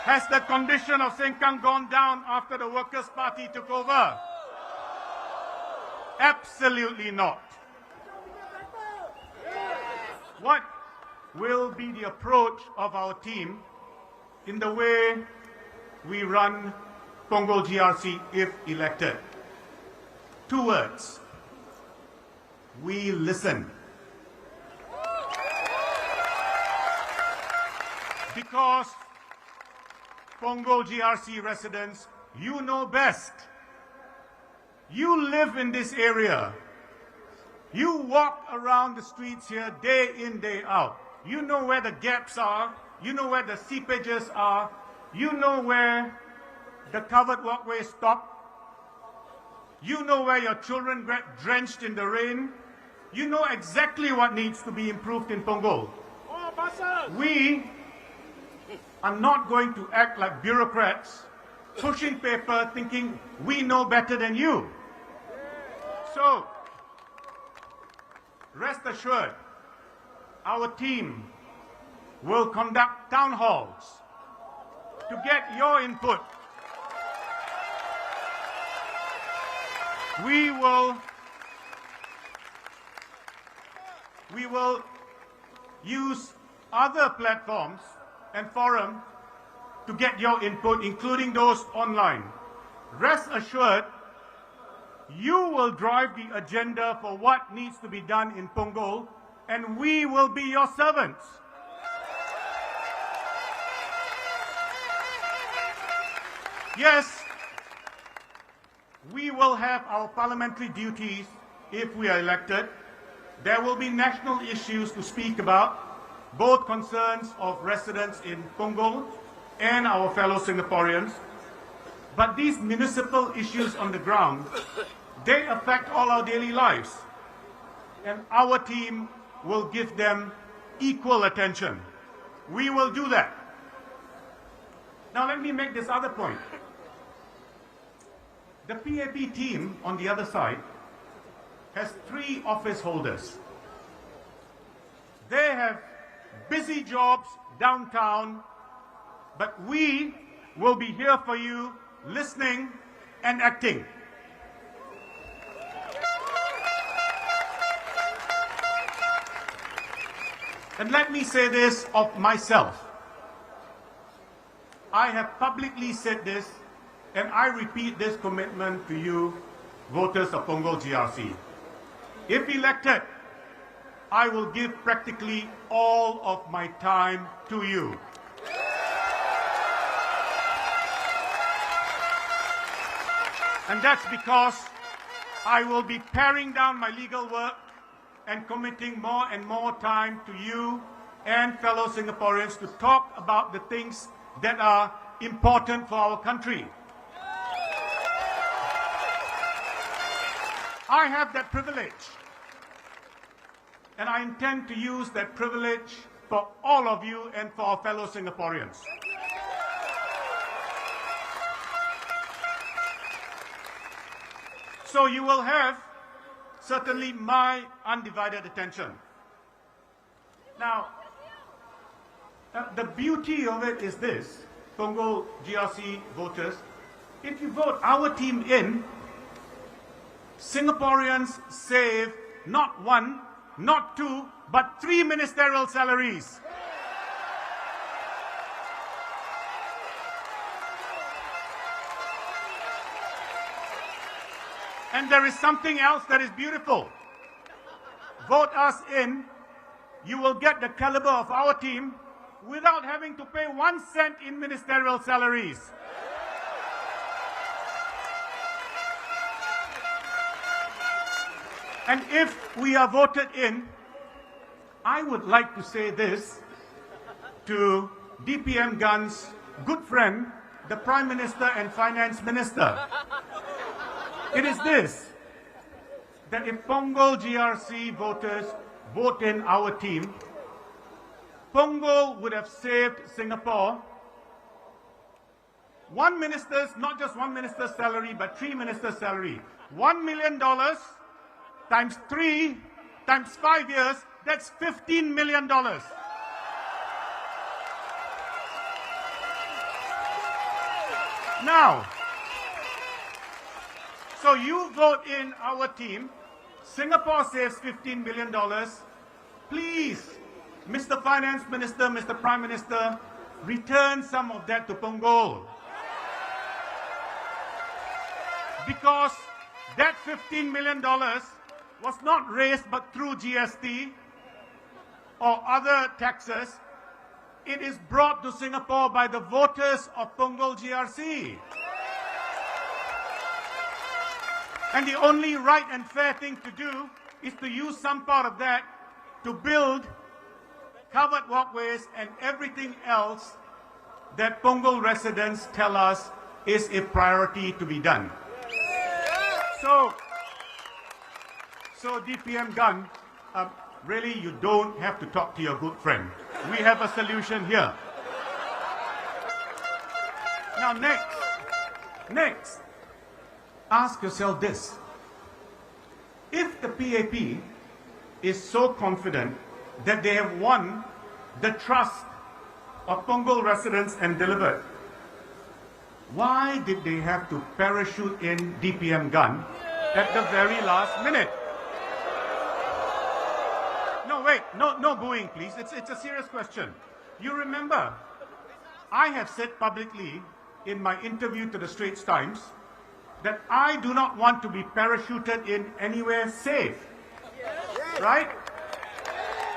Has the condition of Sengkang gone down after the Workers' Party took over? Absolutely not. What will be the approach of our team in the way we run Punggol GRC if elected? 2 words: we listen. Because Punggol GRC residents, you know best. You live in this area. You walk around the streets here day in, day out. You know where the gaps are. You know where the seepages are. You know where the covered walkways stop. You know where your children get drenched in the rain. You know exactly what needs to be improved in Punggol. We are not going to act like bureaucrats, pushing paper, thinking we know better than you. So, rest assured, our team will conduct town halls to get your input. We will use other platforms and forums to get your input, including those online. Rest assured, you will drive the agenda for what needs to be done in Punggol, and we will be your servants. Yes, we will have our parliamentary duties if we are elected. There will be national issues to speak about, both concerns of residents in Punggol and our fellow Singaporeans. But these municipal issues on the ground, they affect all our daily lives. And our team will give them equal attention. We will do that. Now let me make this other point. The PAP team on the other side has 3 office holders. They have busy jobs downtown, but we will be here for you, listening and acting. And let me say this of myself. I have publicly said this, and I repeat this commitment to you, voters of Punggol GRC. If elected, I will give practically all of my time to you. And that's because I will be paring down my legal work and committing more and more time to you and fellow Singaporeans to talk about the things that are important for our country. I have that privilege, and I intend to use that privilege for all of you and for our fellow Singaporeans. So you will have certainly my undivided attention. Now, the beauty of it is this, Punggol GRC voters, if you vote our team in, Singaporeans save not one, not two, but 3 ministerial salaries. And there is something else that is beautiful. Vote us in, you will get the caliber of our team without having to pay 1 cent in ministerial salaries. And if we are voted in, I would like to say this to DPM Gun's good friend, the Prime Minister and Finance Minister. It is this, that if Punggol GRC voters vote in our team, Punggol would have saved Singapore one minister's, not just one minister's salary, but 3 ministers' salary. $1 million times 3 times 5 years, that's $15 million. Now, so you vote in our team, Singapore saves $15 million. Please, Mr. Finance Minister, Mr. Prime Minister, return some of that to Punggol. Because that $15 million was not raised but through GST or other taxes. It is brought to Singapore by the voters of Punggol GRC. And the only right and fair thing to do is to use some part of that to build covered walkways and everything else that Punggol residents tell us is a priority to be done. So DPM Gun, really you don't have to talk to your good friend. We have a solution here. Now next, ask yourself this. If the PAP is so confident that they have won the trust of Punggol residents and delivered, why did they have to parachute in DPM Gun at the very last minute? No, wait, no booing, please. It's a serious question. You remember, I have said publicly in my interview to the Straits Times that I do not want to be parachuted in anywhere safe. Right?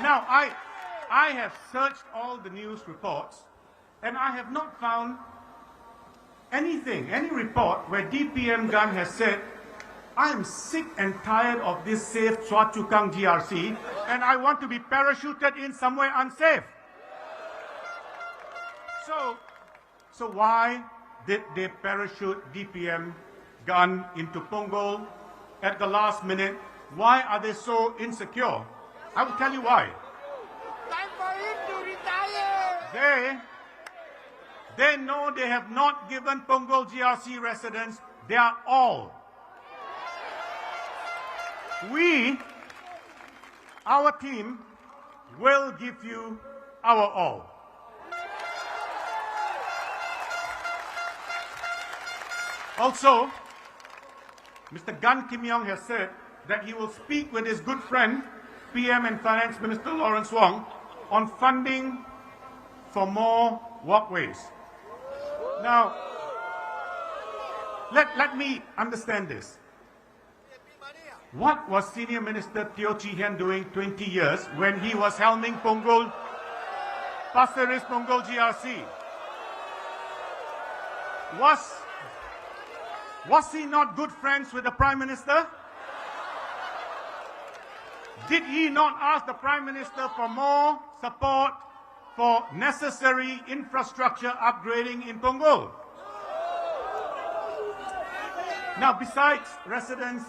Now, I have searched all the news reports, and I have not found anything, any report where DPM Gun has said, I am sick and tired of this safe Chua Chukang GRC, and I want to be parachuted in somewhere unsafe. So why did they parachute DPM Gun into Punggol at the last minute? Why are they so insecure? I will tell you why. Time for him to retire! They know they have not given Punggol GRC residents their all. We, our team, will give you our all. Also, Mr. Gan Kim Yong has said that he will speak with his good friend, PM and Finance Minister Lawrence Wong, on funding for more walkways. Now, let me understand this. What was Senior Minister Teo Chee Hean doing 20 years when he was helming Punggol GRC? Was he not good friends with the Prime Minister? Did he not ask the Prime Minister for more support for necessary infrastructure upgrading in Punggol? Now, besides residents,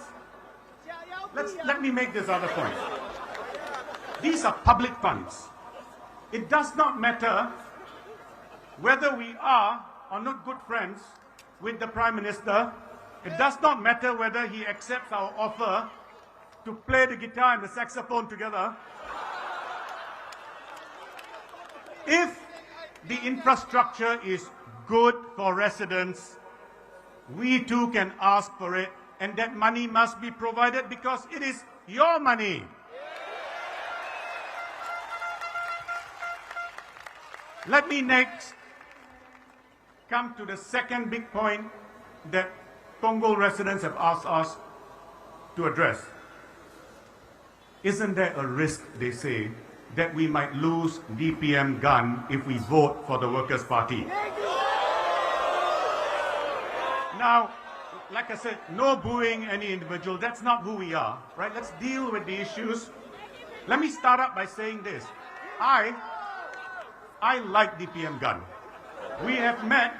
let me make this other point. These are public funds. It does not matter whether we are or not good friends with the Prime Minister. It does not matter whether he accepts our offer to play the guitar and the saxophone together. If the infrastructure is good for residents, we too can ask for it, and that money must be provided because it is your money. Let me next come to the second big point that Punggol residents have asked us to address. Isn't there a risk, they say, that we might lose DPM gun if we vote for the Workers' Party? Now, like I said, no booing any individual. That's not who we are, right? Let's deal with the issues. Let me start up by saying this. I like DPM gun. We have met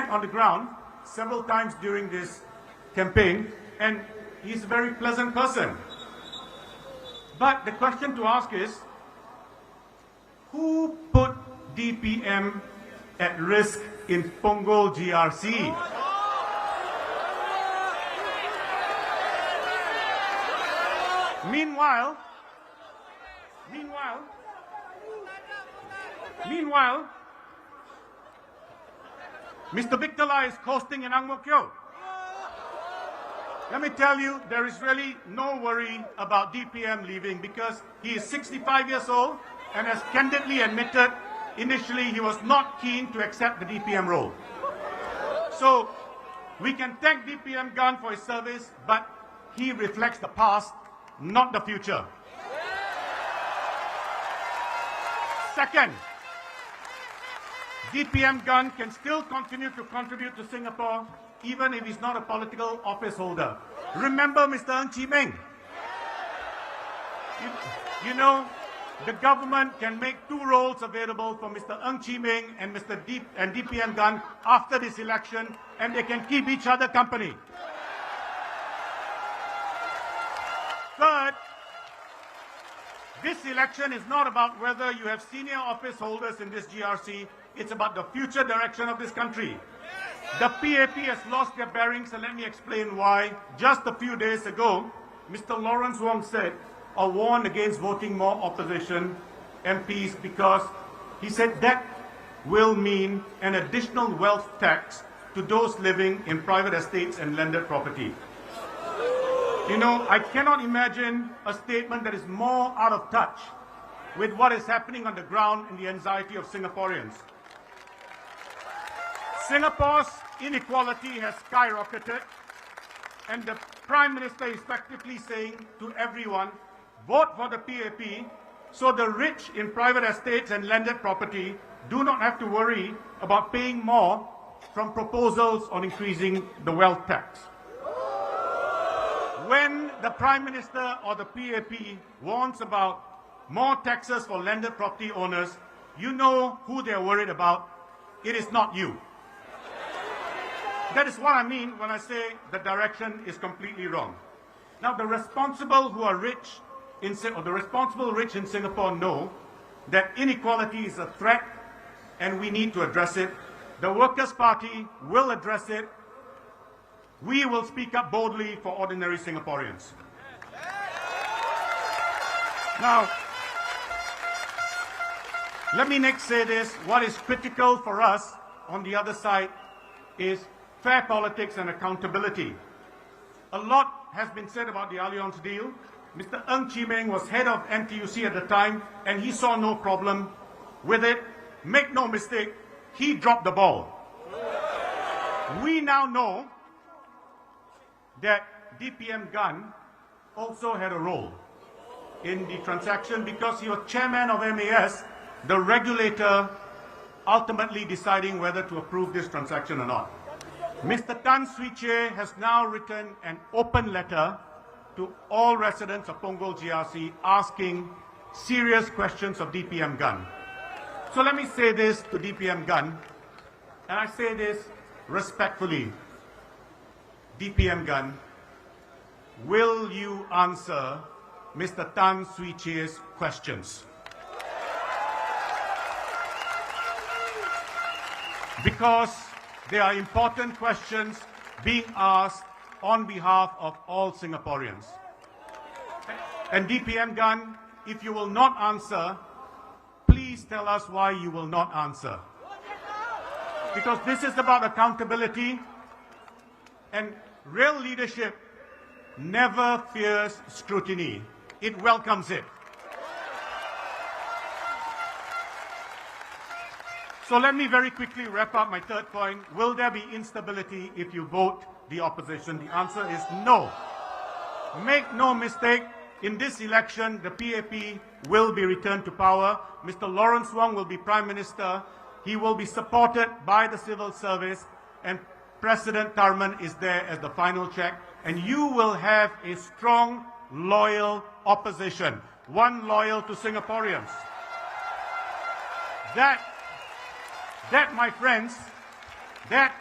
on the ground several times during this campaign, and he's a very pleasant person. But the question to ask is, who put DPM at risk in Punggol GRC? Meanwhile, Mr. Victola is coasting in Ang Mo Kio. Let me tell you, there is really no worry about DPM leaving because he is 65 years old and has candidly admitted initially he was not keen to accept the DPM role. So we can thank DPM Gun for his service, but he reflects the past, not the future. Second, DPM Gun can still continue to contribute to Singapore even if he's not a political office holder. Remember Mr. Ng Chee Meng? You know, the government can make two roles available for Mr. Ng Chee Meng and DPM Gun after this election, and they can keep each other company. Third, this election is not about whether you have senior office holders in this GRC, it's about the future direction of this country. The PAP has lost their bearings, and let me explain why. Just a few days ago, Mr. Lawrence Wong said or warned against voting more opposition MPs because he said that will mean an additional wealth tax to those living in private estates and landed property. You know, I cannot imagine a statement that is more out of touch with what is happening on the ground and the anxiety of Singaporeans. Singapore's inequality has skyrocketed, and the Prime Minister is practically saying to everyone, vote for the PAP so the rich in private estates and landed property do not have to worry about paying more from proposals on increasing the wealth tax. When the Prime Minister or the PAP warns about more taxes for landed property owners, you know who they're worried about. It is not you. That is what I mean when I say the direction is completely wrong. Now, the responsible who are rich or the responsible rich in Singapore know that inequality is a threat and we need to address it. The Workers' Party will address it. We will speak up boldly for ordinary Singaporeans. Now, let me next say this. What is critical for us on the other side is fair politics and accountability. A lot has been said about the Allianz deal. Mr. Ng Chee Meng was head of NTUC at the time, and he saw no problem with it. Make no mistake, he dropped the ball. We now know that DPM Gun also had a role in the transaction because he was chairman of MAS, the regulator ultimately deciding whether to approve this transaction or not. Mr. Tan Swee Chee has now written an open letter to all residents of Punggol GRC asking serious questions of DPM Gun. So let me say this to DPM Gun, and I say this respectfully. DPM Gun, will you answer Mr. Tan Swee Chee's questions? Because there are important questions being asked on behalf of all Singaporeans. And DPM Gun, if you will not answer, please tell us why you will not answer. Because this is about accountability, and real leadership never fears scrutiny. It welcomes it. So let me very quickly wrap up my third point. Will there be instability if you vote the opposition? The answer is no. Make no mistake, in this election, the PAP will be returned to power. Mr. Lawrence Wong will be Prime Minister. He will be supported by the civil service, and President Tharman is there as the final check. And you will have a strong, loyal opposition, one loyal to Singaporeans. That, my friends, that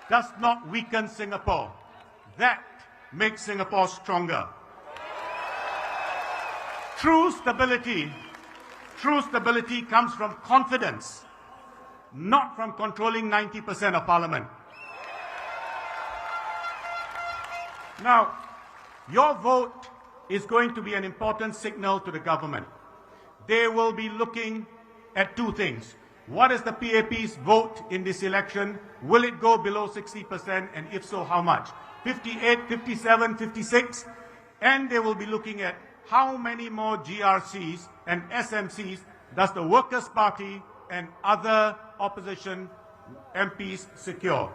does not weaken Singapore. That makes Singapore stronger. True stability comes from confidence, not from controlling 90% of Parliament. Now, your vote is going to be an important signal to the government. They will be looking at two things. What is the PAP's vote in this election? Will it go below 60%? And if so, how much? 58, 57, 56? And they will be looking at how many more GRCs and SMCs does the Workers' Party and other opposition MPs secure.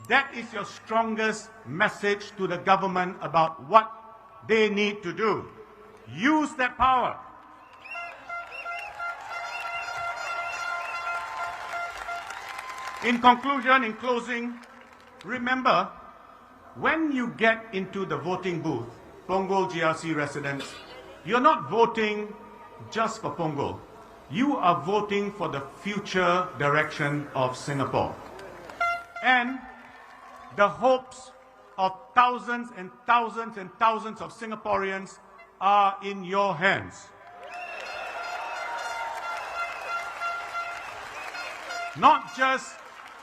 That is your strongest message to the government about what they need to do. Use that power. In conclusion, in closing, remember, when you get into the voting booth, Punggol GRC residents, you're not voting just for Punggol. You are voting for the future direction of Singapore. And the hopes of thousands and thousands and thousands of Singaporeans are in your hands.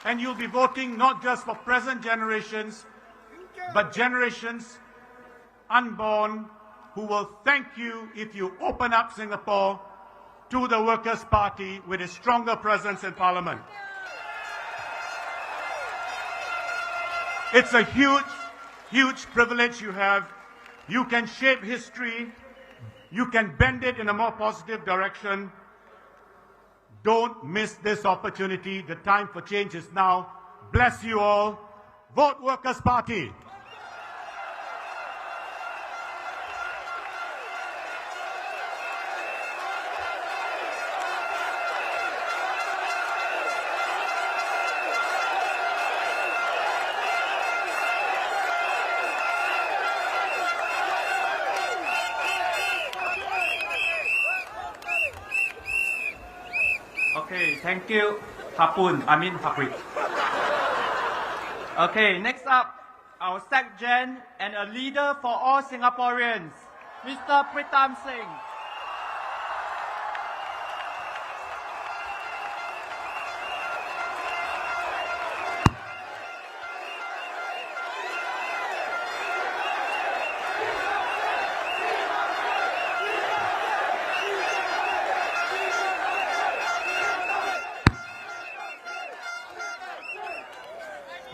And you'll be voting not just for present generations, but generations unborn who will thank you if you open up Singapore to the Workers' Party with a stronger presence in Parliament. It's a huge, huge privilege you have. You can shape history. You can bend it in a more positive direction. Don't miss this opportunity. The time for change is now. Bless you all. Vote Workers' Party. Okay, thank you, Harprit. Okay, next up, our SecGen and a leader for all Singaporeans, Mr. Pritam Singh.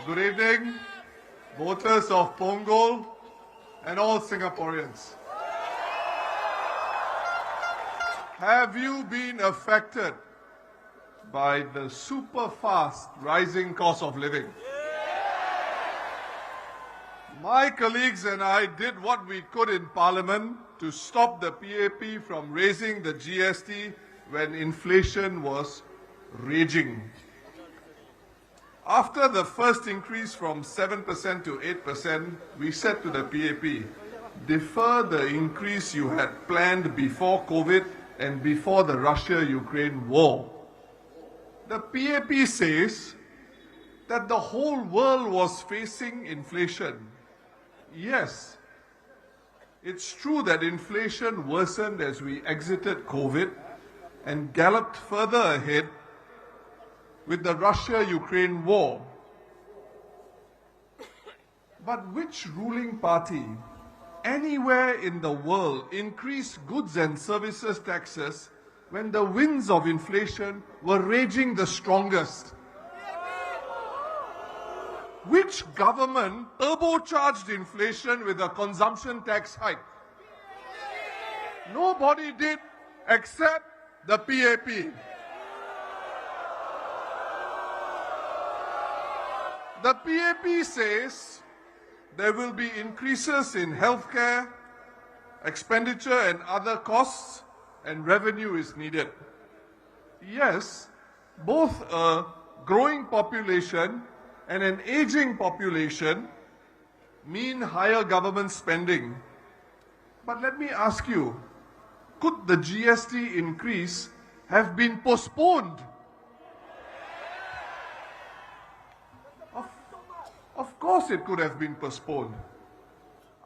Good evening, voters of Punggol and all Singaporeans. Have you been affected by the super fast rising cost of living. My colleagues and I did what we could in Parliament to stop the PAP from raising the GST when inflation was raging. After the first increase from 7% to 8%, we said to the PAP, defer the increase you had planned before COVID and before the Russia-Ukraine war. The PAP says that the whole world was facing inflation. Yes, it's true that inflation worsened as we exited COVID and galloped further ahead with the Russia-Ukraine war. But which ruling party anywhere in the world increased goods and services taxes when the winds of inflation were raging the strongest? Which government turbocharged inflation with a consumption tax hike? Nobody did except the PAP. The PAP says there will be increases in healthcare, expenditure and other costs, and revenue is needed. Yes, both a growing population and an aging population mean higher government spending. But let me ask you, could the GST increase have been postponed? Of course it could have been postponed.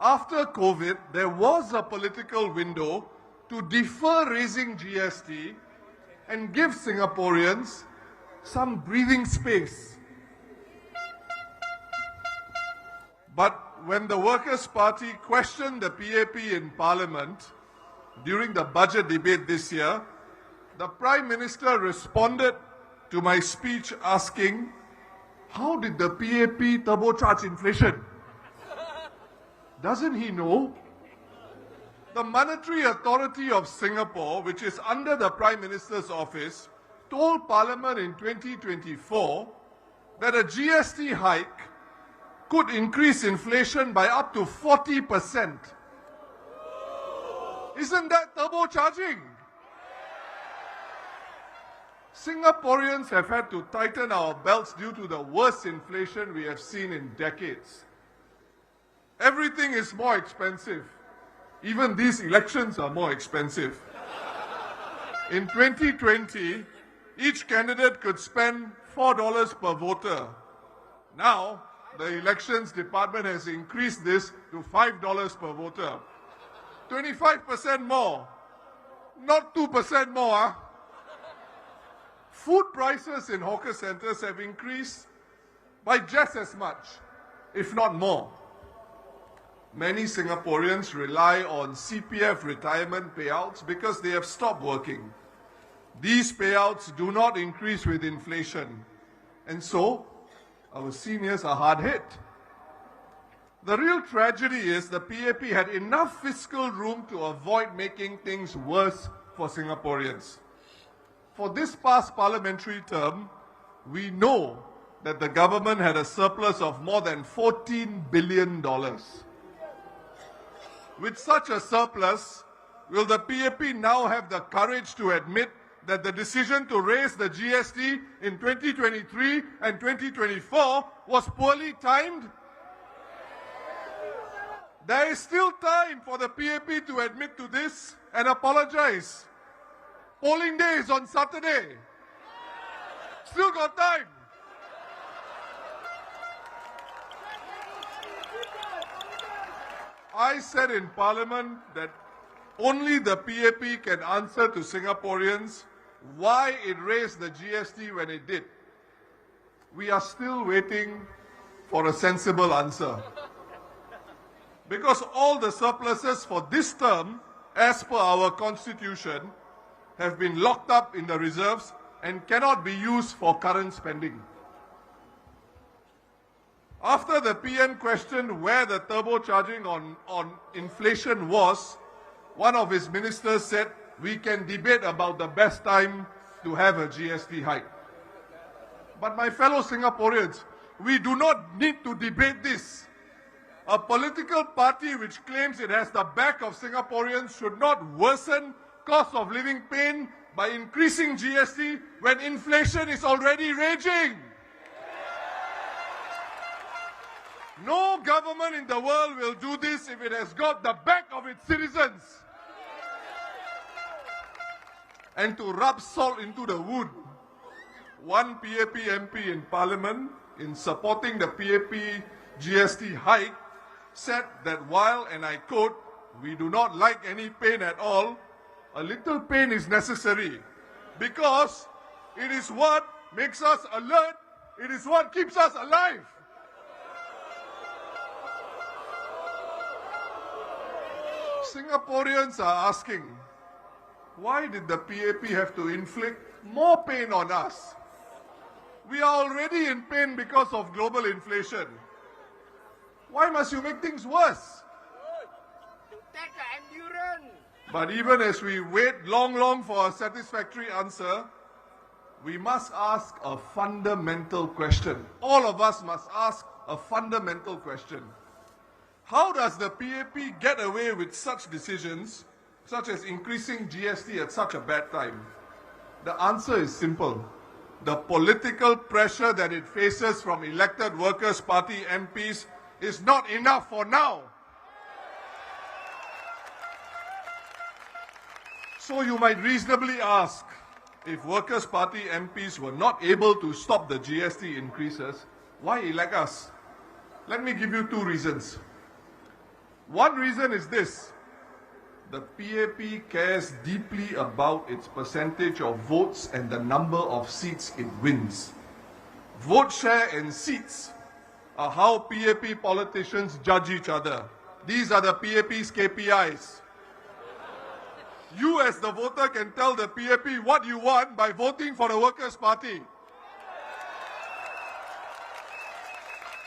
After COVID, there was a political window to defer raising GST and give Singaporeans some breathing space. But when the Workers' Party questioned the PAP in Parliament during the budget debate this year, the Prime Minister responded to my speech asking, how did the PAP turbocharge inflation? Doesn't he know? The Monetary Authority of Singapore, which is under the Prime Minister's office, told Parliament in 2024 that a GST hike could increase inflation by up to 40%. Isn't that turbocharging? Singaporeans have had to tighten our belts due to the worst inflation we have seen in decades. Everything is more expensive. Even these elections are more expensive. In 2020, each candidate could spend $4 per voter. Now, the elections department has increased this to $5 per voter. 25% more. Not 2% more, huh? Food prices in hawker centres have increased by just as much, if not more. Many Singaporeans rely on CPF retirement payouts because they have stopped working. These payouts do not increase with inflation, and so our seniors are hard hit. The real tragedy is the PAP had enough fiscal room to avoid making things worse for Singaporeans. For this past parliamentary term, we know that the government had a surplus of more than $14 billion. With such a surplus, will the PAP now have the courage to admit that the decision to raise the GST in 2023 and 2024 was poorly timed? There is still time for the PAP to admit to this and apologize. Polling day is on Saturday. Still got time. I said in Parliament that only the PAP can answer to Singaporeans why it raised the GST when it did. We are still waiting for a sensible answer. Because all the surpluses for this term, as per our constitution, have been locked up in the reserves and cannot be used for current spending. After the PM questioned where the turbocharging on inflation was, one of his ministers said, we can debate about the best time to have a GST hike. But my fellow Singaporeans, we do not need to debate this. A political party which claims it has the back of Singaporeans should not worsen cost of living pain by increasing GST when inflation is already raging. No government in the world will do this if it has got the back of its citizens. And to rub salt into the wound, one PAP MP in Parliament, in supporting the PAP GST hike, said that while, and I quote, "we do not like any pain at all, a little pain is necessary because it is what makes us alert, it is what keeps us alive." Singaporeans are asking, why did the PAP have to inflict more pain on us? We are already in pain because of global inflation. Why must you make things worse? But even as we wait long for a satisfactory answer, we must ask a fundamental question. All of us must ask a fundamental question. How does the PAP get away with such decisions, such as increasing GST at such a bad time? The answer is simple. The political pressure that it faces from elected Workers' Party MPs is not enough for now. So you might reasonably ask, if Workers' Party MPs were not able to stop the GST increases, why elect us? Let me give you two reasons. One reason is this: the PAP cares deeply about its percentage of votes and the number of seats it wins. Vote share and seats are how PAP politicians judge each other. These are the PAP's KPIs. You as the voter can tell the PAP what you want by voting for the Workers' Party.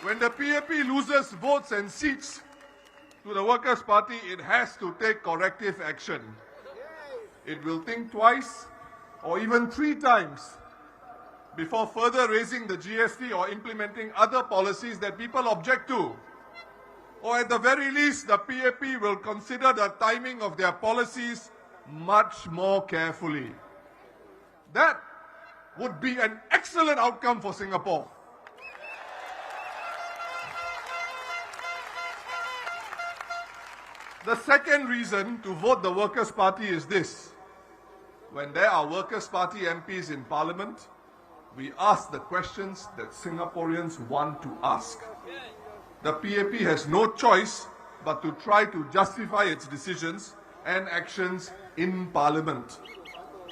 When the PAP loses votes and seats to the Workers' Party, it has to take corrective action. It will think twice or even 3 times before further raising the GST or implementing other policies that people object to. Or at the very least, the PAP will consider the timing of their policies much more carefully. That would be an excellent outcome for Singapore. The second reason to vote the Workers' Party is this: when there are Workers' Party MPs in Parliament, we ask the questions that Singaporeans want to ask. The PAP has no choice but to try to justify its decisions and actions in Parliament.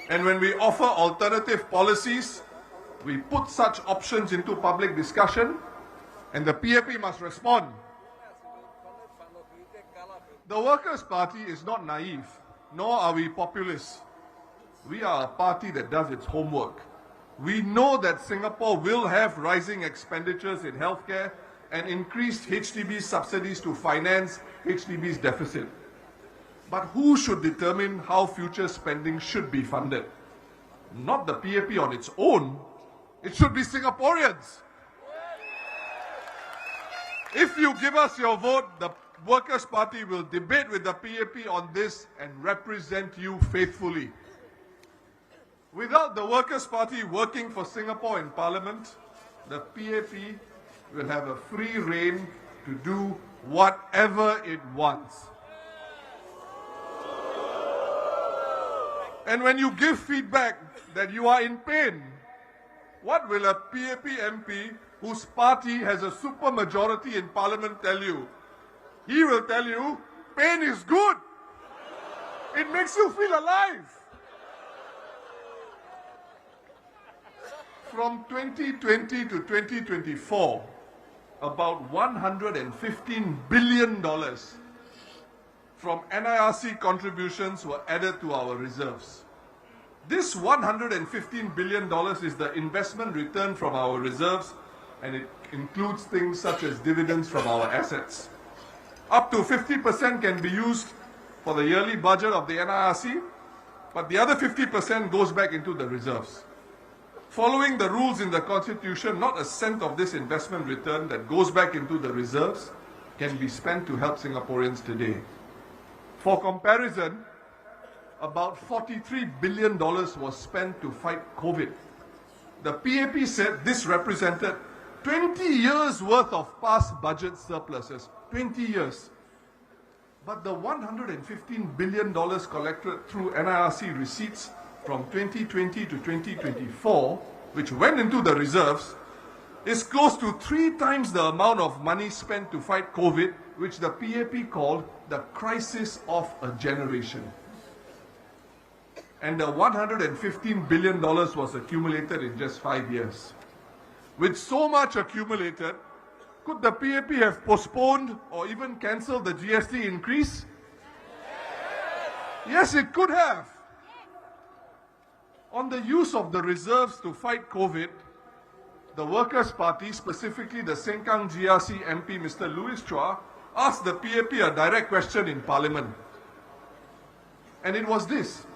And when we offer alternative policies, we put such options into public discussion, and the PAP must respond. The Workers' Party is not naive, nor are we populist. We are a party that does its homework. We know that Singapore will have rising expenditures in healthcare and increased HDB subsidies to finance HDB's deficit. But who should determine how future spending should be funded? Not the PAP on its own. It should be Singaporeans. If you give us your vote, the Workers' Party will debate with the PAP on this and represent you faithfully. Without the Workers' Party working for Singapore in Parliament, the PAP will have a free rein to do whatever it wants. And when you give feedback that you are in pain, what will a PAP MP whose party has a supermajority in Parliament tell you? He will tell you, pain is good. It makes you feel alive. From 2020 to 2024, about $115 billion from NIRC contributions were added to our reserves. This $115 billion is the investment return from our reserves, and it includes things such as dividends from our assets. Up to 50% can be used for the yearly budget of the NIRC, but the other 50% goes back into the reserves. Following the rules in the Constitution, not a cent of this investment return that goes back into the reserves can be spent to help Singaporeans today. For comparison, about $43 billion was spent to fight COVID. The PAP said this represented 20 years worth of past budget surpluses. 20 years. But the $115 billion collected through NIRC receipts from 2020 to 2024, which went into the reserves, is close to 3 times the amount of money spent to fight COVID, which the PAP called the crisis of a generation. And the $115 billion was accumulated in just 5 years. With so much accumulated, could the PAP have postponed or even cancelled the GST increase? Yes, it could have. On the use of the reserves to fight COVID, the Workers' Party, specifically the Sengkang GRC MP, Mr. Chua, asked the PAP a direct question in Parliament. And it was this.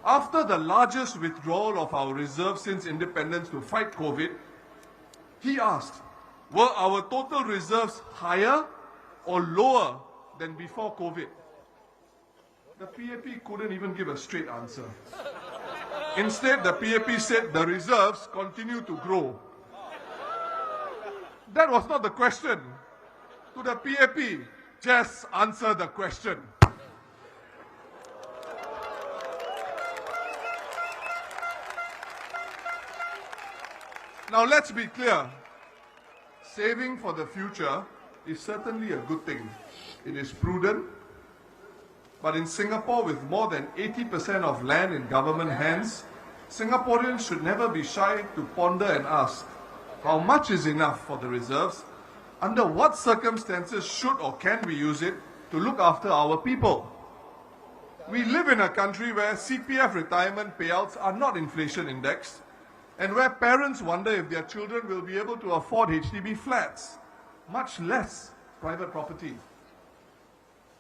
After the largest withdrawal of our reserves since independence to fight COVID, he asked, were our total reserves higher or lower than before COVID? The PAP couldn't even give a straight answer. Instead, the PAP said the reserves continue to grow. That was not the question. To the PAP, just answer the question. Now let's be clear. Saving for the future is certainly a good thing. It is prudent. But in Singapore, with more than 80% of land in government hands, Singaporeans should never be shy to ponder and ask, how much is enough for the reserves? Under what circumstances should or can we use it to look after our people? We live in a country where CPF retirement payouts are not inflation indexed, and where parents wonder if their children will be able to afford HDB flats, much less private property.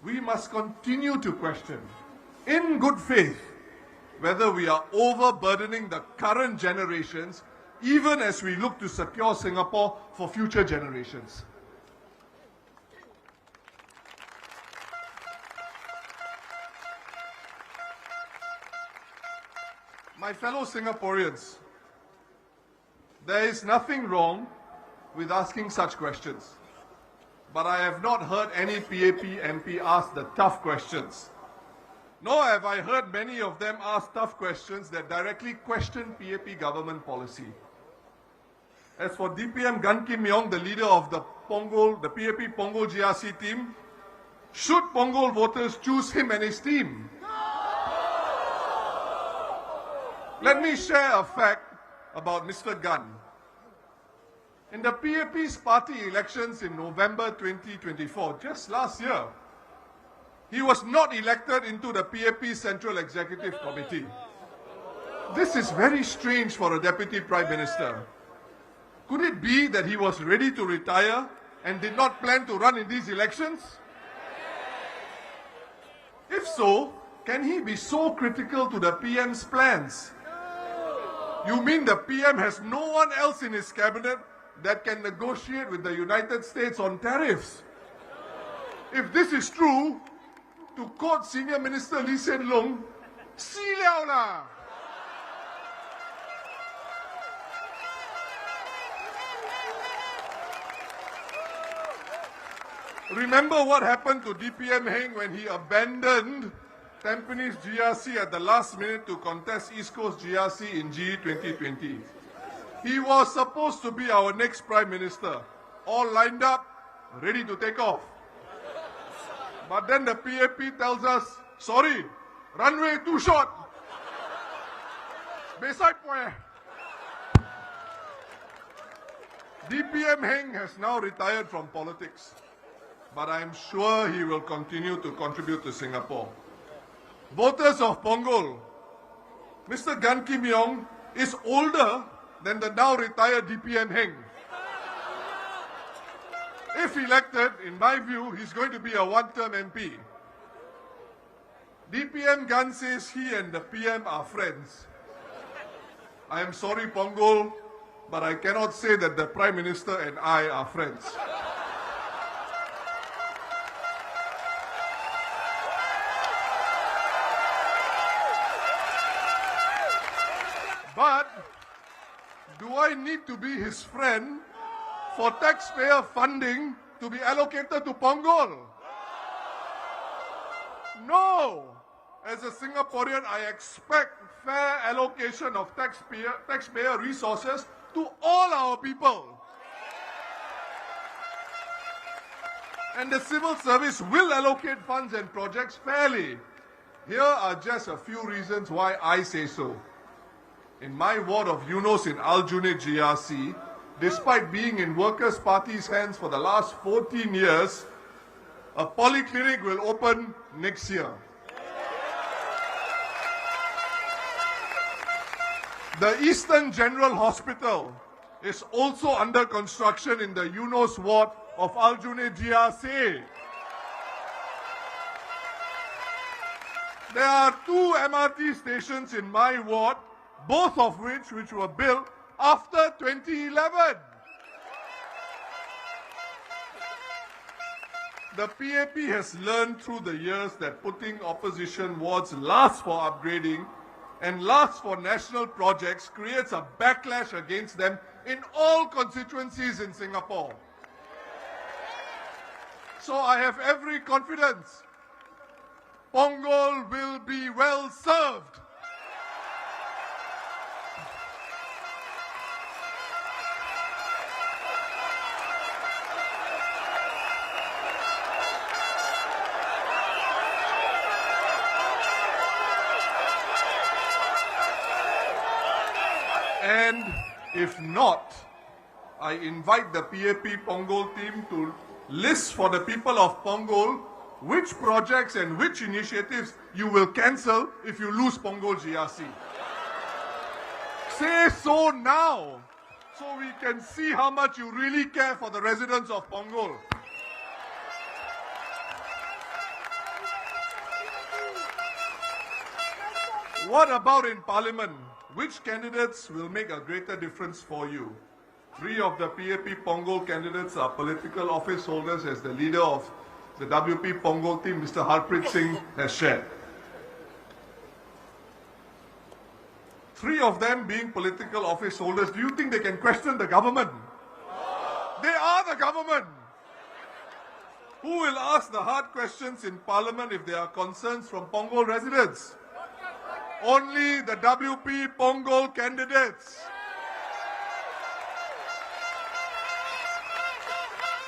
We must continue to question, in good faith, whether we are overburdening the current generations, even as we look to secure Singapore for future generations. My fellow Singaporeans, there is nothing wrong with asking such questions. But I have not heard any PAP MP ask the tough questions. Nor have I heard many of them ask tough questions that directly question PAP government policy. As for DPM Gan Kim Yong, the leader of the PAP Punggol GRC team, should Punggol voters choose him and his team? Let me share a fact about Mr. Gan. In the PAP's party elections in November 2024, just last year, he was not elected into the PAP Central Executive Committee. This is very strange for a Deputy Prime Minister. Could it be that he was ready to retire and did not plan to run in these elections? If so, can he be so critical to the PM's plans? You mean the PM has no one else in his cabinet that can negotiate with the United States on tariffs? If this is true, to quote Senior Minister Lee Hsien Loong, "Si liao la." Remember what happened to DPM Heng when he abandoned Tampines GRC at the last minute to contest East Coast GRC in GE 2020. He was supposed to be our next Prime Minister, all lined up, ready to take off. But then the PAP tells us, sorry, runway too short. Beside point. DPM Heng has now retired from politics, but I am sure he will continue to contribute to Singapore. Voters of Punggol, Mr. Gan Kim Yong is older than the now retired DPM Heng. If elected, in my view, he's going to be a one-term MP. DPM Gan says he and the PM are friends. I am sorry, Punggol, but I cannot say that the Prime Minister and I are friends. But do I need to be his friend for taxpayer funding to be allocated to Punggol? No! As a Singaporean, I expect fair allocation of taxpayer resources to all our people. And the civil service will allocate funds and projects fairly. Here are just a few reasons why I say so. In my ward of Yunos in Aljunied GRC, despite being in Workers' Party's hands for the last 14 years, a polyclinic will open next year. The Eastern General Hospital is also under construction in the Yunos ward of Aljunied GRC. There are 2 MRT stations in my ward, both of which were built after 2011. The PAP has learned through the years that putting opposition wards last for upgrading and last for national projects creates a backlash against them in all constituencies in Singapore. So I have every confidence Punggol will be well served. And if not, I invite the PAP Punggol team to list for the people of Punggol which projects and which initiatives you will cancel if you lose Punggol GRC. Say so now, so we can see how much you really care for the residents of Punggol. What about in Parliament? Which candidates will make a greater difference for you? 3 of the PAP Punggol candidates are political office holders, as the leader of the WP Punggol team, Mr. Harprit Singh, has shared. 3 of them being political office holders, do you think they can question the government? They are the government. Who will ask the hard questions in Parliament if there are concerns from Punggol residents? Only the WP Punggol candidates.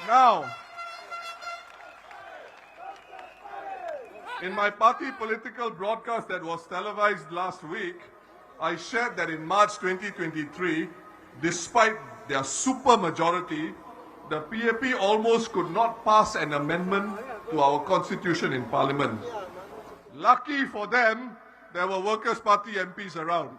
Now, in my party political broadcast that was televised last week, I shared that in March 2023, despite their super majority, the PAP almost could not pass an amendment to our constitution in Parliament. Lucky for them, there were Workers' Party MPs around.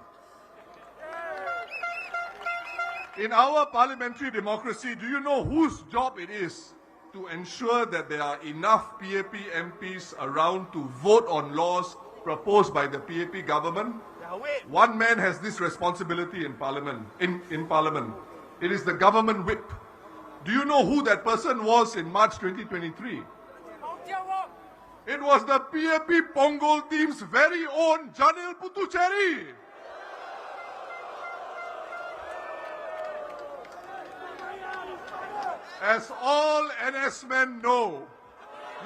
In our parliamentary democracy, do you know whose job it is to ensure that there are enough PAP MPs around to vote on laws proposed by the PAP government? One man has this responsibility in Parliament. In Parliament, it is the government whip. Do you know who that person was in March 2023? It was the PAP Punggol team's very own Janil Puthucheary. As all NS men know,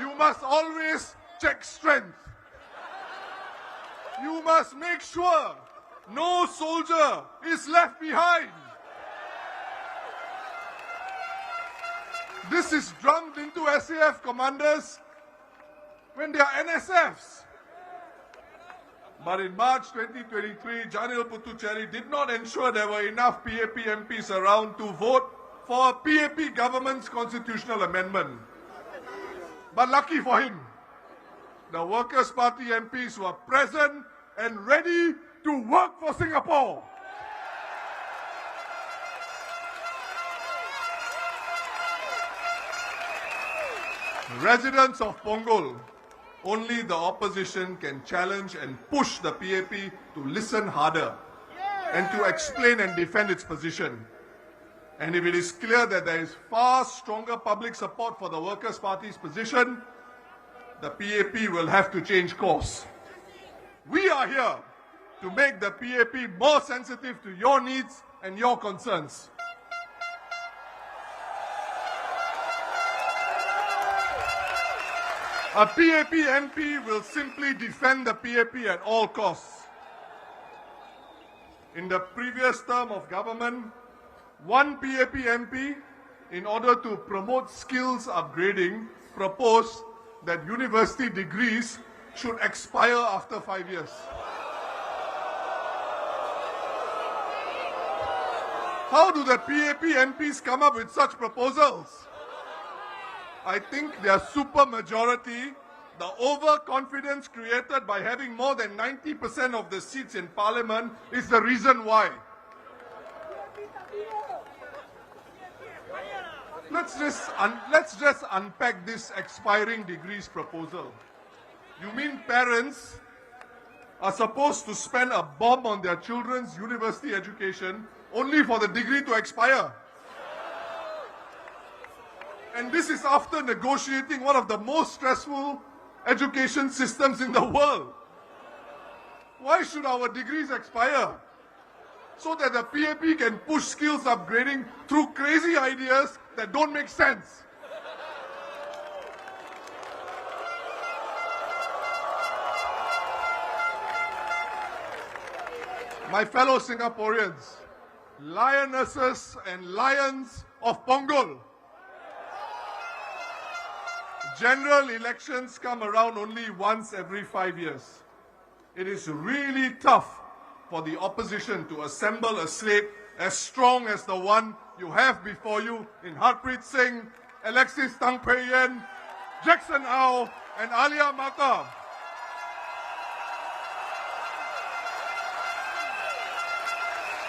you must always check strength. You must make sure no soldier is left behind. This is drummed into SAF commanders when they are NSFs. But in March 2023, Janil Puthucheary did not ensure there were enough PAP MPs around to vote for a PAP government's constitutional amendment. But lucky for him, the Workers' Party MPs were present and ready to work for Singapore. Residents of Punggol, only the opposition can challenge and push the PAP to listen harder and to explain and defend its position. And if it is clear that there is far stronger public support for the Workers' Party's position, the PAP will have to change course. We are here to make the PAP more sensitive to your needs and your concerns. A PAP MP will simply defend the PAP at all costs. In the previous term of government, one PAP MP, in order to promote skills upgrading, proposed that university degrees should expire after 5 years. How do the PAP MPs come up with such proposals? I think their super majority, the overconfidence created by having more than 90% of the seats in parliament, is the reason why. Let's just unpack this expiring degrees proposal. You mean parents are supposed to spend a bomb on their children's university education only for the degree to expire? And this is after negotiating one of the most stressful education systems in the world. Why should our degrees expire? So that the PAP can push skills upgrading through crazy ideas that don't make sense. My fellow Singaporeans, lionesses and lions of Punggol, general elections come around only once every 5 years. It is really tough for the opposition to assemble a slate as strong as the one you have before you in Harprit Singh, Alexis Tangpeyen, Jackson Au, and Alia Mata.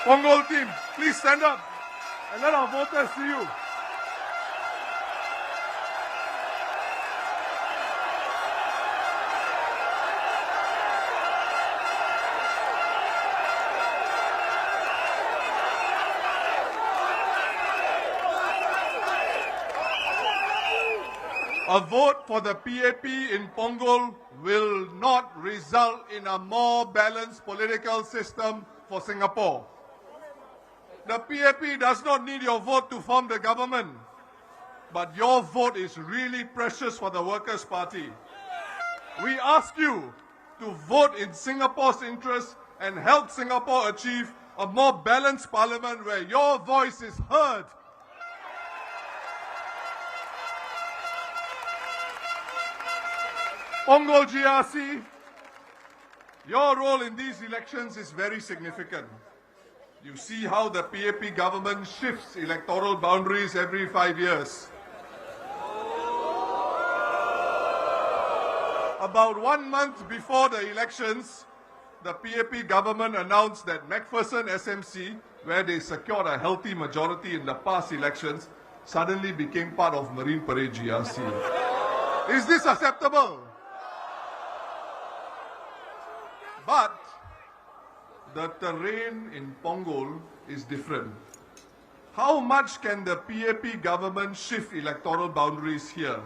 Punggol team, please stand up and let our voters see you. A vote for the PAP in Punggol will not result in a more balanced political system for Singapore. The PAP does not need your vote to form the government, but your vote is really precious for the Workers' Party. We ask you to vote in Singapore's interest and help Singapore achieve a more balanced parliament where your voice is heard. Punggol GRC, your role in these elections is very significant. You see how the PAP government shifts electoral boundaries every 5 years. About 1 month before the elections, the PAP government announced that McPherson SMC, where they secured a healthy majority in the past elections, suddenly became part of Marine Parade GRC. Is this acceptable? But the terrain in Punggol is different. How much can the PAP government shift electoral boundaries here?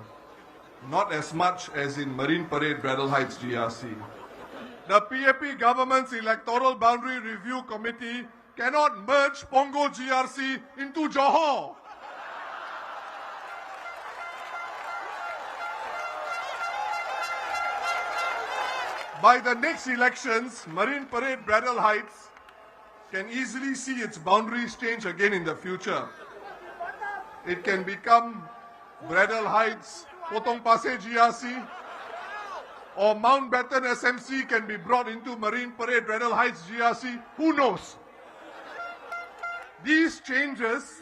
Not as much as in Marine Parade Braddell Heights GRC. The PAP government's Electoral Boundary Review Committee cannot merge Punggol GRC into Johor. By the next elections, Marine Parade Braddell Heights can easily see its boundaries change again in the future. It can become Braddell Heights, Potong Pasir GRC, or Mountbatten SMC can be brought into Marine Parade Braddell Heights GRC. Who knows? These changes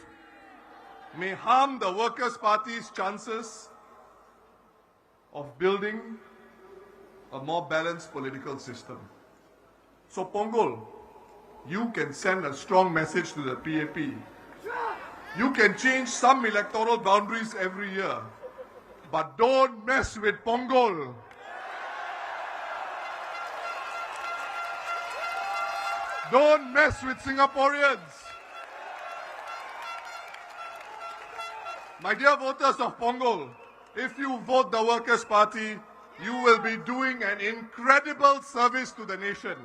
may harm the Workers' Party's chances of building a more balanced political system. So Punggol, you can send a strong message to the PAP. You can change some electoral boundaries every year, but don't mess with Punggol. Don't mess with Singaporeans. My dear voters of Punggol, if you vote the Workers' Party, you will be doing an incredible service to the nation.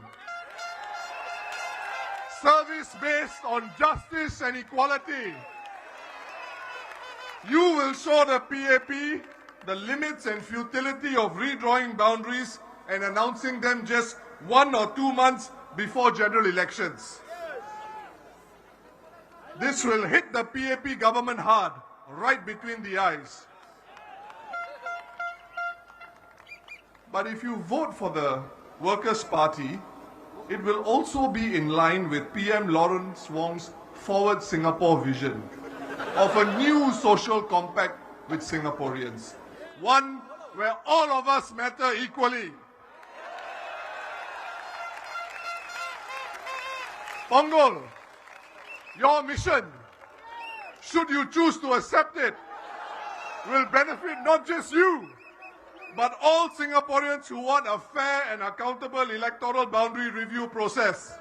Service based on justice and equality. You will show the PAP the limits and futility of redrawing boundaries and announcing them just 1 or 2 months before general elections. This will hit the PAP government hard, right between the eyes. But if you vote for the Workers' Party, it will also be in line with PM Lawrence Wong's Forward Singapore vision of a new social compact with Singaporeans. One where all of us matter equally. Punggol, your mission, should you choose to accept it, will benefit not just you, but all Singaporeans who want a fair and accountable electoral boundary review process,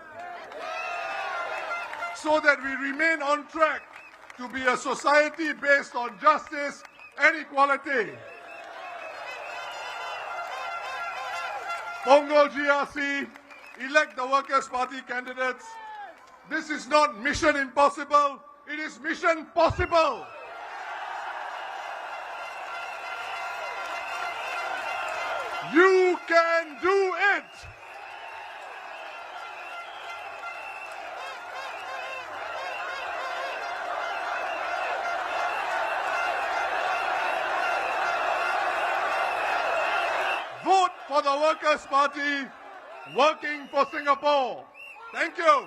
so that we remain on track to be a society based on justice and equality. Punggol GRC, elect the Workers' Party candidates. This is not mission impossible, it is mission possible. You can do it! Vote for the Workers' Party, working for Singapore. Thank you.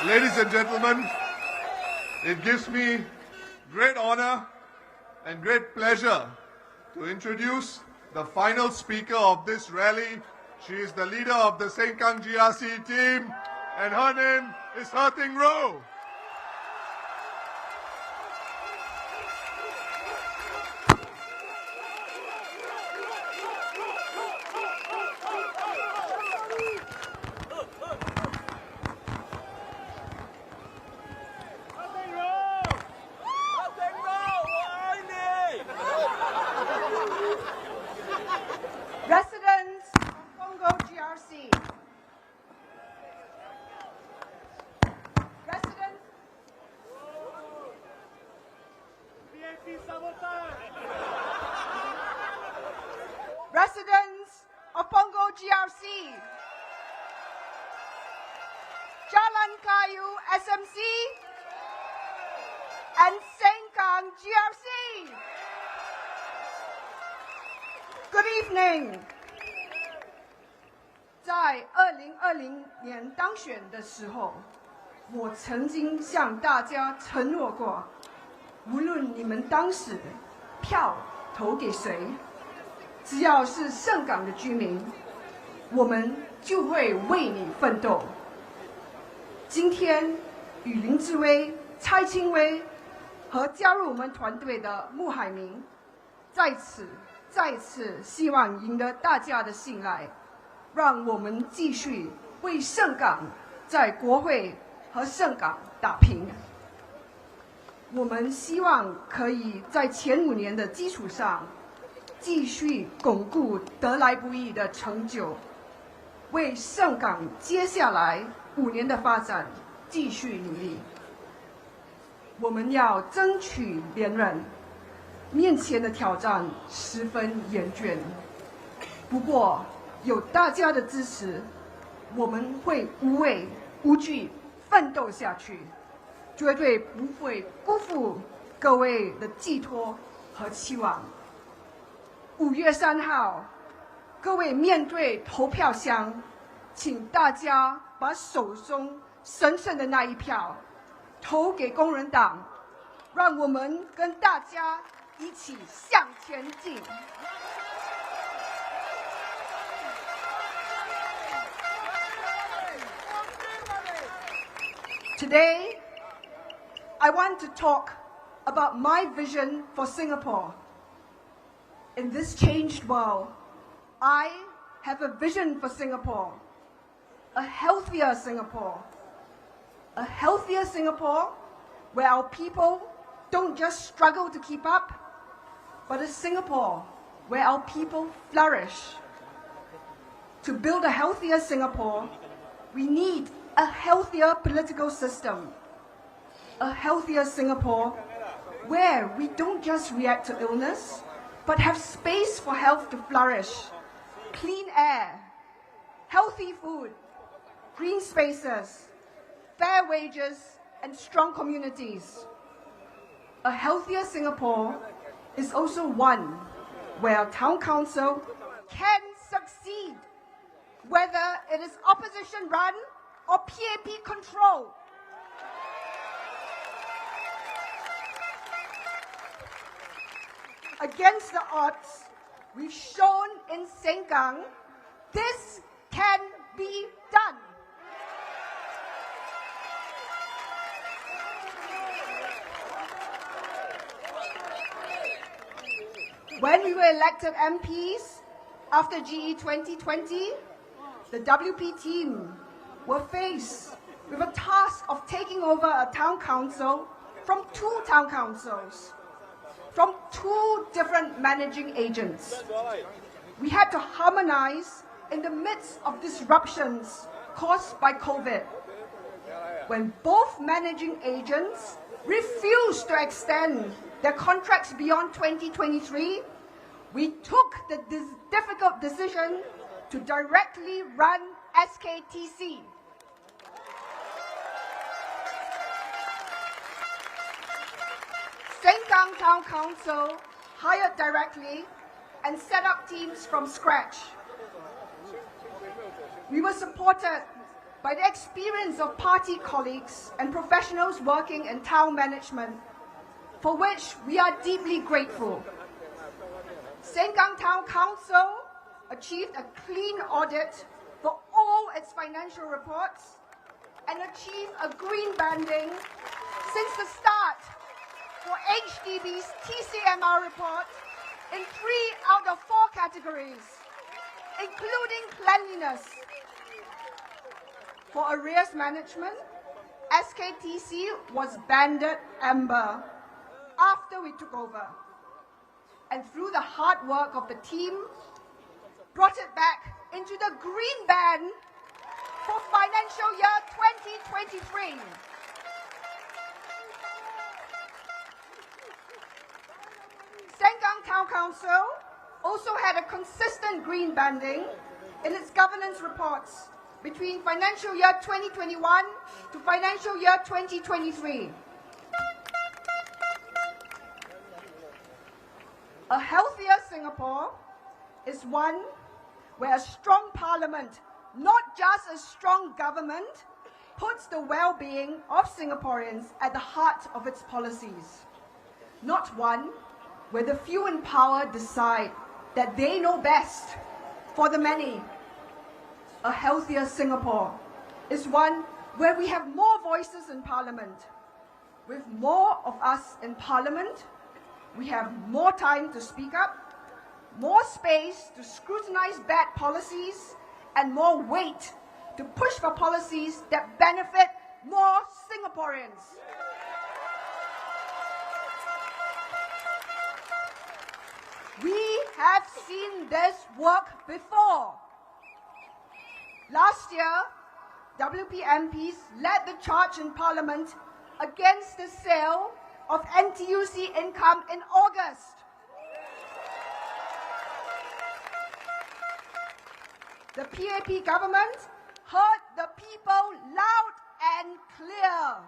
Ladies and gentlemen, it gives me great honor and great pleasure to introduce the final speaker of this rally. She is the leader of the Sengkang GRC team, and her name is He Ting Ru. Residents of Punggol GRC, residents of Punggol GRC, Jalan Kayu SMC, and Sengkang GRC. Good evening. 在2020年当选的时候，我曾经向大家承诺过，无论你们当时票投给谁，只要是盛港的居民，我们就会为你奋斗。今天，与林志威、蔡清威和加入我们团队的穆海明，再次希望赢得大家的信赖，让我们继续为盛港在国会和盛港打拼。我们希望可以在前5年的基础上，继续巩固得来不易的成就，为盛港接下来5年的发展继续努力。我们要争取连任，面前的挑战十分严峻，不过有大家的支持，我们会无畏无惧奋斗下去，绝对不会辜负各位的寄托和期望。5月3号，各位面对投票箱，请大家把手中神圣的那一票投给工人党，让我们跟大家一起向前进。Today, I want to talk about my vision for Singapore. In this changed world, I have a vision for Singapore, a healthier Singapore. A healthier Singapore where our people don't just struggle to keep up, but a Singapore where our people flourish. To build a healthier Singapore, we need a healthier political system, a healthier Singapore where we don't just react to illness, but have space for health to flourish, clean air, healthy food, green spaces, fair wages, and strong communities. A healthier Singapore is also one where our town council can succeed, whether it is opposition run or PAP control. Against the odds, we've shown in Sengkang, this can be done. When we were elected MPs after GE 2020, the WP team were faced with a task of taking over a town council from 2 town councils, from 2 different managing agents. We had to harmonize in the midst of disruptions caused by COVID. When both managing agents refused to extend their contracts beyond 2023, we took the difficult decision to directly run SKTC. Sengkang Town Council hired directly and set up teams from scratch. We were supported by the experience of party colleagues and professionals working in town management, for which we are deeply grateful. Sengkang Town Council achieved a clean audit for all its financial reports and achieved a green banding since the start for HDB's TCMR report in 3 out of 4 categories, including cleanliness. For arrears management, SKTC was banded amber after we took over. And through the hard work of the team, brought it back into the green band for financial year 2023. Sengkang Town Council also had a consistent green banding in its governance reports between financial year 2021 to financial year 2023. A healthier Singapore is one where a strong parliament, not just a strong government, puts the well-being of Singaporeans at the heart of its policies. Not one where the few in power decide that they know best for the many. A healthier Singapore is one where we have more voices in parliament. With more of us in parliament, we have more time to speak up, more space to scrutinize bad policies, and more weight to push for policies that benefit more Singaporeans. We have seen this work before. Last year, WP MPs led the charge in Parliament against the sale of NTUC income in August. The PAP government heard the people loud and clear.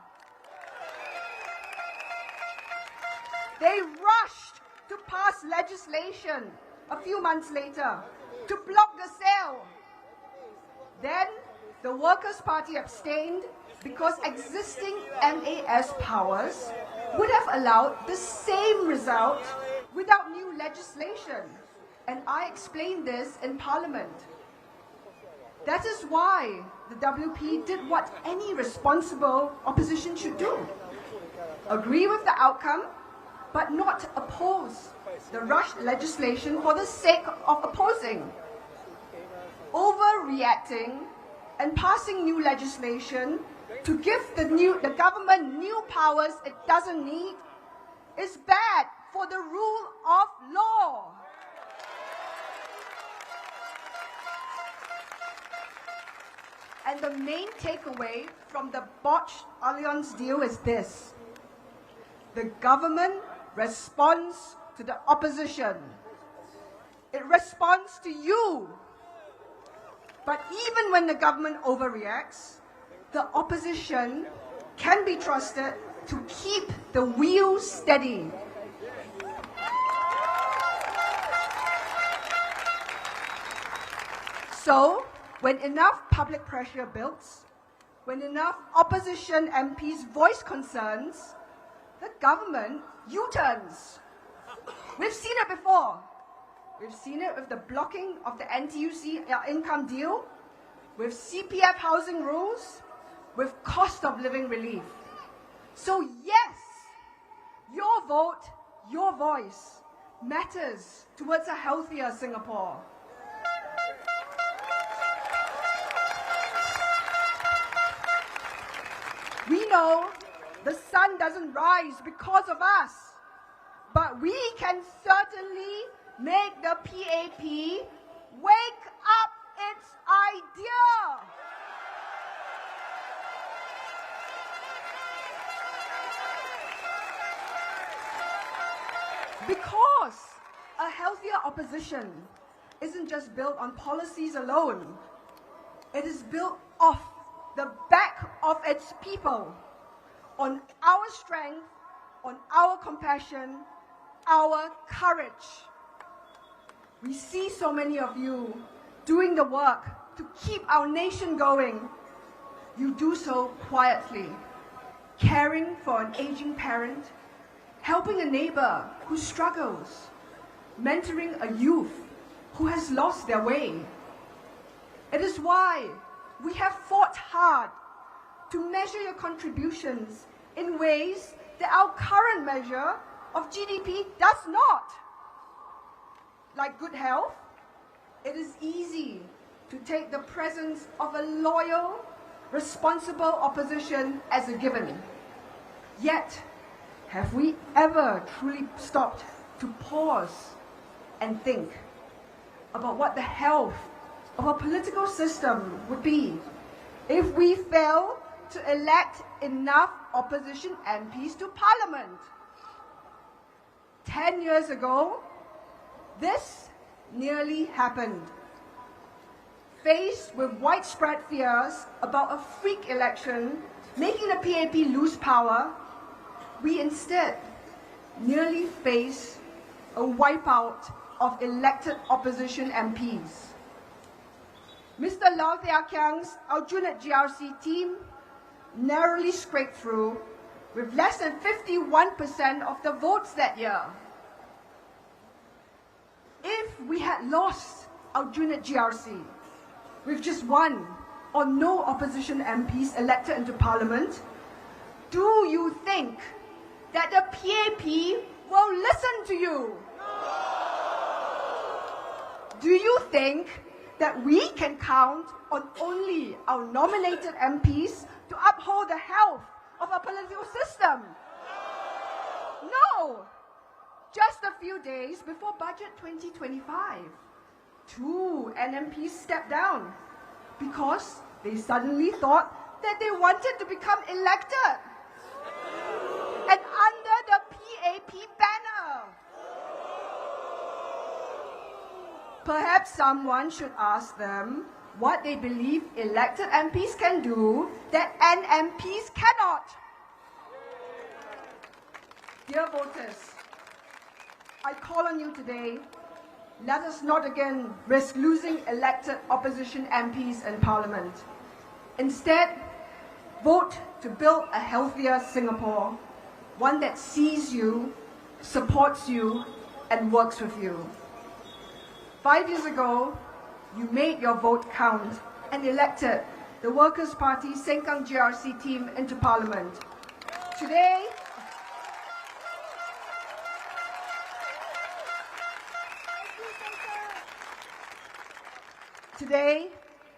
They rushed to pass legislation a few months later to block the sale. Then the Workers' Party abstained because existing MAS powers would have allowed the same result without new legislation. And I explained this in Parliament. That is why the WP did what any responsible opposition should do. Agree with the outcome but not oppose the rushed legislation for the sake of opposing. Overreacting and passing new legislation to give the government new powers it doesn't need is bad for the rule of law. And the main takeaway from the botched alliance deal is this: the government responds to the opposition. It responds to you. But even when the government overreacts, the opposition can be trusted to keep the wheels steady. So, when enough public pressure builds, when enough opposition MPs voice concerns, the government U-turns. We've seen it before. We've seen it with the blocking of the NTUC income deal, with CPF housing rules, with cost of living relief. So yes, your vote, your voice matters towards a healthier Singapore. We know the sun doesn't rise because of us, but we can certainly make the PAP wake up its idea. Because a healthier opposition isn't just built on policies alone. It is built off the back of its people, on our strength, on our compassion, our courage. We see so many of you doing the work to keep our nation going. You do so quietly, caring for an aging parent, helping a neighbor who struggles, mentoring a youth who has lost their way. It is why we have fought hard to measure your contributions in ways that our current measure of GDP does not. Like good health, it is easy to take the presence of a loyal, responsible opposition as a given. Yet, have we ever truly stopped to pause and think about what the health of a political system would be if we fail to elect enough opposition MPs to Parliament? 10 years ago, this nearly happened. Faced with widespread fears about a freak election making the PAP lose power, we instead nearly face a wipeout of elected opposition MPs. Mr. Lau Kyong's Aljunied GRC team narrowly scraped through with less than 51% of the votes that year. If we had lost Aljunied GRC with just one or no opposition MPs elected into Parliament, do you think that the PAP will listen to you? Do you think that we can count on only our nominated MPs to uphold the health of our political system? No! Just a few days before Budget 2025, 2 NMPs stepped down because they suddenly thought that they wanted to become elected. And under the PAP banner. Perhaps someone should ask them what they believe elected MPs can do that NMPs cannot. Dear voters, I call on you today, let us not again risk losing elected opposition MPs in Parliament. Instead, vote to build a healthier Singapore, one that sees you, supports you, and works with you. 5 years ago, you made your vote count and elected the Workers' Party Sengkang GRC team into Parliament. Today, Today,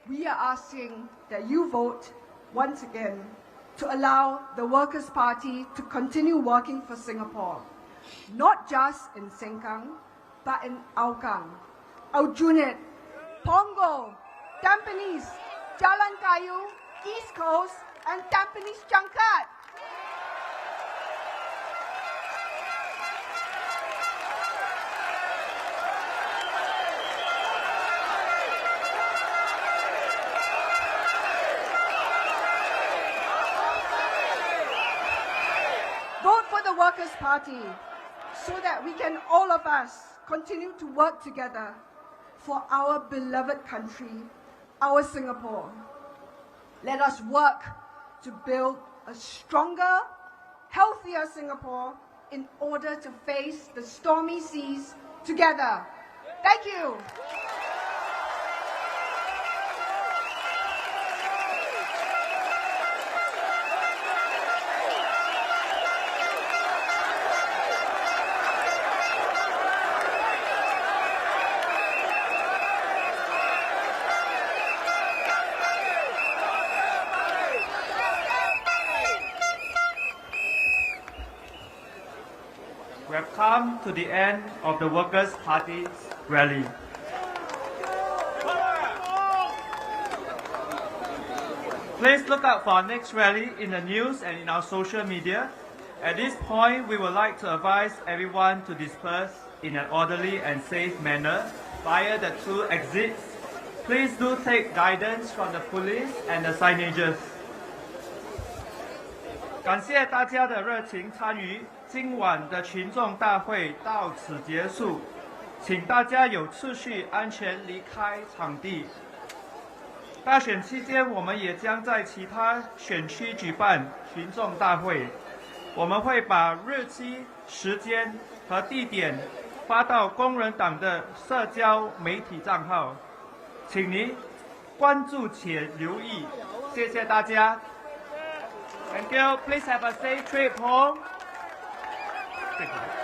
we are asking that you vote once again to allow the Workers' Party to continue working for Singapore, not just in Sengkang, but in Hougang, Aljunied, Punggol, Tampines, Jalan Kayu, East Coast, and Tampines Changkat. Vote for the Workers' Party so that we can, all of us, continue to work together for our beloved country, our Singapore. Let us work to build a stronger, healthier Singapore in order to face the stormy seas together. Thank you. We have come to the end of the Workers' Party's rally. Please look out for our next rally in the news and in our social media. At this point, we would like to advise everyone to disperse in an orderly and safe manner via the 2 exits. Please do take guidance from the police and the signages. 感谢大家的热情参与，今晚的群众大会到此结束，请大家有秩序、安全离开场地。大选期间，我们也将在其他选区举办群众大会，我们会把日期、时间和地点发到工人党的社交媒体账号，请您关注且留意。谢谢大家。Thank you. Please have a safe trip home. Thank you.